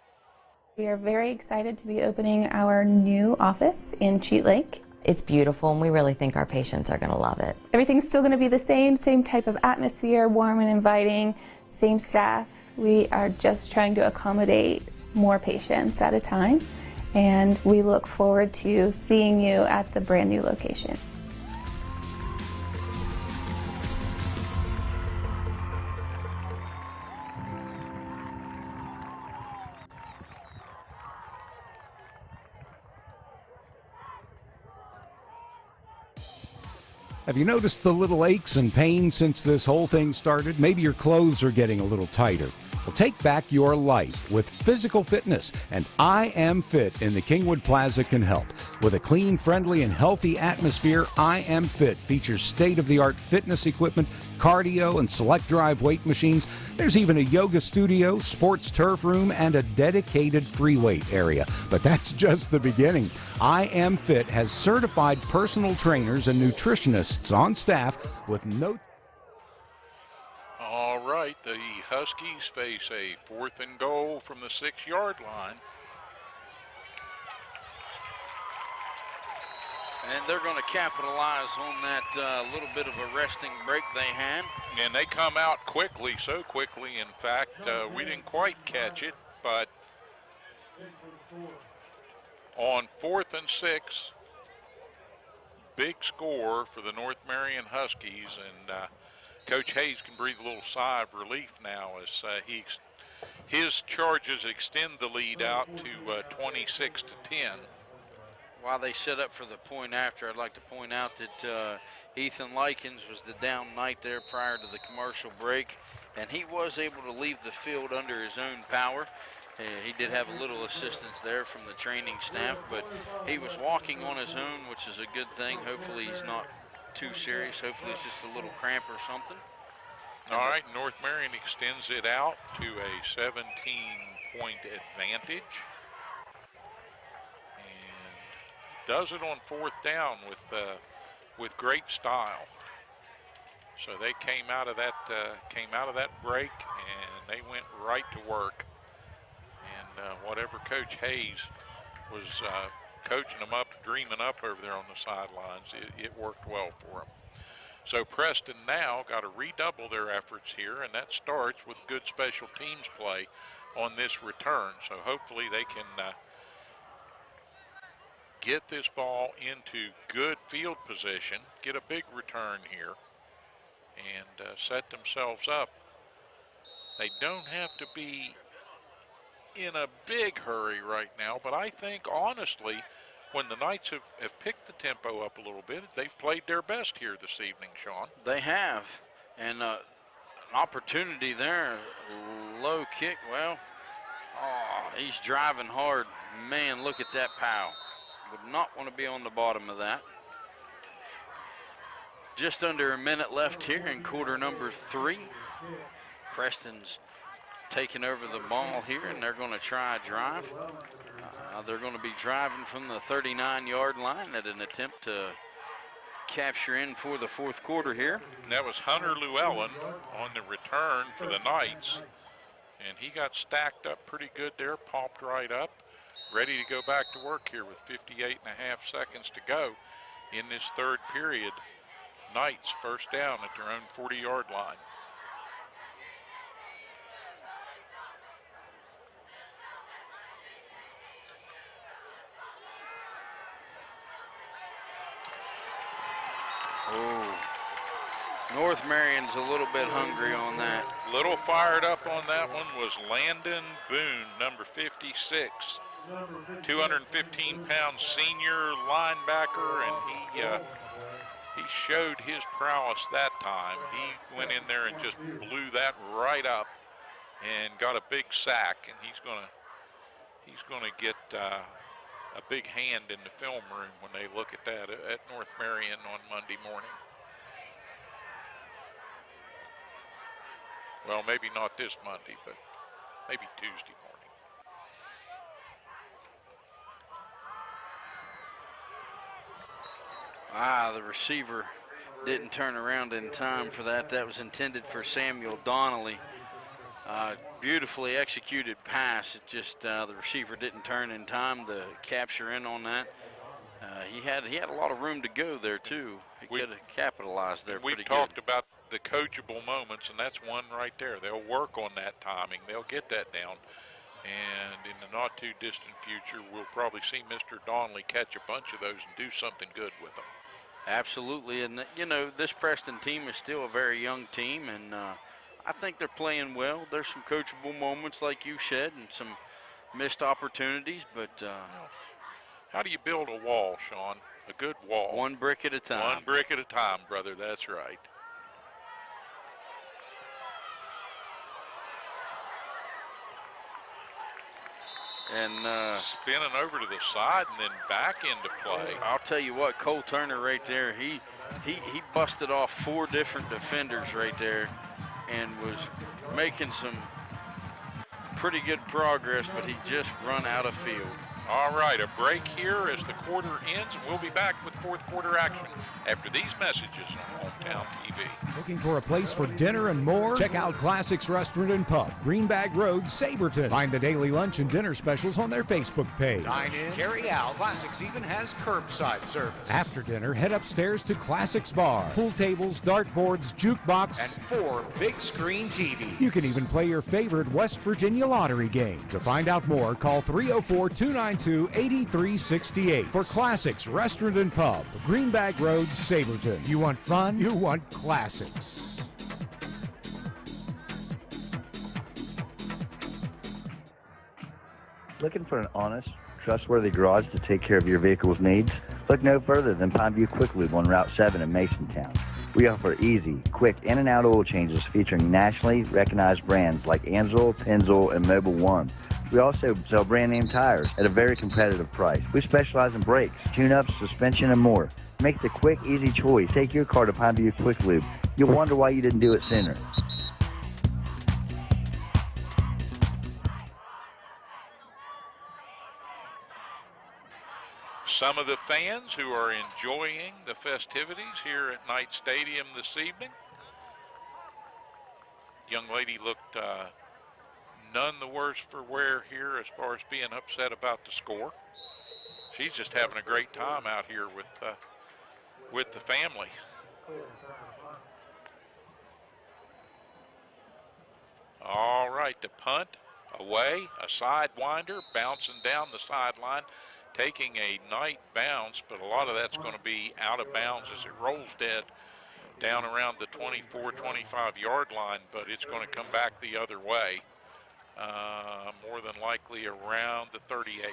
We are very excited to be opening our new office in Cheat Lake. It's beautiful, and we really think our patients are going to love it. Everything's still going to be the same type of atmosphere, warm and inviting, same staff. We are just trying to accommodate more patients at a time, and we look forward to seeing you at the brand new location. Have you noticed the little aches and pains since this whole thing started? Maybe your clothes are getting a little tighter. Well, take back your life with physical fitness, and I Am Fit in the Kingwood Plaza can help. With a clean, friendly, and healthy atmosphere, I Am Fit features state-of-the-art fitness equipment, cardio, and select drive weight machines. There's even a yoga studio, sports turf room, and a dedicated free weight area. But that's just the beginning. I Am Fit has certified personal trainers and nutritionists on staff with no... All right, the Huskies face a 4th and goal from the 6-yard line. And they're going to capitalize on that little bit of a resting break they had. And they come out quickly, so quickly, in fact, we didn't quite catch it, but on 4th and 6, big score for the North Marion Huskies, and Coach Hayes can breathe a little sigh of relief now as his charges extend the lead out to 26-10. While they set up for the point after, I'd like to point out that Ethan Likens was the down Knight there prior to the commercial break, and he was able to leave the field under his own power. He did have a little assistance there from the training staff, but he was walking on his own, which is a good thing. Hopefully he's not too serious. Hopefully it's just a little cramp or something. All right, North Marion extends it out to a 17-point advantage, and does it on 4th down with great style. So they came out of that break, and they went right to work. And whatever Coach Hayes was coaching them up, dreaming up over there on the sidelines, it worked well for them. So Preston now got to redouble their efforts here, and that starts with good special teams play on this return. So hopefully they can get this ball into good field position, get a big return here, and set themselves up. They don't have to be in a big hurry right now, but I think honestly, when the Knights have picked the tempo up a little bit, they've played their best here this evening, Sean. They have, and an opportunity there, low kick, well, he's driving hard. Man, look at that pow. Would not want to be on the bottom of that. Just under a minute left here in quarter number 3. Preston's taking over the ball here, and they're going to try a drive. They're going to be driving from the 39-yard line at an attempt to capture in for the 4th quarter here. And that was Hunter Llewellyn on the return for the Knights, and he got stacked up pretty good there, popped right up, ready to go back to work here with 58.5 seconds to go in this third period. Knights first down at their own 40-yard line. Oh, North Marion's a little bit hungry on that. Little fired up on that one was Landon Boone, number 56. 215-pound senior linebacker, and he showed his prowess that time. He went in there and just blew that right up and got a big sack, and he's gonna get a big hand in the film room when they look at that at North Marion on Monday morning. Well, maybe not this Monday, but maybe Tuesday morning. The receiver didn't turn around in time for that. That was intended for Samuel Donnelly. Beautifully executed pass. It just the receiver didn't turn in time to capture in on that. He had a lot of room to go there too. He could have capitalized there. We've talked about the coachable moments, and that's one right there. They'll work on that timing. They'll get that down. And in the not too distant future, we'll probably see Mr. Donnelly catch a bunch of those and do something good with them. Absolutely, and you know, this Preston team is still a very young team, and I think they're playing well. There's some coachable moments, like you said, and some missed opportunities, but how do you build a wall, Sean? A good wall. One brick at a time. One brick at a time, brother. That's right. And spinning over to the side and then back into play. I'll tell you what, Cole Turner right there, he busted off 4 different defenders right there and was making some pretty good progress, but he just run out of field. All right, a break here as the quarter ends, and we'll be back with fourth quarter action after these messages on Hometown TV. Looking for a place for dinner and more? Check out Classics Restaurant and Pub, Greenbag Road, Saberton. Find the daily lunch and dinner specials on their Facebook page. Dine in, carry out. Classics even has curbside service. After dinner, head upstairs to Classics Bar. Pool tables, dartboards, jukebox, and 4 big screen TVs. You can even play your favorite West Virginia lottery game. To find out more, call 304-292-8368 for Classics Restaurant and Pub, Greenbag Road, Saberton. You want fun? You want classics. Looking for an honest, trustworthy garage to take care of your vehicle's needs? Look no further than Pineview Quick Lube on Route 7 in Masontown. We offer easy, quick in and out oil changes featuring nationally recognized brands like Ansel, Pennzoil, and Mobil 1. We also sell brand name tires at a very competitive price. We specialize in brakes, tune-ups, suspension, and more. Make the quick, easy choice. Take your car to Pineview Quick Lube. You'll wonder why you didn't do it sooner. Some of the fans who are enjoying the festivities here at Knight Stadium this evening. Young lady looked none the worse for wear here as far as being upset about the score. She's just having a great time out here with the family. All right, the punt away, a sidewinder bouncing down the sideline, taking a Knight bounce, but a lot of that's going to be out of bounds as it rolls dead down around the 24, 25-yard line, but it's going to come back the other way, more than likely around the 38,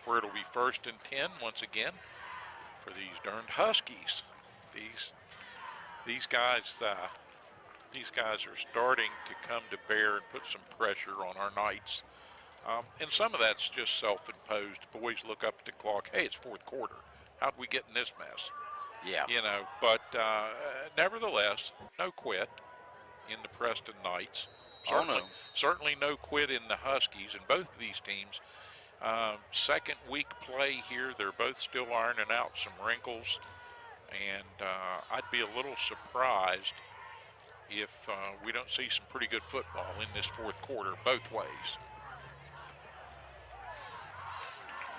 where it'll be 1st and 10 once again for these darned Huskies. These guys are starting to come to bear and put some pressure on our Knights. And some of that's just self-imposed. Boys look up at the clock. Hey, it's fourth quarter. How'd we get in this mess? Yeah. You know, but nevertheless, no quit in the Preston Knights. Certainly no quit in the Huskies. And both of these teams, second week play here, they're both still ironing out some wrinkles. And I'd be a little surprised if we don't see some pretty good football in this fourth quarter both ways.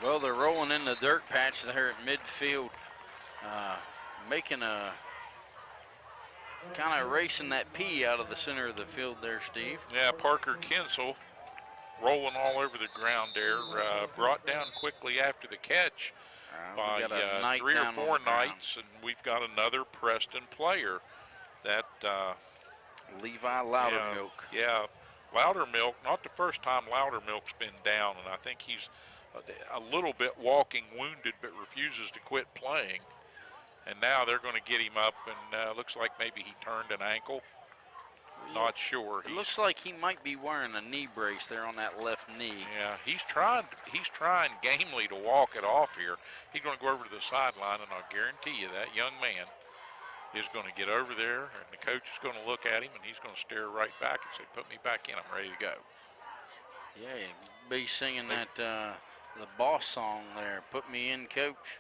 Well, they're rolling in the dirt patch there at midfield, making a kind of erasing that P out of the center of the field there, Steve. Yeah, Parker Kinsel rolling all over the ground there, brought down quickly after the catch by 3 or 4 nights, and we've got another Preston player. That Levi Loudermilk. Yeah, Loudermilk, not the first time Loudermilk's been down, and I think he's a little bit walking wounded but refuses to quit playing. And now they're going to get him up, and looks like maybe he turned an ankle. Not sure. It looks like he might be wearing a knee brace there on that left knee. Yeah, he's trying gamely to walk it off here. He's going to go over to the sideline, and I'll guarantee you that young man is going to get over there, and the coach is going to look at him, and he's going to stare right back and say, "Put me back in. I'm ready to go." Yeah, he'd be singing that the boss song there. "Put me in, coach."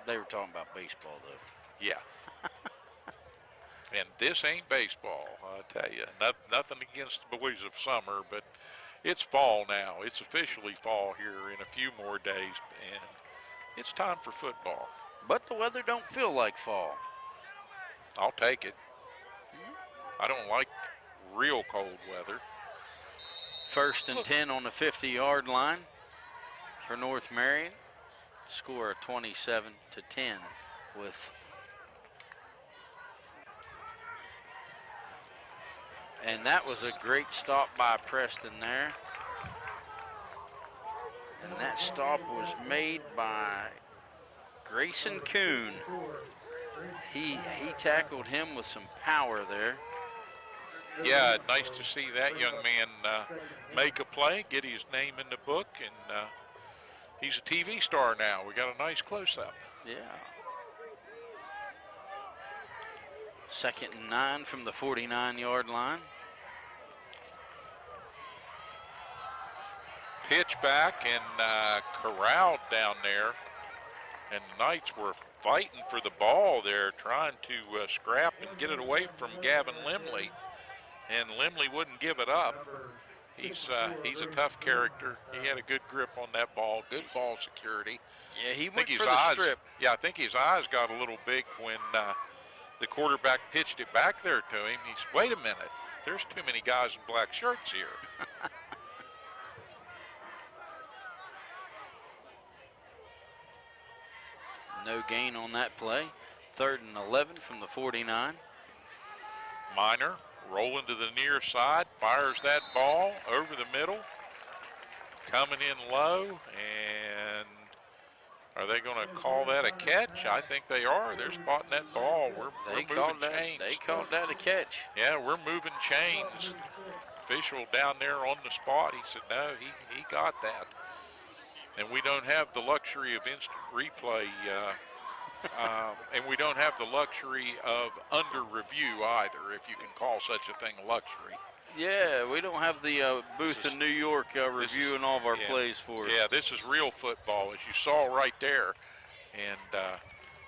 They were talking about baseball, though. Yeah. And this ain't baseball, I tell you. Nothing against the boys of summer, but it's fall now. It's officially fall here in a few more days, and it's time for football. But the weather don't feel like fall. I'll take it. I don't like real cold weather. 1st and 10 on the 50-yard line for North Marion. Score of 27-10 with. And that was a great stop by Preston there. And that stop was made by Grayson Kuhn. He tackled him with some power there. Yeah, nice to see that young man make a play, get his name in the book, and he's a TV star now. We got a nice close-up. Yeah. 2nd and 9 from the 49-yard line. Pitch back and corralled down there, and the Knights were fighting for the ball there, trying to scrap and get it away from Gavin Limley, and Limley wouldn't give it up. He's a tough character. He had a good grip on that ball, good ball security. Yeah, he went for the strip. Yeah, I think his eyes got a little big when the quarterback pitched it back there to him. He's, wait a minute, there's too many guys in black shirts here. No gain on that play. 3rd and 11 from the 49. Minor rolling to the near side, fires that ball over the middle, coming in low, and are they going to call that a catch? I think they are. They're spotting that ball. We're moving chains. They called that a catch. Yeah, we're moving chains. Official down there on the spot, he said, no, he got that. And we don't have the luxury of instant replay, and we don't have the luxury of under review either, if you can call such a thing a luxury. Yeah, we don't have the booth in New York reviewing all of our plays for us. Yeah, this is real football, as you saw right there. And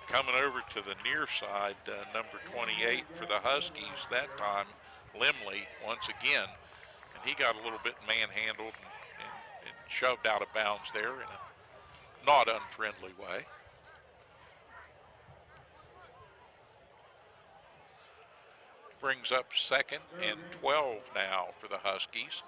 coming over to the near side, number 28 for the Huskies, that time, Limley, once again. And he got a little bit manhandled and shoved out of bounds there in a not unfriendly way. Brings up 2nd and 12 now for the Huskies.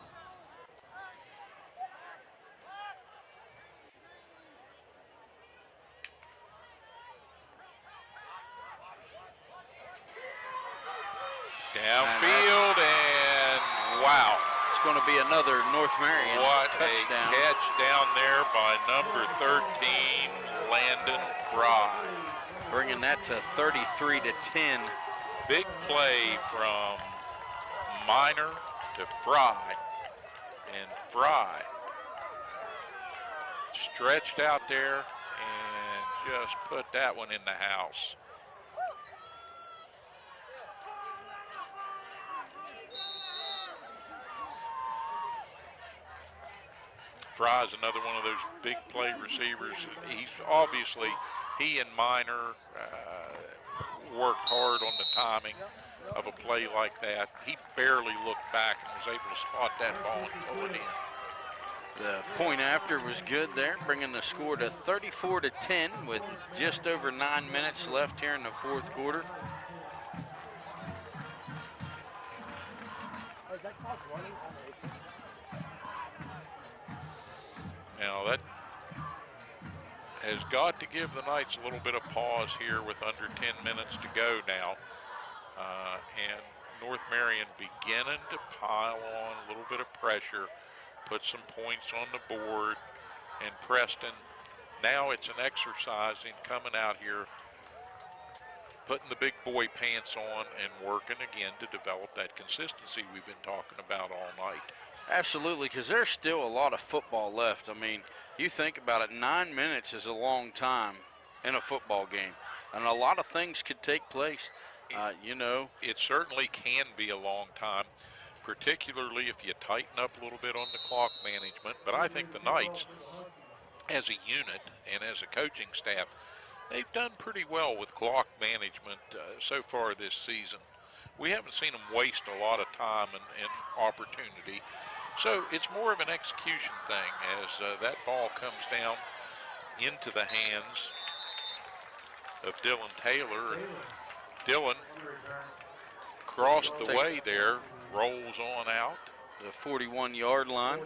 Downfield, and wow. It's going to be another North Marion touchdown. A catch down there by number 13, Landon Fry. Bringing that to 33-10. Big play from Minor to Fry, and Fry stretched out there and just put that one in the house. Fry's another one of those big play receivers. He's obviously, he and Minor worked hard on the timing of a play like that. He barely looked back and was able to spot that ball and pull it in. The point after was good there, bringing the score to 34-10 with just over 9 minutes left here in the 4th quarter. Now that has got to give the Knights a little bit of pause here with under 10 minutes to go now. And North Marion beginning to pile on a little bit of pressure, put some points on the board, and Preston, now it's an exercise in coming out here, putting the big boy pants on and working again to develop that consistency we've been talking about all night. Absolutely, because there's still a lot of football left. I mean, you think about it, 9 minutes is a long time in a football game, and a lot of things could take place. It certainly can be a long time, particularly if you tighten up a little bit on the clock management. But I think the Knights, as a unit and as a coaching staff, they've done pretty well with clock management so far this season. We haven't seen them waste a lot of time and opportunity. So it's more of an execution thing as that ball comes down into the hands of Dylan Taylor. And Dylan crossed the way there, rolls on out. The 41-yard line.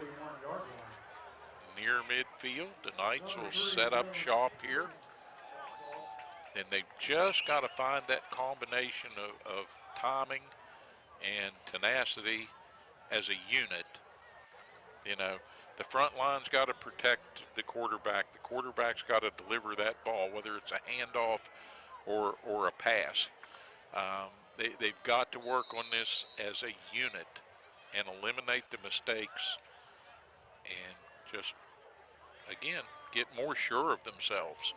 Near midfield, the Knights will set up shop here. And they've just got to find that combination of timing and tenacity as a unit. You know, the front line's got to protect the quarterback. The quarterback's got to deliver that ball, whether it's a handoff or a pass. They've got to work on this as a unit and eliminate the mistakes and just, again, get more sure of themselves.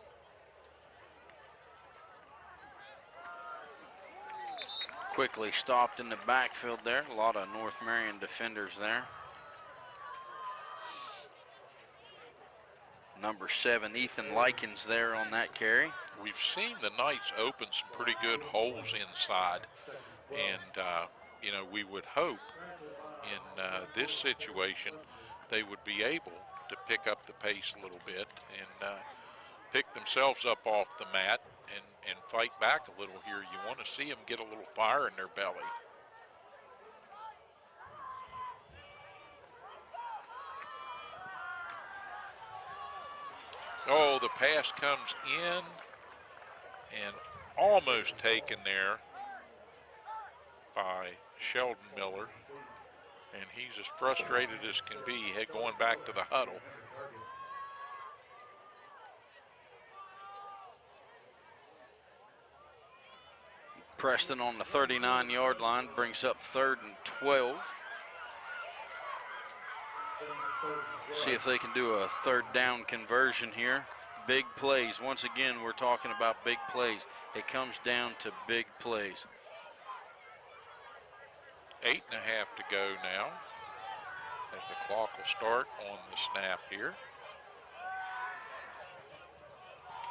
Quickly stopped in the backfield there. A lot of North Marion defenders there. Number 7, Ethan Likens there on that carry. We've seen the Knights open some pretty good holes inside. And, we would hope in this situation they would be able to pick up the pace a little bit and pick themselves up off the mat and fight back a little here. You want to see them get a little fire in their belly. Oh, the pass comes in and almost taken there by Sheldon Miller. And he's as frustrated as can be going back to the huddle. Preston on the 39-yard line brings up 3rd and 12. See if they can do a 3rd down conversion here. Big plays. Once again, we're talking about big plays. It comes down to big plays. 8.5 to go now as the clock will start on the snap here.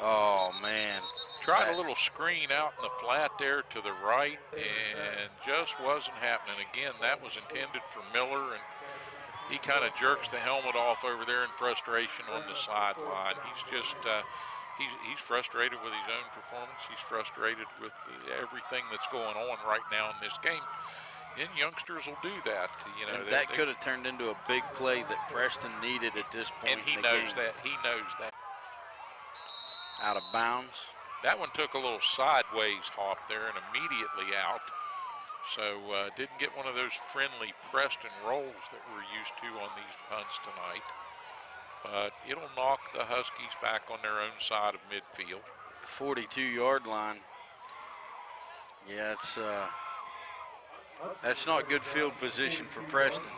Oh, man. Tried a little screen out in the flat there to the right and just wasn't happening. Again, that was intended for Miller, and he kind of jerks the helmet off over there in frustration on the sideline. He's just, he's frustrated with his own performance. He's frustrated with everything that's going on right now in this game. And youngsters will do that. And that could have turned into a big play that Preston needed at this point. And he knows that. He knows that. Out of bounds. That one took a little sideways hop there and immediately out. So didn't get one of those friendly Preston rolls that we're used to on these punts tonight. But it'll knock the Huskies back on their own side of midfield. 42-yard line. Yeah, that's not good field position for Preston.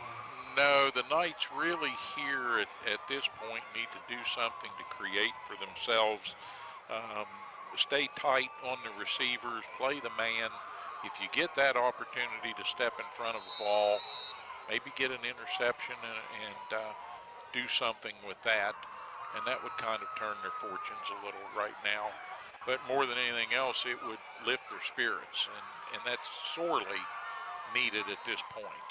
No, the Knights really here at this point need to do something to create for themselves. Stay tight on the receivers, play the man. If you get that opportunity to step in front of the ball, maybe get an interception and do something with that, and that would kind of turn their fortunes a little right now. But more than anything else, it would lift their spirits, and that's sorely needed at this point.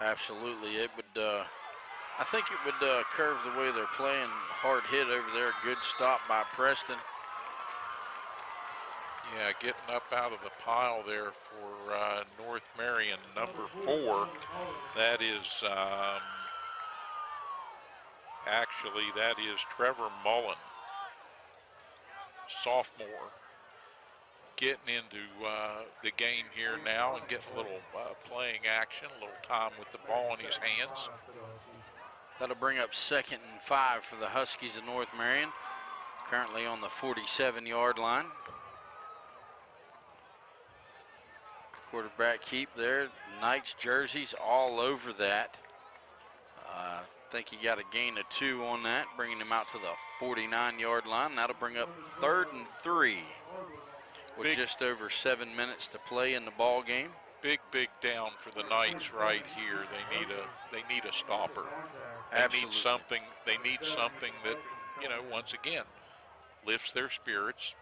Absolutely. It would, I think it would curve the way they're playing. Hard hit over there. Good stop by Preston. Yeah, getting up out of the pile there for North Marion, number 4. That is Actually, that is Trevor Mullen, sophomore, getting into the game here now and getting a little playing action, a little time with the ball in his hands. That'll bring up 2nd and 5 for the Huskies of North Marion, currently on the 47-yard line. Quarterback keep there. Knights jerseys all over that. I think he got a gain of 2 on that, bringing him out to the 49-yard line. That'll bring up 3rd and 3 with just over 7 minutes to play in the ball game. Big down for the Knights right here. They need a stopper. Absolutely. They need something that, once again, lifts their spirits,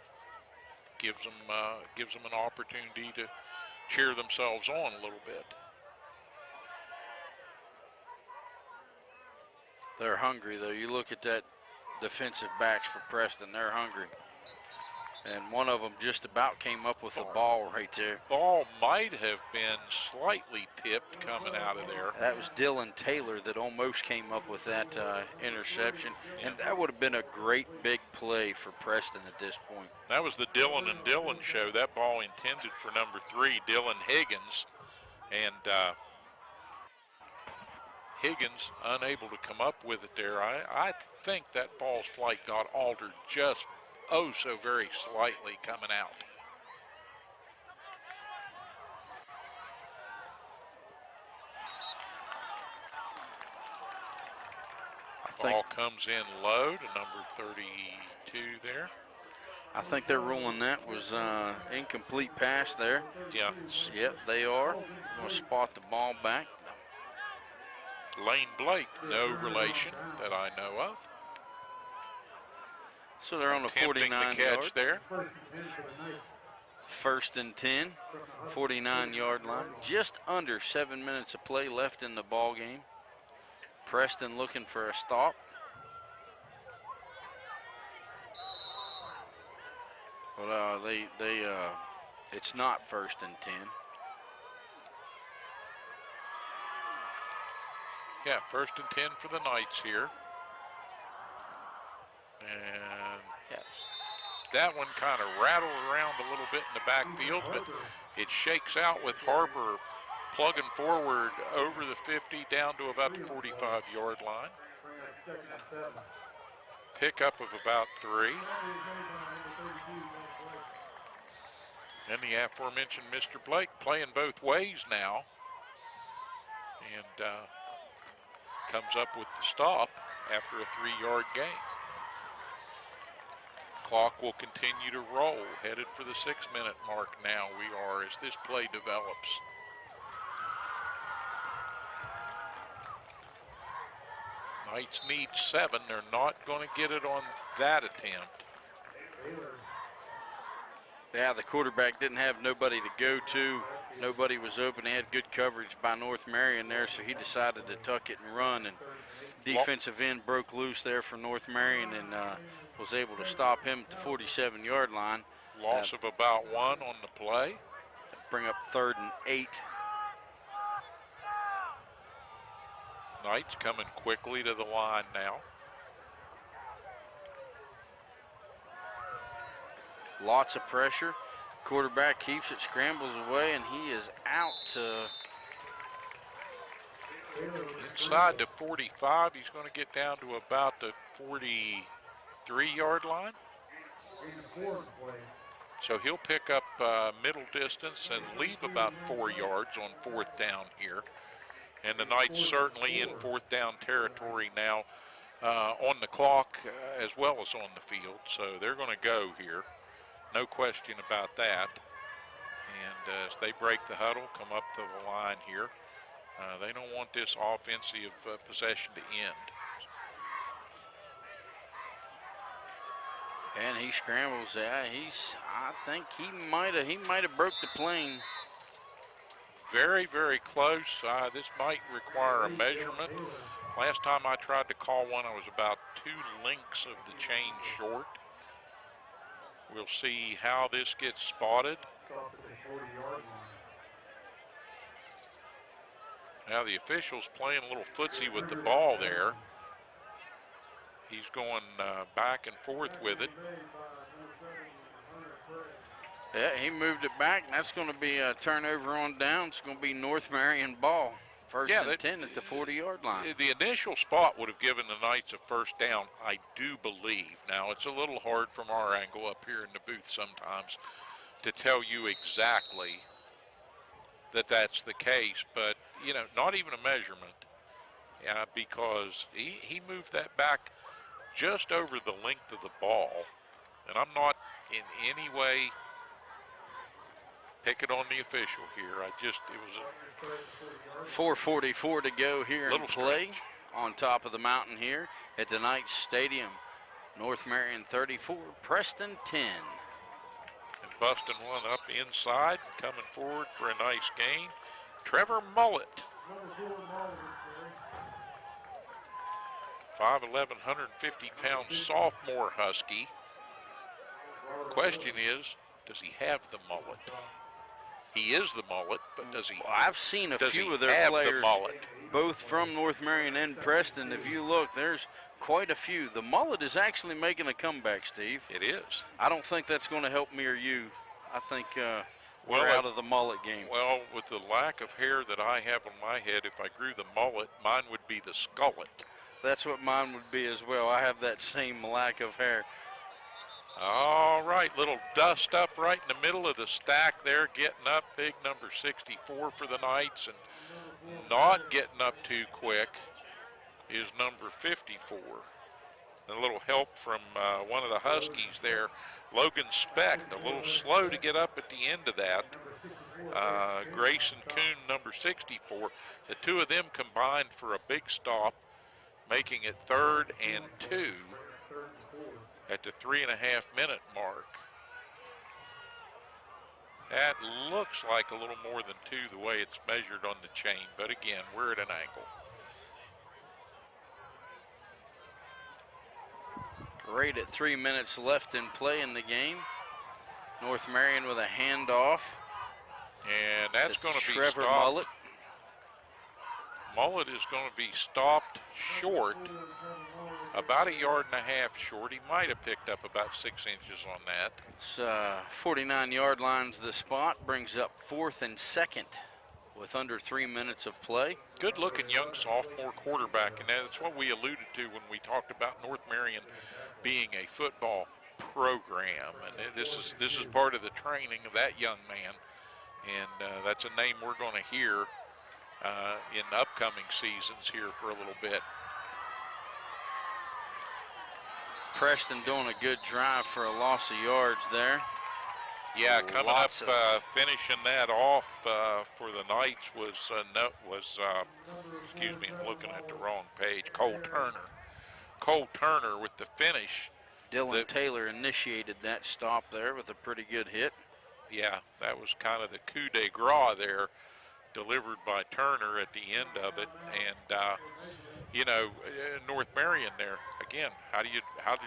gives them an opportunity to cheer themselves on a little bit. They're hungry, though. You look at that defensive backs for Preston, they're hungry. And one of them just about came up with the ball right there. Ball might have been slightly tipped coming out of there. That was Dylan Taylor that almost came up with that interception. And that would have been a great big play for Preston at this point. That was the Dylan and Dylan show. That ball intended for number 3, Dylan Higgins. And Higgins unable to come up with it there. I think that ball's flight got altered just so very slightly coming out. Ball comes in low to number 32 there. I think they're ruling that was incomplete pass there. Yeah. Yep, they are. Going to spot the ball back. Lane Blake, no relation that I know of. So they're on the 49 the catch there. 1st and 10, 49-yard line. Just under 7 minutes of play left in the ball game. Preston looking for a stop. Well, it's not 1st and 10. Yeah, 1st and 10 for the Knights here. And that one kind of rattled around a little bit in the backfield, but it shakes out with Harper plugging forward over the 50 down to about the 45-yard line. Pickup of about 3. And the aforementioned Mr. Blake playing both ways now. And comes up with the stop after a 3-yard gain. Clock will continue to roll, headed for the 6-minute mark now we are as this play develops. Knights need 7. They're not going to get it on that attempt. Yeah, the quarterback didn't have nobody to go to. Nobody was open. They had good coverage by North Marion there, so he decided to tuck it and run. And defensive end broke loose there for North Marion and was able to stop him at the 47-yard line. Loss of about 1 on the play. Bring up 3rd and 8. Knights coming quickly to the line now. Lots of pressure. Quarterback keeps it, scrambles away, and he is out to inside the 45. He's going to get down to about the 43-yard line. So he'll pick up middle distance and leave about 4 yards on 4th down here. And the Knights certainly in 4th down territory now on the clock as well as on the field. So they're going to go here. No question about that. And as they break the huddle, come up to the line here, they don't want this offensive possession to end. And he scrambles. I think he might have broke the plane. Very, very close. This might require a measurement. Last time I tried to call one, I was about 2 links of the chain short. We'll see how this gets spotted. Now the officials playing a little footsie with the ball there. He's going back and forth with it. Yeah, he moved it back, and that's going to be a turnover on down. It's going to be North Marion ball. First and 10 at the 40-yard line. The initial spot would have given the Knights a first down, I do believe. Now, it's a little hard from our angle up here in the booth sometimes to tell you exactly that that's the case, but, you know, not even a measurement, because he moved that back just over the length of the ball, and I'm not in any way pick it on the official here. It was a 4:44 to go here in play stretch on top of the mountain here at the Knights Stadium. North Marion 34, Preston 10. And busting one up inside, coming forward for a nice gain, Trevor Mullet. 5'11", 150-pound sophomore Husky. Question is, does he have the mullet? He is the mullet, but does he? Well, I've seen a few of their players, both from North Marion and Preston. If you look, there's quite a few. The mullet is actually making a comeback, Steve. It is. I don't think that's going to help me or you. I think we're out of the mullet game. Well, with the lack of hair that I have on my head, if I grew the mullet, mine would be the skullet. That's what mine would be as well. I have that same lack of hair. All right, little dust up right in the middle of the stack there, getting up, big number 64 for the Knights, and not getting up too quick is number 54. And a little help from one of the Huskies there, Logan Specht, a little slow to get up at the end of that. Grayson Kuhn, number 64. The two of them combined for a big stop, making it 3rd and 2 at the 3.5-minute mark. That looks like a little more than 2 the way it's measured on the chain, but again, we're at an angle. Right at 3 minutes left in play in the game. North Marion with a handoff. And that's going to be Trevor stopped. Mullet. Mullet is going to be stopped short, about 1.5 yards short. He might have picked up about 6 inches on that. It's 49-yard line's the spot, brings up 4th and 2nd with under 3 minutes of play. Good-looking young sophomore quarterback, and that's what we alluded to when we talked about North Marion being a football program. And this is part of the training of that young man, and that's a name we're going to hear in upcoming seasons here for a little bit. Preston doing a good drive for a loss of yards there. Yeah, coming up, finishing that off for the Knights was, excuse me, I'm looking at the wrong page, Cole Turner. Cole Turner with the finish. Dylan Taylor initiated that stop there with a pretty good hit. Yeah, that was kind of the coup de grace there, delivered by Turner at the end of it. And, you know, North Marion there, again, how does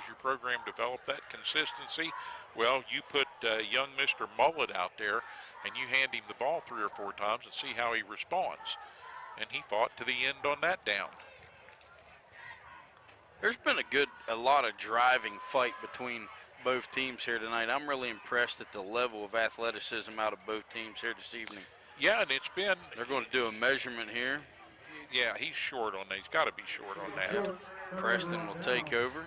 your program develop that consistency? Well, you put young Mr. Mullet out there, and you hand him the ball 3 or 4 times and see how he responds. And he fought to the end on that down. There's been a lot of driving fight between both teams here tonight. I'm really impressed at the level of athleticism out of both teams here this evening. Yeah, and it's been... They're going to do a measurement here. Yeah, he's short on that. He's got to be short on that. Preston will take over.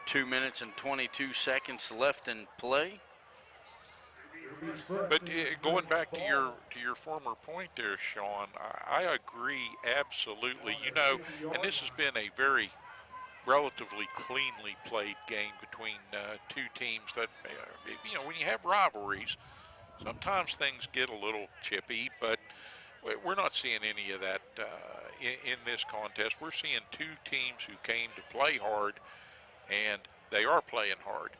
2 minutes and 22 seconds left in play. But going back to your former point there, Sean, I agree absolutely. You know, and this has been a very relatively cleanly played game between two teams that, you know, when you have rivalries, sometimes things get a little chippy, but we're not seeing any of that in this contest. We're seeing two teams who came to play hard, and they are playing hard.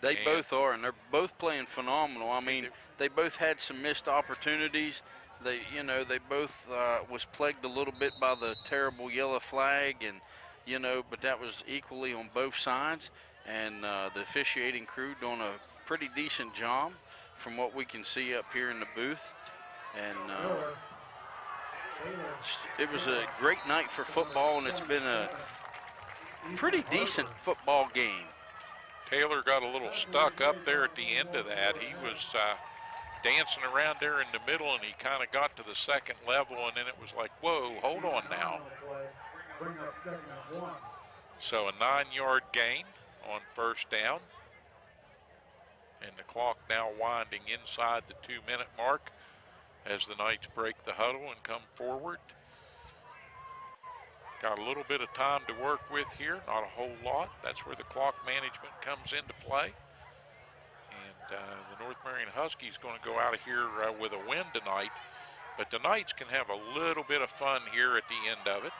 They both are, and they're both playing phenomenal. I mean, they both had some missed opportunities. They both was plagued a little bit by the terrible yellow flag, and but that was equally on both sides. And the officiating crew doing a pretty decent job from what we can see up here in the booth. And it was a great night for football, and it's been pretty decent football game. Taylor got a little stuck up there at the end of that. He was dancing around there in the middle, and he kind of got to the second level, and then it was like, whoa, hold on now. So a 9-yard gain on first down. And the clock now winding inside the 2-minute mark as the Knights break the huddle and come forward. Got a little bit of time to work with here, not a whole lot. That's where the clock management comes into play. And the North Marion Huskies going to go out of here with a win tonight. But the Knights can have a little bit of fun here at the end of it.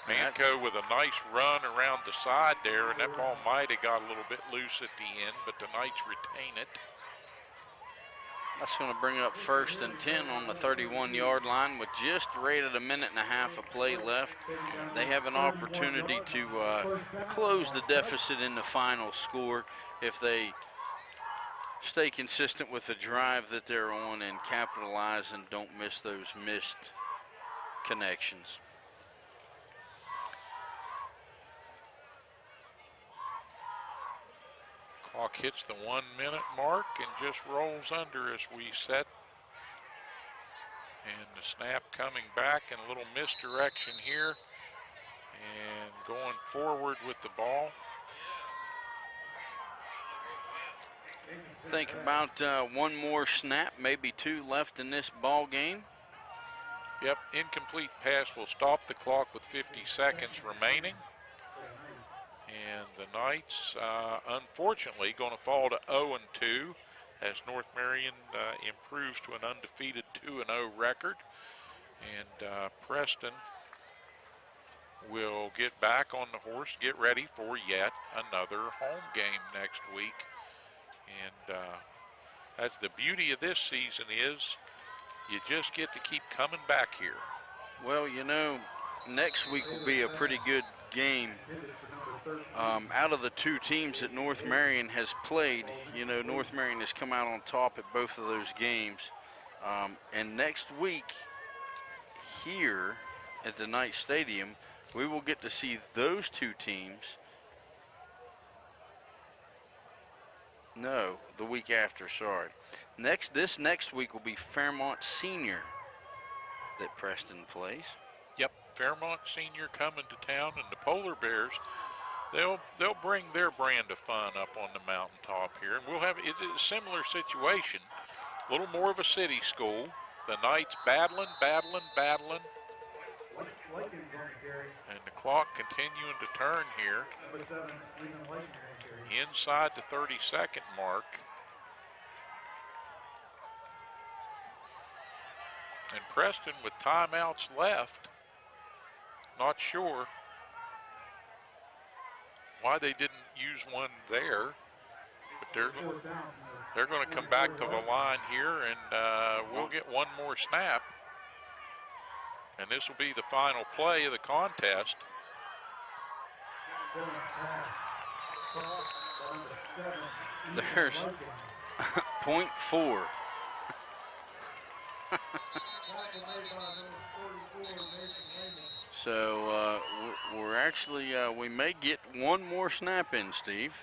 Manco with a nice run around the side there, and that ball might have got a little bit loose at the end, but the Knights retain it. That's going to bring up 1st and 10 on the 31-yard line with just right at a minute and a half of play left. They have an opportunity to close the deficit in the final score if they stay consistent with the drive that they're on and capitalize and don't miss those missed connections. Clock hits the 1-minute mark and just rolls under as we set. And the snap coming back and a little misdirection here. And going forward with the ball. Think about one more snap, maybe 2 left in this ball game. Yep, incomplete pass will stop the clock with 50 seconds remaining. And the Knights, unfortunately, going to fall to 0-2 as North Marion improves to an undefeated 2-0 record. And Preston will get back on the horse, get ready for yet another home game next week. And that's the beauty of this season is you just get to keep coming back here. Well, you know, next week will be a pretty good game. Out of the 2 teams that North Marion has played, you know, North Marion has come out on top at both of those games. And next week here at the Knight Stadium, we will get to see those 2 teams. No, the week after, sorry. This next week will be Fairmont Senior that Preston plays. Yep, Fairmont Senior coming to town, and the Polar Bears, they'll bring their brand of fun up on the mountaintop here, and we'll have it's a similar situation, a little more of a city school. The Knights battling, and the clock continuing to turn here inside the 30-second mark. And Preston with timeouts left, not sure why they didn't use one there, but they're going to come back to the line here, and we'll get one more snap. And this will be the final play of the contest. There's .4. So we're actually, we may get one more snap in, Steve.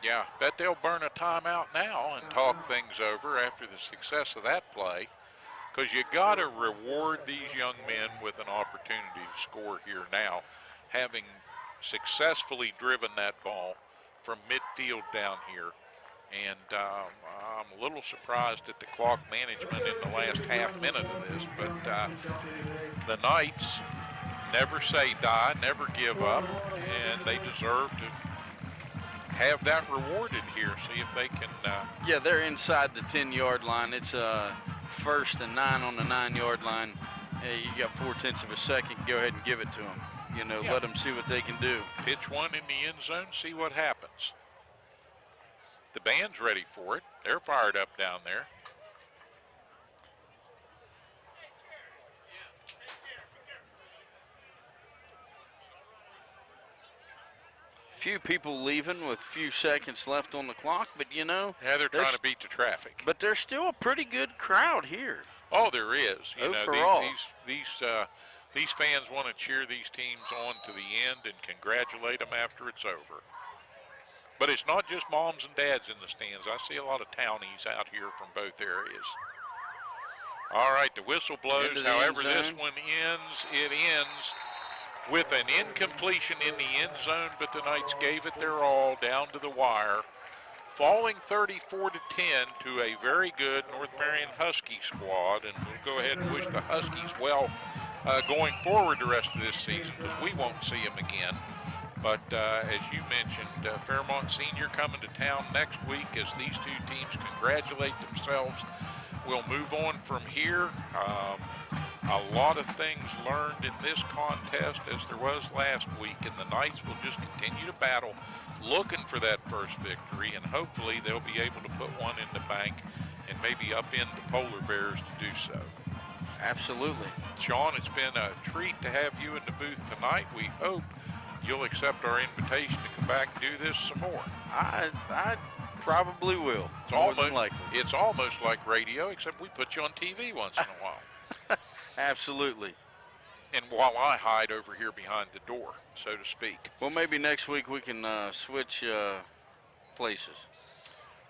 Yeah, bet they'll burn a timeout now and talk things over after the success of that play, because you got to reward these young men with an opportunity to score here now, having successfully driven that ball from midfield down here. And I'm a little surprised at the clock management in the last half minute of this, but the Knights never say die, never give up, and they deserve to have that rewarded here. See if they can. Yeah, they're inside the 10-yard line. It's 1st and 9 on the 9-yard line. Hey, you got 0.4 of a second. Go ahead and give it to them. You know, let them see what they can do. Pitch one in the end zone, see what happens. The band's ready for it. They're fired up down there. Few people leaving with few seconds left on the clock, but you know. Yeah, they're trying to beat the traffic. But there's still a pretty good crowd here. Oh, there is. You know, Overall. these fans want to cheer these teams on to the end and congratulate them after it's over. But it's not just moms and dads in the stands. I see a lot of townies out here from both areas. All right, the whistle blows. However, this one ends. It ends with an incompletion in the end zone, but the Knights gave it their all down to the wire, falling 34-10 to a very good North Marion Husky squad. And we'll go ahead and wish the Huskies well going forward the rest of this season, because we won't see them again. But as you mentioned, Fairmont Senior coming to town next week as these two teams congratulate themselves. We'll move on from here. A lot of things learned in this contest as there was last week, and the Knights will just continue to battle, looking for that first victory, and hopefully they'll be able to put one in the bank and maybe upend the Polar Bears to do so. Absolutely. Sean, it's been a treat to have you in the booth tonight. We hope you'll accept our invitation to come back and do this some more. I probably will. It's almost like radio, except we put you on TV once in a while. Absolutely. And while I hide over here behind the door, so to speak. Well, maybe next week we can switch places.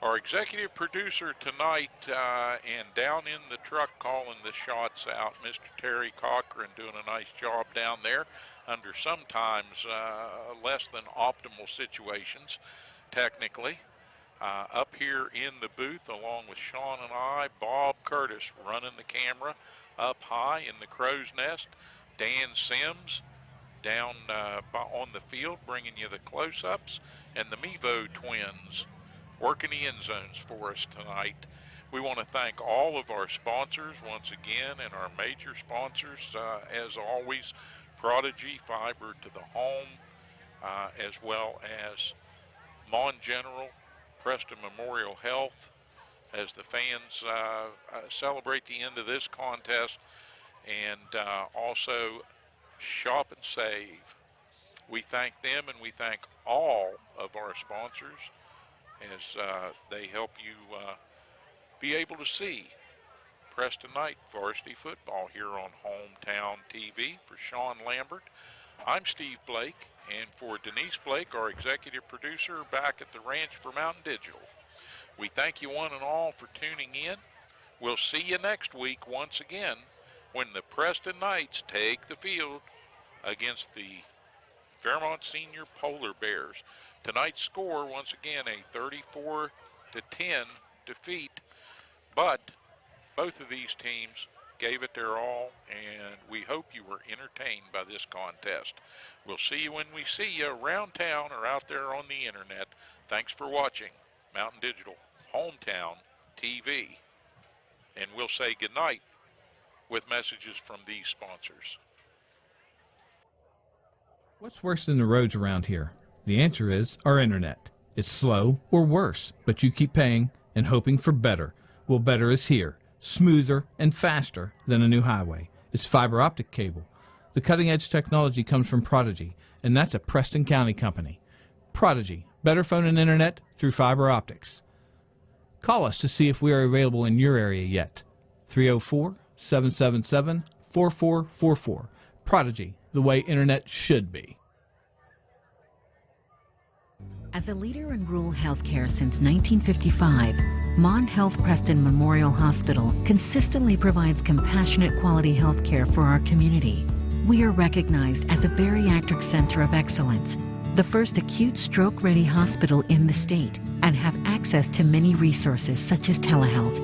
Our executive producer tonight and down in the truck calling the shots out, Mr. Terry Cochran, doing a nice job down there under sometimes less than optimal situations, technically. Up here in the booth, along with Sean and I, Bob Curtis running the camera up high in the crow's nest. Dan Sims down on the field bringing you the close-ups, and the Mevo twins working the end zones for us tonight. We want to thank all of our sponsors once again, and our major sponsors, as always, Prodigy, Fiber to the Home, as well as Mon General, Preston Memorial Health, as the fans celebrate the end of this contest, and also Shop and Save. We thank them, and we thank all of our sponsors as they help you be able to see Preston Knight varsity football here on Hometown TV. For Sean Lambert, I'm Steve Blake, and for Denise Blake, our executive producer, back at the ranch for Mountain Digital. We thank you one and all for tuning in. We'll see you next week once again when the Preston Knights take the field against the Fairmont Senior Polar Bears. Tonight's score, once again, a 34-10 defeat, but both of these teams gave it their all, and we hope you were entertained by this contest. We'll see you when we see you around town or out there on the internet. Thanks for watching Mountain Digital Hometown TV, and we'll say goodnight with messages from these sponsors. What's worse than the roads around here? The answer is our internet. It's slow or worse, but you keep paying and hoping for better. Well, better is here, smoother and faster than a new highway. It's fiber optic cable. The cutting-edge technology comes from Prodigy, and that's a Preston County company. Prodigy, better phone and internet through fiber optics. Call us to see if we are available in your area yet. 304-777-4444. Prodigy, the way internet should be. As a leader in rural healthcare since 1955, Mon Health Preston Memorial Hospital consistently provides compassionate quality healthcare for our community. We are recognized as a bariatric center of excellence, the first acute stroke-ready hospital in the state, and have access to many resources such as telehealth.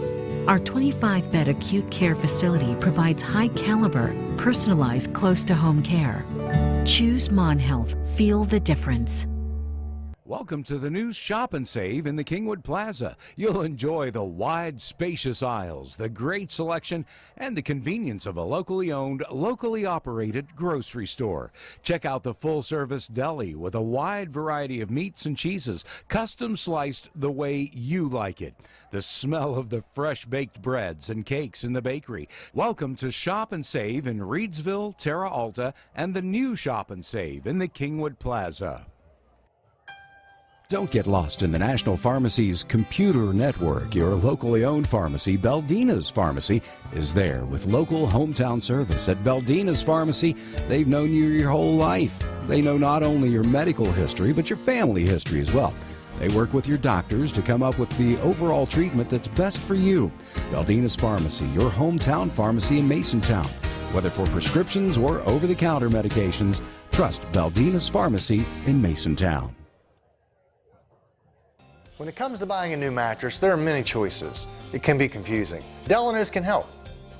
Our 25-bed acute care facility provides high-caliber, personalized, close-to-home care. Choose Mon Health. Feel the difference. Welcome to the new Shop and Save in the Kingwood Plaza. You'll enjoy the wide, spacious aisles, the great selection, and the convenience of a locally owned, locally operated grocery store. Check out the full-service deli with a wide variety of meats and cheeses, custom sliced the way you like it. The smell of the fresh-baked breads and cakes in the bakery. Welcome to Shop and Save in Reedsville, Terra Alta, and the new Shop and Save in the Kingwood Plaza. Don't get lost in the National Pharmacy's computer network. Your locally owned pharmacy, Beldina's Pharmacy, is there with local hometown service. At Beldina's Pharmacy, they've known you your whole life. They know not only your medical history, but your family history as well. They work with your doctors to come up with the overall treatment that's best for you. Beldina's Pharmacy, your hometown pharmacy in Masontown. Whether for prescriptions or over-the-counter medications, trust Beldina's Pharmacy in Masontown. When it comes to buying a new mattress, there are many choices. It can be confusing. Delano's can help.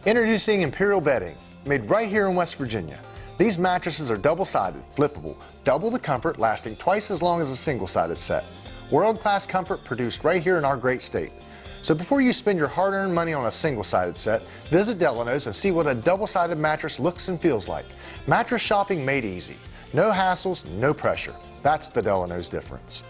Introducing Imperial Bedding, made right here in West Virginia. These mattresses are double-sided, flippable, double the comfort, lasting twice as long as a single-sided set. World-class comfort produced right here in our great state. So before you spend your hard-earned money on a single-sided set, visit Delano's and see what a double-sided mattress looks and feels like. Mattress shopping made easy. No hassles, no pressure. That's the Delano's difference.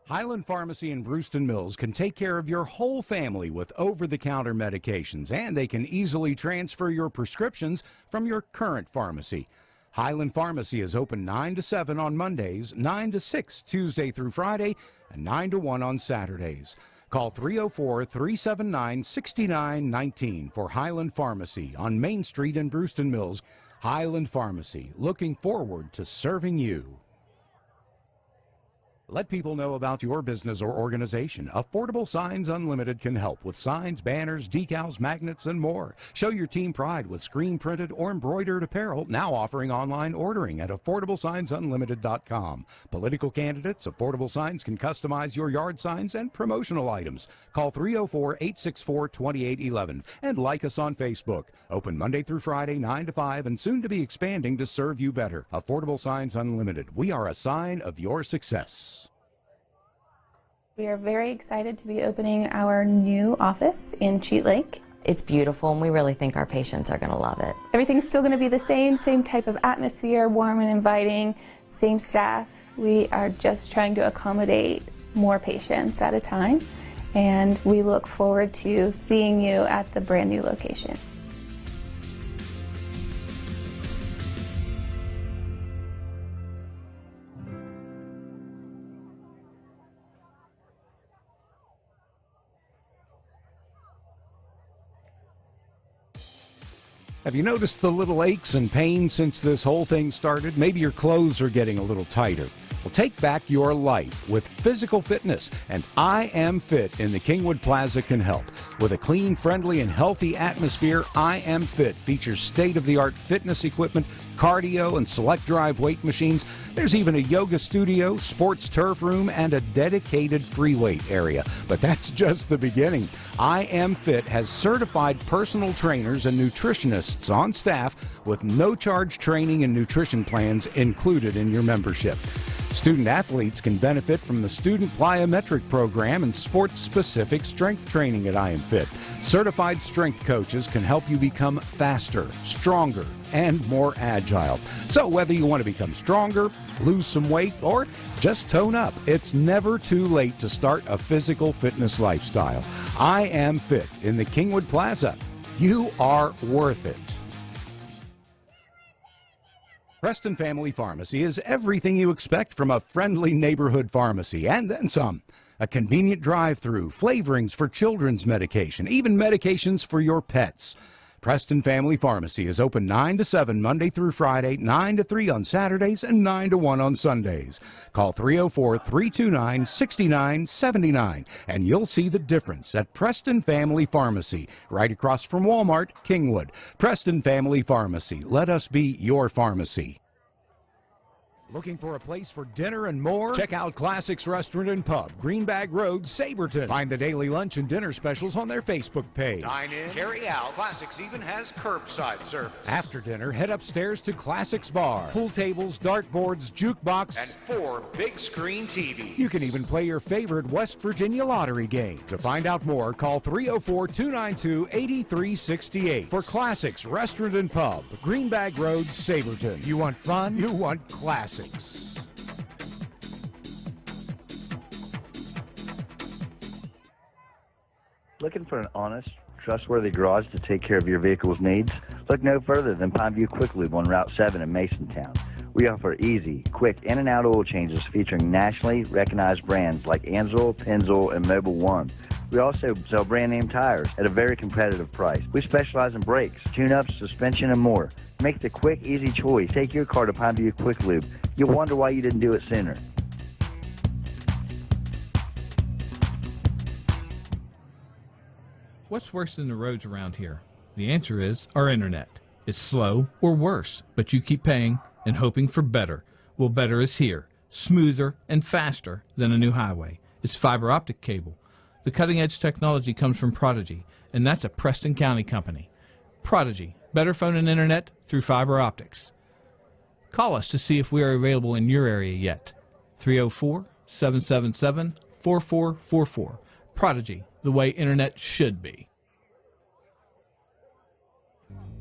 Highland Pharmacy in Brewston Mills can take care of your whole family with over-the-counter medications, and they can easily transfer your prescriptions from your current pharmacy. Highland Pharmacy is open 9 to 7 on Mondays, 9 to 6 Tuesday through Friday, and 9 to 1 on Saturdays. Call 304-379-6919 for Highland Pharmacy on Main Street in Brewston Mills. Highland Pharmacy, looking forward to serving you. Let people know about your business or organization. Affordable Signs Unlimited can help with signs, banners, decals, magnets, and more. Show your team pride with screen-printed or embroidered apparel, now offering online ordering at AffordableSignsUnlimited.com. Political candidates, Affordable Signs can customize your yard signs and promotional items. Call 304-864-2811 and like us on Facebook. Open Monday through Friday, 9 to 5, and soon to be expanding to serve you better. Affordable Signs Unlimited. We are a sign of your success. We are very excited to be opening our new office in Cheat Lake. It's beautiful, and we really think our patients are going to love it. Everything's still going to be the same type of atmosphere, warm and inviting, same staff. We are just trying to accommodate more patients at a time, and we look forward to seeing you at the brand new location. Have you noticed the little aches and pains since this whole thing started? Maybe your clothes are getting a little tighter. Well, take back your life with physical fitness, and I Am Fit in the Kingwood Plaza can help. With a clean, friendly, and healthy atmosphere, I Am Fit features state-of-the-art fitness equipment, cardio, and select drive weight machines. There's even a yoga studio, sports turf room, and a dedicated free weight area. But that's just the beginning. I Am Fit has certified personal trainers and nutritionists on staff with no-charge training and nutrition plans included in your membership. Student athletes can benefit from the Student Plyometric Program and sports-specific strength training at I Am Fit. Certified strength coaches can help you become faster, stronger, and more agile. So whether you want to become stronger, lose some weight, or just tone up, it's never too late to start a physical fitness lifestyle. I Am Fit in the Kingwood Plaza. You are worth it. Preston Family Pharmacy is everything you expect from a friendly neighborhood pharmacy, and then some. A convenient drive-through, flavorings for children's medication, even medications for your pets. Preston Family Pharmacy is open 9 to 7 Monday through Friday, 9 to 3 on Saturdays, and 9 to 1 on Sundays. Call 304-329-6979, and you'll see the difference at Preston Family Pharmacy, right across from Walmart, Kingwood. Preston Family Pharmacy. Let us be your pharmacy. Looking for a place for dinner and more? Check out Classics Restaurant and Pub, Greenbag Road, Saberton. Find the daily lunch and dinner specials on their Facebook page. Dine in, carry out. Classics even has curbside service. After dinner, head upstairs to Classics Bar. Pool tables, dartboards, jukebox, and 4 big screen TVs. You can even play your favorite West Virginia lottery game. To find out more, call 304-292-8368 for Classics Restaurant and Pub, Greenbag Road, Saberton. You want fun? You want classics. Looking for an honest, trustworthy garage to take care of your vehicle's needs? Look no further than Pineview Quick Lube on Route 7 in Masontown. We offer easy, quick in and out oil changes featuring nationally recognized brands like Anzel, Pennzoil, and Mobil 1. We also sell brand name tires at a very competitive price. We specialize in brakes, tune-ups, suspension, and more. Make the quick, easy choice. Take your car to Pine View Quick Lube. You'll wonder why you didn't do it sooner. What's worse than the roads around here? The answer is our internet. It's slow or worse, but you keep paying and hoping for better. Well, better is here, smoother and faster than a new highway. It's fiber optic cable. The cutting-edge technology comes from Prodigy, and that's a Preston County company. Prodigy, better phone and internet through fiber optics. Call us to see if we are available in your area yet. 304-777-4444. Prodigy, the way internet should be.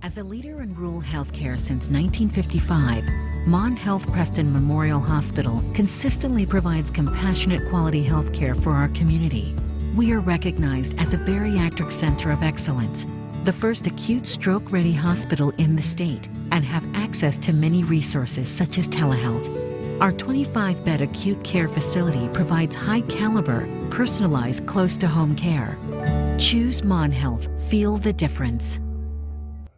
As a leader in rural healthcare since 1955, Mon Health Preston Memorial Hospital consistently provides compassionate quality healthcare for our community. We are recognized as a bariatric center of excellence, the first acute stroke-ready hospital in the state, and have access to many resources such as telehealth. Our 25-bed acute care facility provides high-caliber, personalized, close-to-home care. Choose Mon Health. Feel the difference.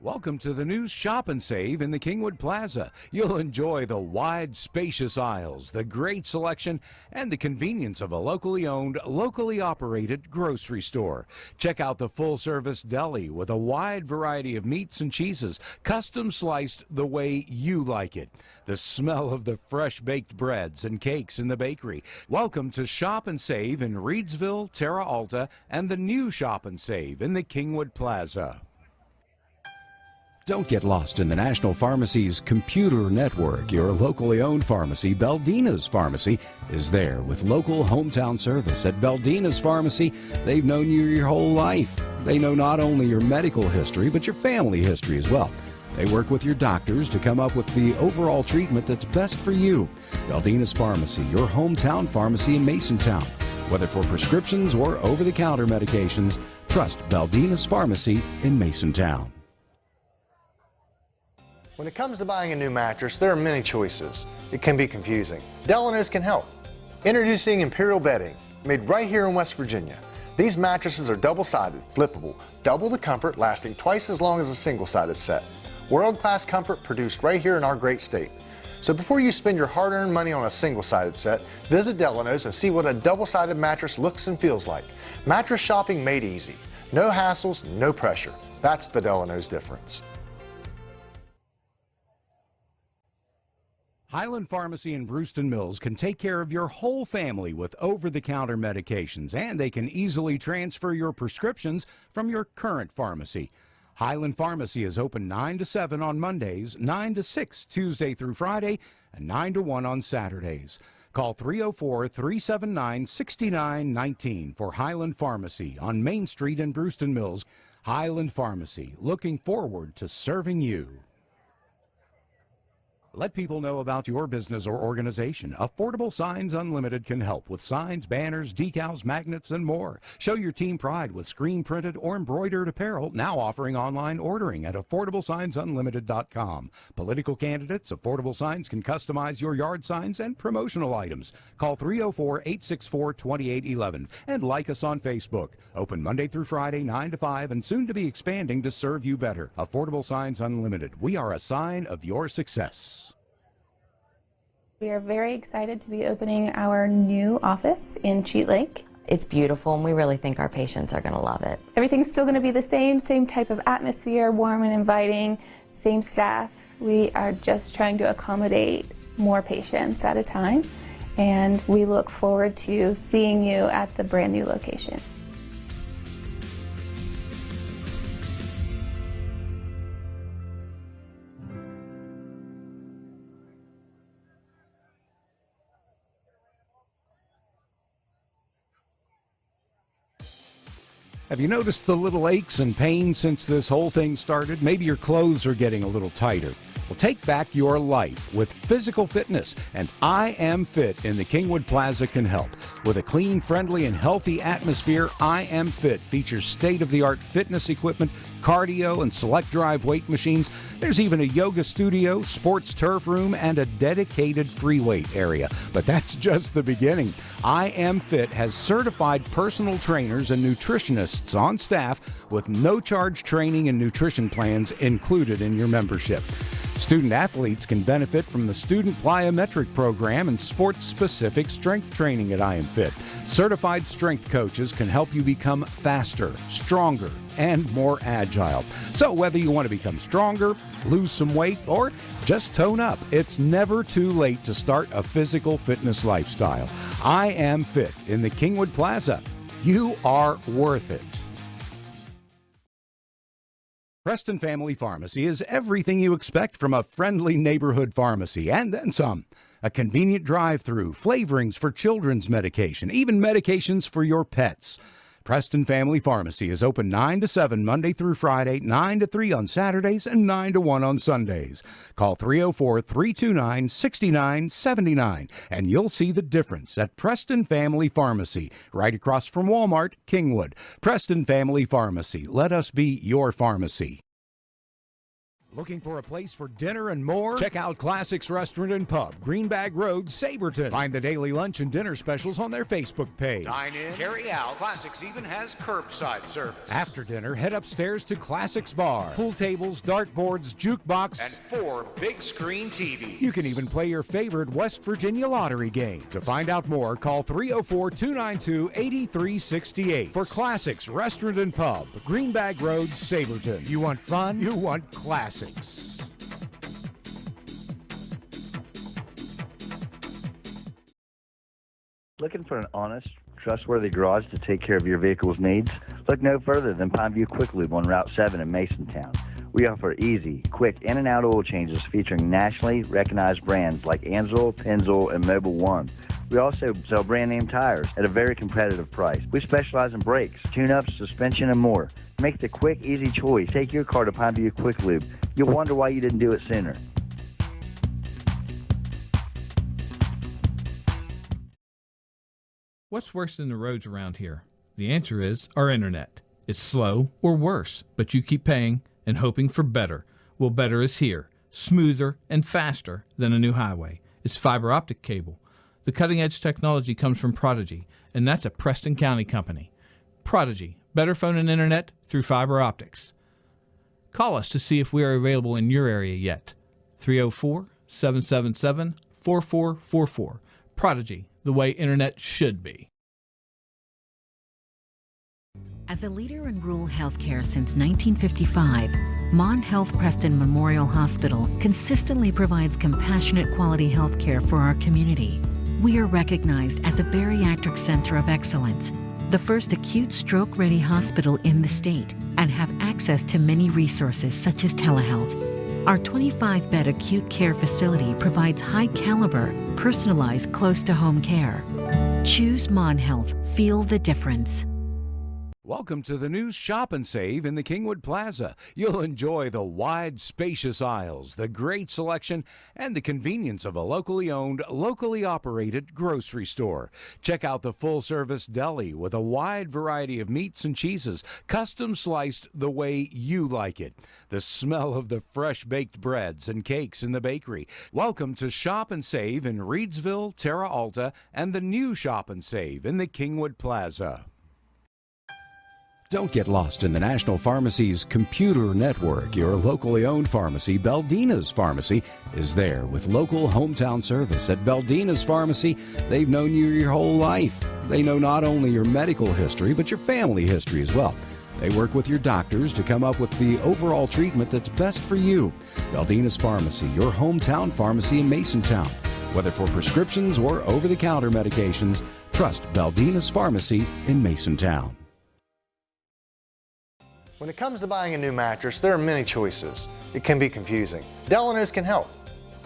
Welcome to the new Shop and Save in the Kingwood Plaza. You'll enjoy the wide, spacious aisles, the great selection, and the convenience of a locally owned, locally operated grocery store. Check out the full-service deli with a wide variety of meats and cheeses, custom sliced the way you like it. The smell of the fresh-baked breads and cakes in the bakery. Welcome to Shop and Save in Reedsville, Terra Alta, and the new Shop and Save in the Kingwood Plaza. Don't get lost in the National Pharmacy's computer network. Your locally owned pharmacy, Beldina's Pharmacy, is there with local hometown service. At Beldina's Pharmacy, they've known you your whole life. They know not only your medical history, but your family history as well. They work with your doctors to come up with the overall treatment that's best for you. Beldina's Pharmacy, your hometown pharmacy in Masontown. Whether for prescriptions or over-the-counter medications, trust Beldina's Pharmacy in Masontown. When it comes to buying a new mattress, there are many choices. It can be confusing. Delano's can help. Introducing Imperial Bedding, made right here in West Virginia. These mattresses are double-sided, flippable, double the comfort, lasting twice as long as a single-sided set. World-class comfort produced right here in our great state. So before you spend your hard-earned money on a single-sided set, visit Delano's and see what a double-sided mattress looks and feels like. Mattress shopping made easy. No hassles, no pressure. That's the Delano's difference. Highland Pharmacy in Brewston Mills can take care of your whole family with over-the-counter medications, and they can easily transfer your prescriptions from your current pharmacy. Highland Pharmacy is open 9 to 7 on Mondays, 9 to 6 Tuesday through Friday, and 9 to 1 on Saturdays. Call 304-379-6919 for Highland Pharmacy on Main Street in Brewston Mills. Highland Pharmacy, looking forward to serving you. Let people know about your business or organization. Affordable Signs Unlimited can help with signs, banners, decals, magnets, and more. Show your team pride with screen-printed or embroidered apparel, now offering online ordering at AffordableSignsUnlimited.com. Political candidates, Affordable Signs can customize your yard signs and promotional items. Call 304-864-2811 and like us on Facebook. Open Monday through Friday, 9 to 5, and soon to be expanding to serve you better. Affordable Signs Unlimited. We are a sign of your success. We are very excited to be opening our new office in Cheat Lake. It's beautiful, and we really think our patients are going to love it. Everything's still going to be the same type of atmosphere, warm and inviting, same staff. We are just trying to accommodate more patients at a time, and we look forward to seeing you at the brand new location. Have you noticed the little aches and pains since this whole thing started? Maybe your clothes are getting a little tighter. Well, take back your life with physical fitness, and I Am Fit in the Kingwood Plaza can help. With a clean, friendly, and healthy atmosphere, I Am Fit features state-of-the-art fitness equipment, cardio, and select drive weight machines. There's even a yoga studio, sports turf room, and a dedicated free weight area. But that's just the beginning. I Am Fit has certified personal trainers and nutritionists on staff with no-charge training and nutrition plans included in your membership. Student athletes can benefit from the Student Plyometric Program and sports-specific strength training at I Am Fit. Certified strength coaches can help you become faster, stronger, and more agile. So whether you want to become stronger, lose some weight, or just tone up, it's never too late to start a physical fitness lifestyle. I Am Fit in the Kingwood Plaza. You are worth it. Preston Family Pharmacy is everything you expect from a friendly neighborhood pharmacy, and then some. A convenient drive-through, flavorings for children's medication, even medications for your pets. Preston Family Pharmacy is open 9 to 7 Monday through Friday, 9 to 3 on Saturdays, and 9 to 1 on Sundays. Call 304-329-6979, and you'll see the difference at Preston Family Pharmacy, right across from Walmart, Kingwood. Preston Family Pharmacy. Let us be your pharmacy. Looking for a place for dinner and more? Check out Classics Restaurant and Pub, Greenbag Road, Saberton. Find the daily lunch and dinner specials on their Facebook page. Dine in, carry out. Classics even has curbside service. After dinner, head upstairs to Classics Bar. Pool tables, dartboards, jukebox, and 4 big screen TVs. You can even play your favorite West Virginia lottery game. To find out more, call 304-292-8368 for Classics Restaurant and Pub, Greenbag Road, Saberton. You want fun? You want classics. Looking for an honest, trustworthy garage to take care of your vehicle's needs? Look no further than Pineview Quick Lube on Route 7 in Masontown. We offer easy, quick in and out oil changes featuring nationally recognized brands like Ansel, Pennzoil, and Mobil 1. We also sell brand name tires at a very competitive price. We specialize in brakes, tune-ups, suspension, and more. Make the quick, easy choice. Take your car to Pineview Quick Lube. You'll wonder why you didn't do it sooner. What's worse than the roads around here? The answer is our internet. It's slow or worse, but you keep paying and hoping for better. Well, better is here, smoother and faster than a new highway. It's fiber optic cable. The cutting-edge technology comes from Prodigy, and that's a Preston County company. Prodigy, better phone and internet through fiber optics. Call us to see if we are available in your area yet. 304-777-4444. Prodigy, the way internet should be. As a leader in rural healthcare since 1955, Mon Health Preston Memorial Hospital consistently provides compassionate quality healthcare for our community. We are recognized as a bariatric center of excellence, the first acute stroke-ready hospital in the state, and have access to many resources such as telehealth. Our 25-bed acute care facility provides high-caliber, personalized, close-to-home care. Choose Mon Health. Feel the difference. Welcome to the new Shop and Save in the Kingwood Plaza. You'll enjoy the wide, spacious aisles, the great selection, and the convenience of a locally owned, locally operated grocery store. Check out the full-service deli with a wide variety of meats and cheeses, custom sliced the way you like it. The smell of the fresh-baked breads and cakes in the bakery. Welcome to Shop and Save in Reedsville, Terra Alta, and the new Shop and Save in the Kingwood Plaza. Don't get lost in the National Pharmacy's computer network. Your locally owned pharmacy, Beldina's Pharmacy, is there with local hometown service. At Beldina's Pharmacy, they've known you your whole life. They know not only your medical history, but your family history as well. They work with your doctors to come up with the overall treatment that's best for you. Beldina's Pharmacy, your hometown pharmacy in Masontown. Whether for prescriptions or over-the-counter medications, trust Beldina's Pharmacy in Masontown. When it comes to buying a new mattress, there are many choices. It can be confusing. Delano's can help.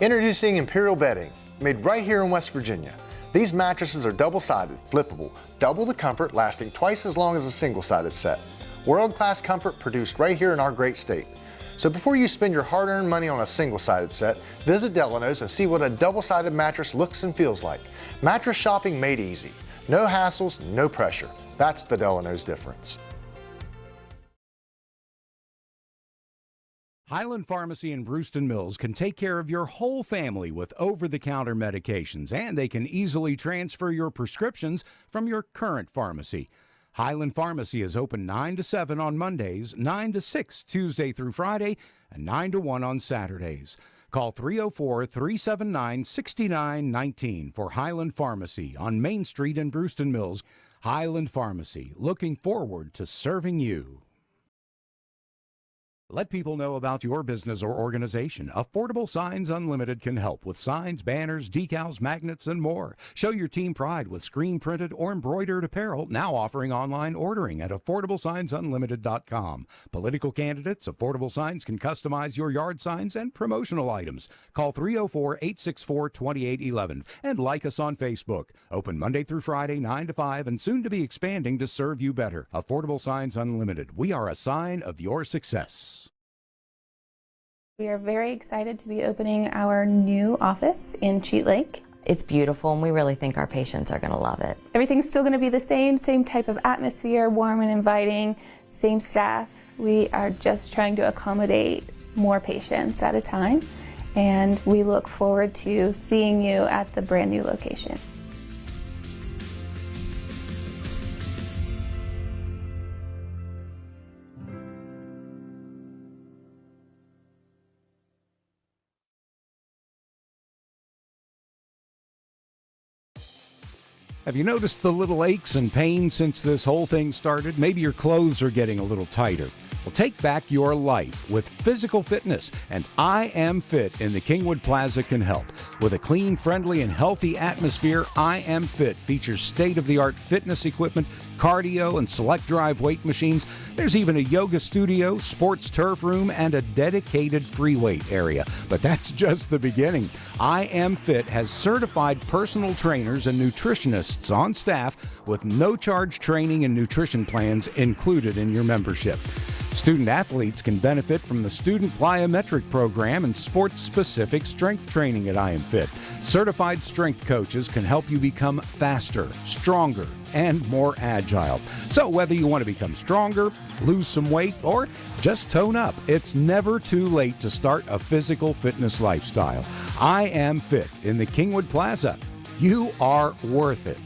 Introducing Imperial Bedding, made right here in West Virginia. These mattresses are double-sided, flippable, double the comfort, lasting twice as long as a single-sided set. World-class comfort produced right here in our great state. So before you spend your hard-earned money on a single-sided set, visit Delano's and see what a double-sided mattress looks and feels like. Mattress shopping made easy. No hassles, no pressure. That's the Delano's difference. Highland Pharmacy in Brewston Mills can take care of your whole family with over-the-counter medications, and they can easily transfer your prescriptions from your current pharmacy. Highland Pharmacy is open 9 to 7 on Mondays, 9 to 6 Tuesday through Friday, and 9 to 1 on Saturdays. Call 304-379-6919 for Highland Pharmacy on Main Street in Brewston Mills. Highland Pharmacy, looking forward to serving you. Let people know about your business or organization. Affordable Signs Unlimited can help with signs, banners, decals, magnets, and more. Show your team pride with screen-printed or embroidered apparel, now offering online ordering at AffordableSignsUnlimited.com. Political candidates, Affordable Signs can customize your yard signs and promotional items. Call 304-864-2811 and like us on Facebook. Open Monday through Friday, 9 to 5, and soon to be expanding to serve you better. Affordable Signs Unlimited. We are a sign of your success. We are very excited to be opening our new office in Cheat Lake. It's beautiful, and we really think our patients are going to love it. Everything's still going to be the same type of atmosphere, warm and inviting, same staff. We are just trying to accommodate more patients at a time, and we look forward to seeing you at the brand new location. Have you noticed the little aches and pains since this whole thing started? Maybe your clothes are getting a little tighter. Well, take back your life with physical fitness, and I Am Fit in the Kingwood Plaza can help. With a clean, friendly, and healthy atmosphere, I Am Fit features state-of-the-art fitness equipment, cardio, and select drive weight machines. There's even a yoga studio, sports turf room, and a dedicated free weight area. But that's just the beginning. I Am Fit has certified personal trainers and nutritionists on staff with no-charge training and nutrition plans included in your membership. Student athletes can benefit from the Student Plyometric Program and sports-specific strength training at I Am Fit. Certified strength coaches can help you become faster, stronger, and more agile. So whether you want to become stronger, lose some weight, or just tone up, it's never too late to start a physical fitness lifestyle. I Am Fit in the Kingwood Plaza. You are worth it.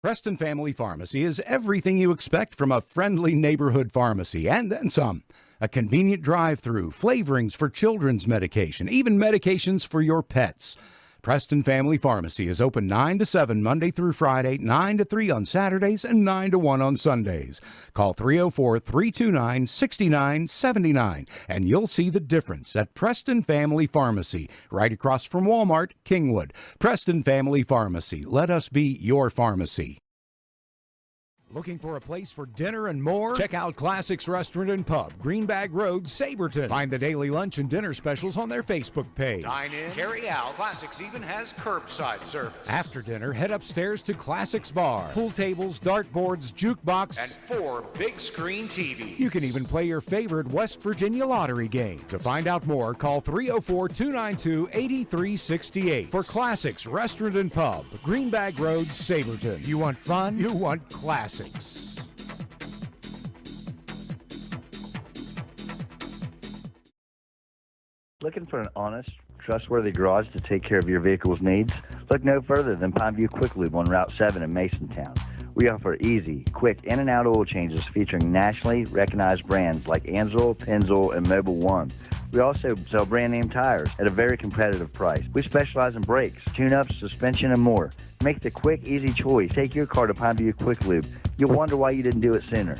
Preston Family Pharmacy is everything you expect from a friendly neighborhood pharmacy, and then some. A convenient drive-through, flavorings for children's medication, even medications for your pets. Preston Family Pharmacy is open 9 to 7 Monday through Friday, 9 to 3 on Saturdays, and 9 to 1 on Sundays. Call 304-329-6979, and you'll see the difference at Preston Family Pharmacy, right across from Walmart, Kingwood. Preston Family Pharmacy. Let us be your pharmacy. Looking for a place for dinner and more? Check out Classics Restaurant and Pub, Greenbag Road, Saberton. Find the daily lunch and dinner specials on their Facebook page. Dine in, carry out. Classics even has curbside service. After dinner, head upstairs to Classics Bar. Pool tables, dartboards, jukebox, and 4 big screen TVs. You can even play your favorite West Virginia lottery game. To find out more, call 304-292-8368 for Classics Restaurant and Pub, Greenbag Road, Saberton. You want fun? You want classics. Looking for an honest, trustworthy garage to take care of your vehicle's needs? Look no further than Pineview Quick Lube on Route 7 in Masontown. We offer easy, quick in and out oil changes featuring nationally recognized brands like Anzel, Pennzoil, and Mobil 1. We also sell brand name tires at a very competitive price. We specialize in brakes, tune-ups, suspension, and more. Make the quick, easy choice. Take your car to Pineview Quick Lube. You'll wonder why you didn't do it sooner.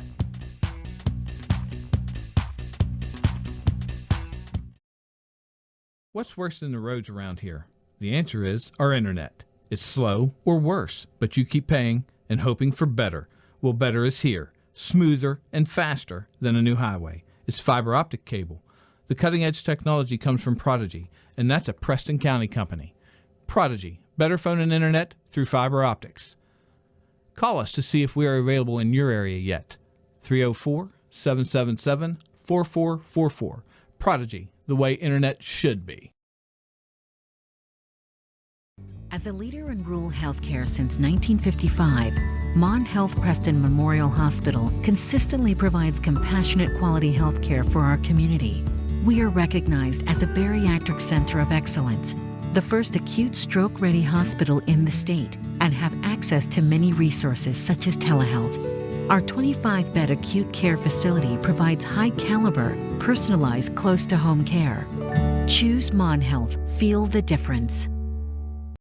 What's worse than the roads around here? The answer is our internet. It's slow or worse, but you keep paying and hoping for better. Well, better is here, smoother and faster than a new highway. It's fiber optic cable. The cutting-edge technology comes from Prodigy, and that's a Preston County company. Prodigy, better phone and internet through fiber optics. Call us to see if we are available in your area yet. 304-777-4444. Prodigy, the way internet should be. As a leader in rural healthcare since 1955, Mon Health Preston Memorial Hospital consistently provides compassionate quality healthcare for our community. We are recognized as a bariatric center of excellence, the first acute stroke-ready hospital in the state, and have access to many resources such as telehealth. Our 25-bed acute care facility provides high-caliber, personalized, close-to-home care. Choose Mon Health. Feel the difference.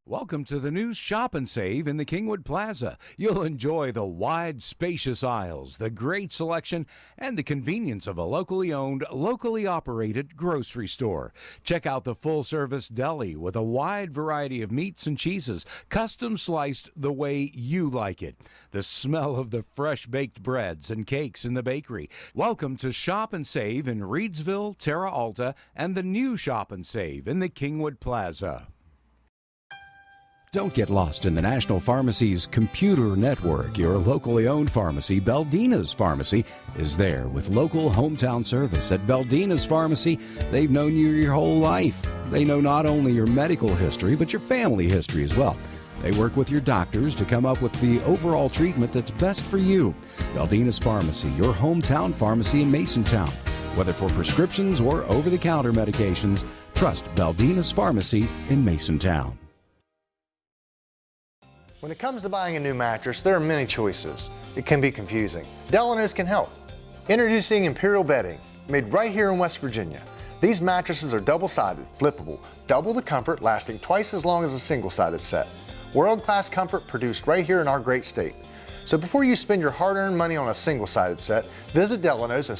Welcome to the new Shop and Save in the Kingwood Plaza. You'll enjoy the wide, spacious aisles, the great selection, and the convenience of a locally owned, locally operated grocery store. Check out the full-service deli with a wide variety of meats and cheeses, custom sliced the way you like it. The smell of the fresh-baked breads and cakes in the bakery. Welcome to Shop and Save in Reedsville, Terra Alta, and the new Shop and Save in the Kingwood Plaza. Don't get lost in the National Pharmacy's computer network. Your locally owned pharmacy, Beldina's Pharmacy, is there with local hometown service. At Beldina's Pharmacy, they've known you your whole life. They know not only your medical history, but your family history as well. They work with your doctors to come up with the overall treatment that's best for you. Beldina's Pharmacy, your hometown pharmacy in Masontown. Whether for prescriptions or over-the-counter medications, trust Beldina's Pharmacy in Masontown. When it comes to buying a new mattress, there are many choices. It can be confusing. Delano's can help. Introducing Imperial Bedding, made right here in West Virginia. These mattresses are double-sided, flippable, double the comfort, lasting twice as long as a single-sided set. World-class comfort produced right here in our great state. So before you spend your hard-earned money on a single-sided set, visit Delano's and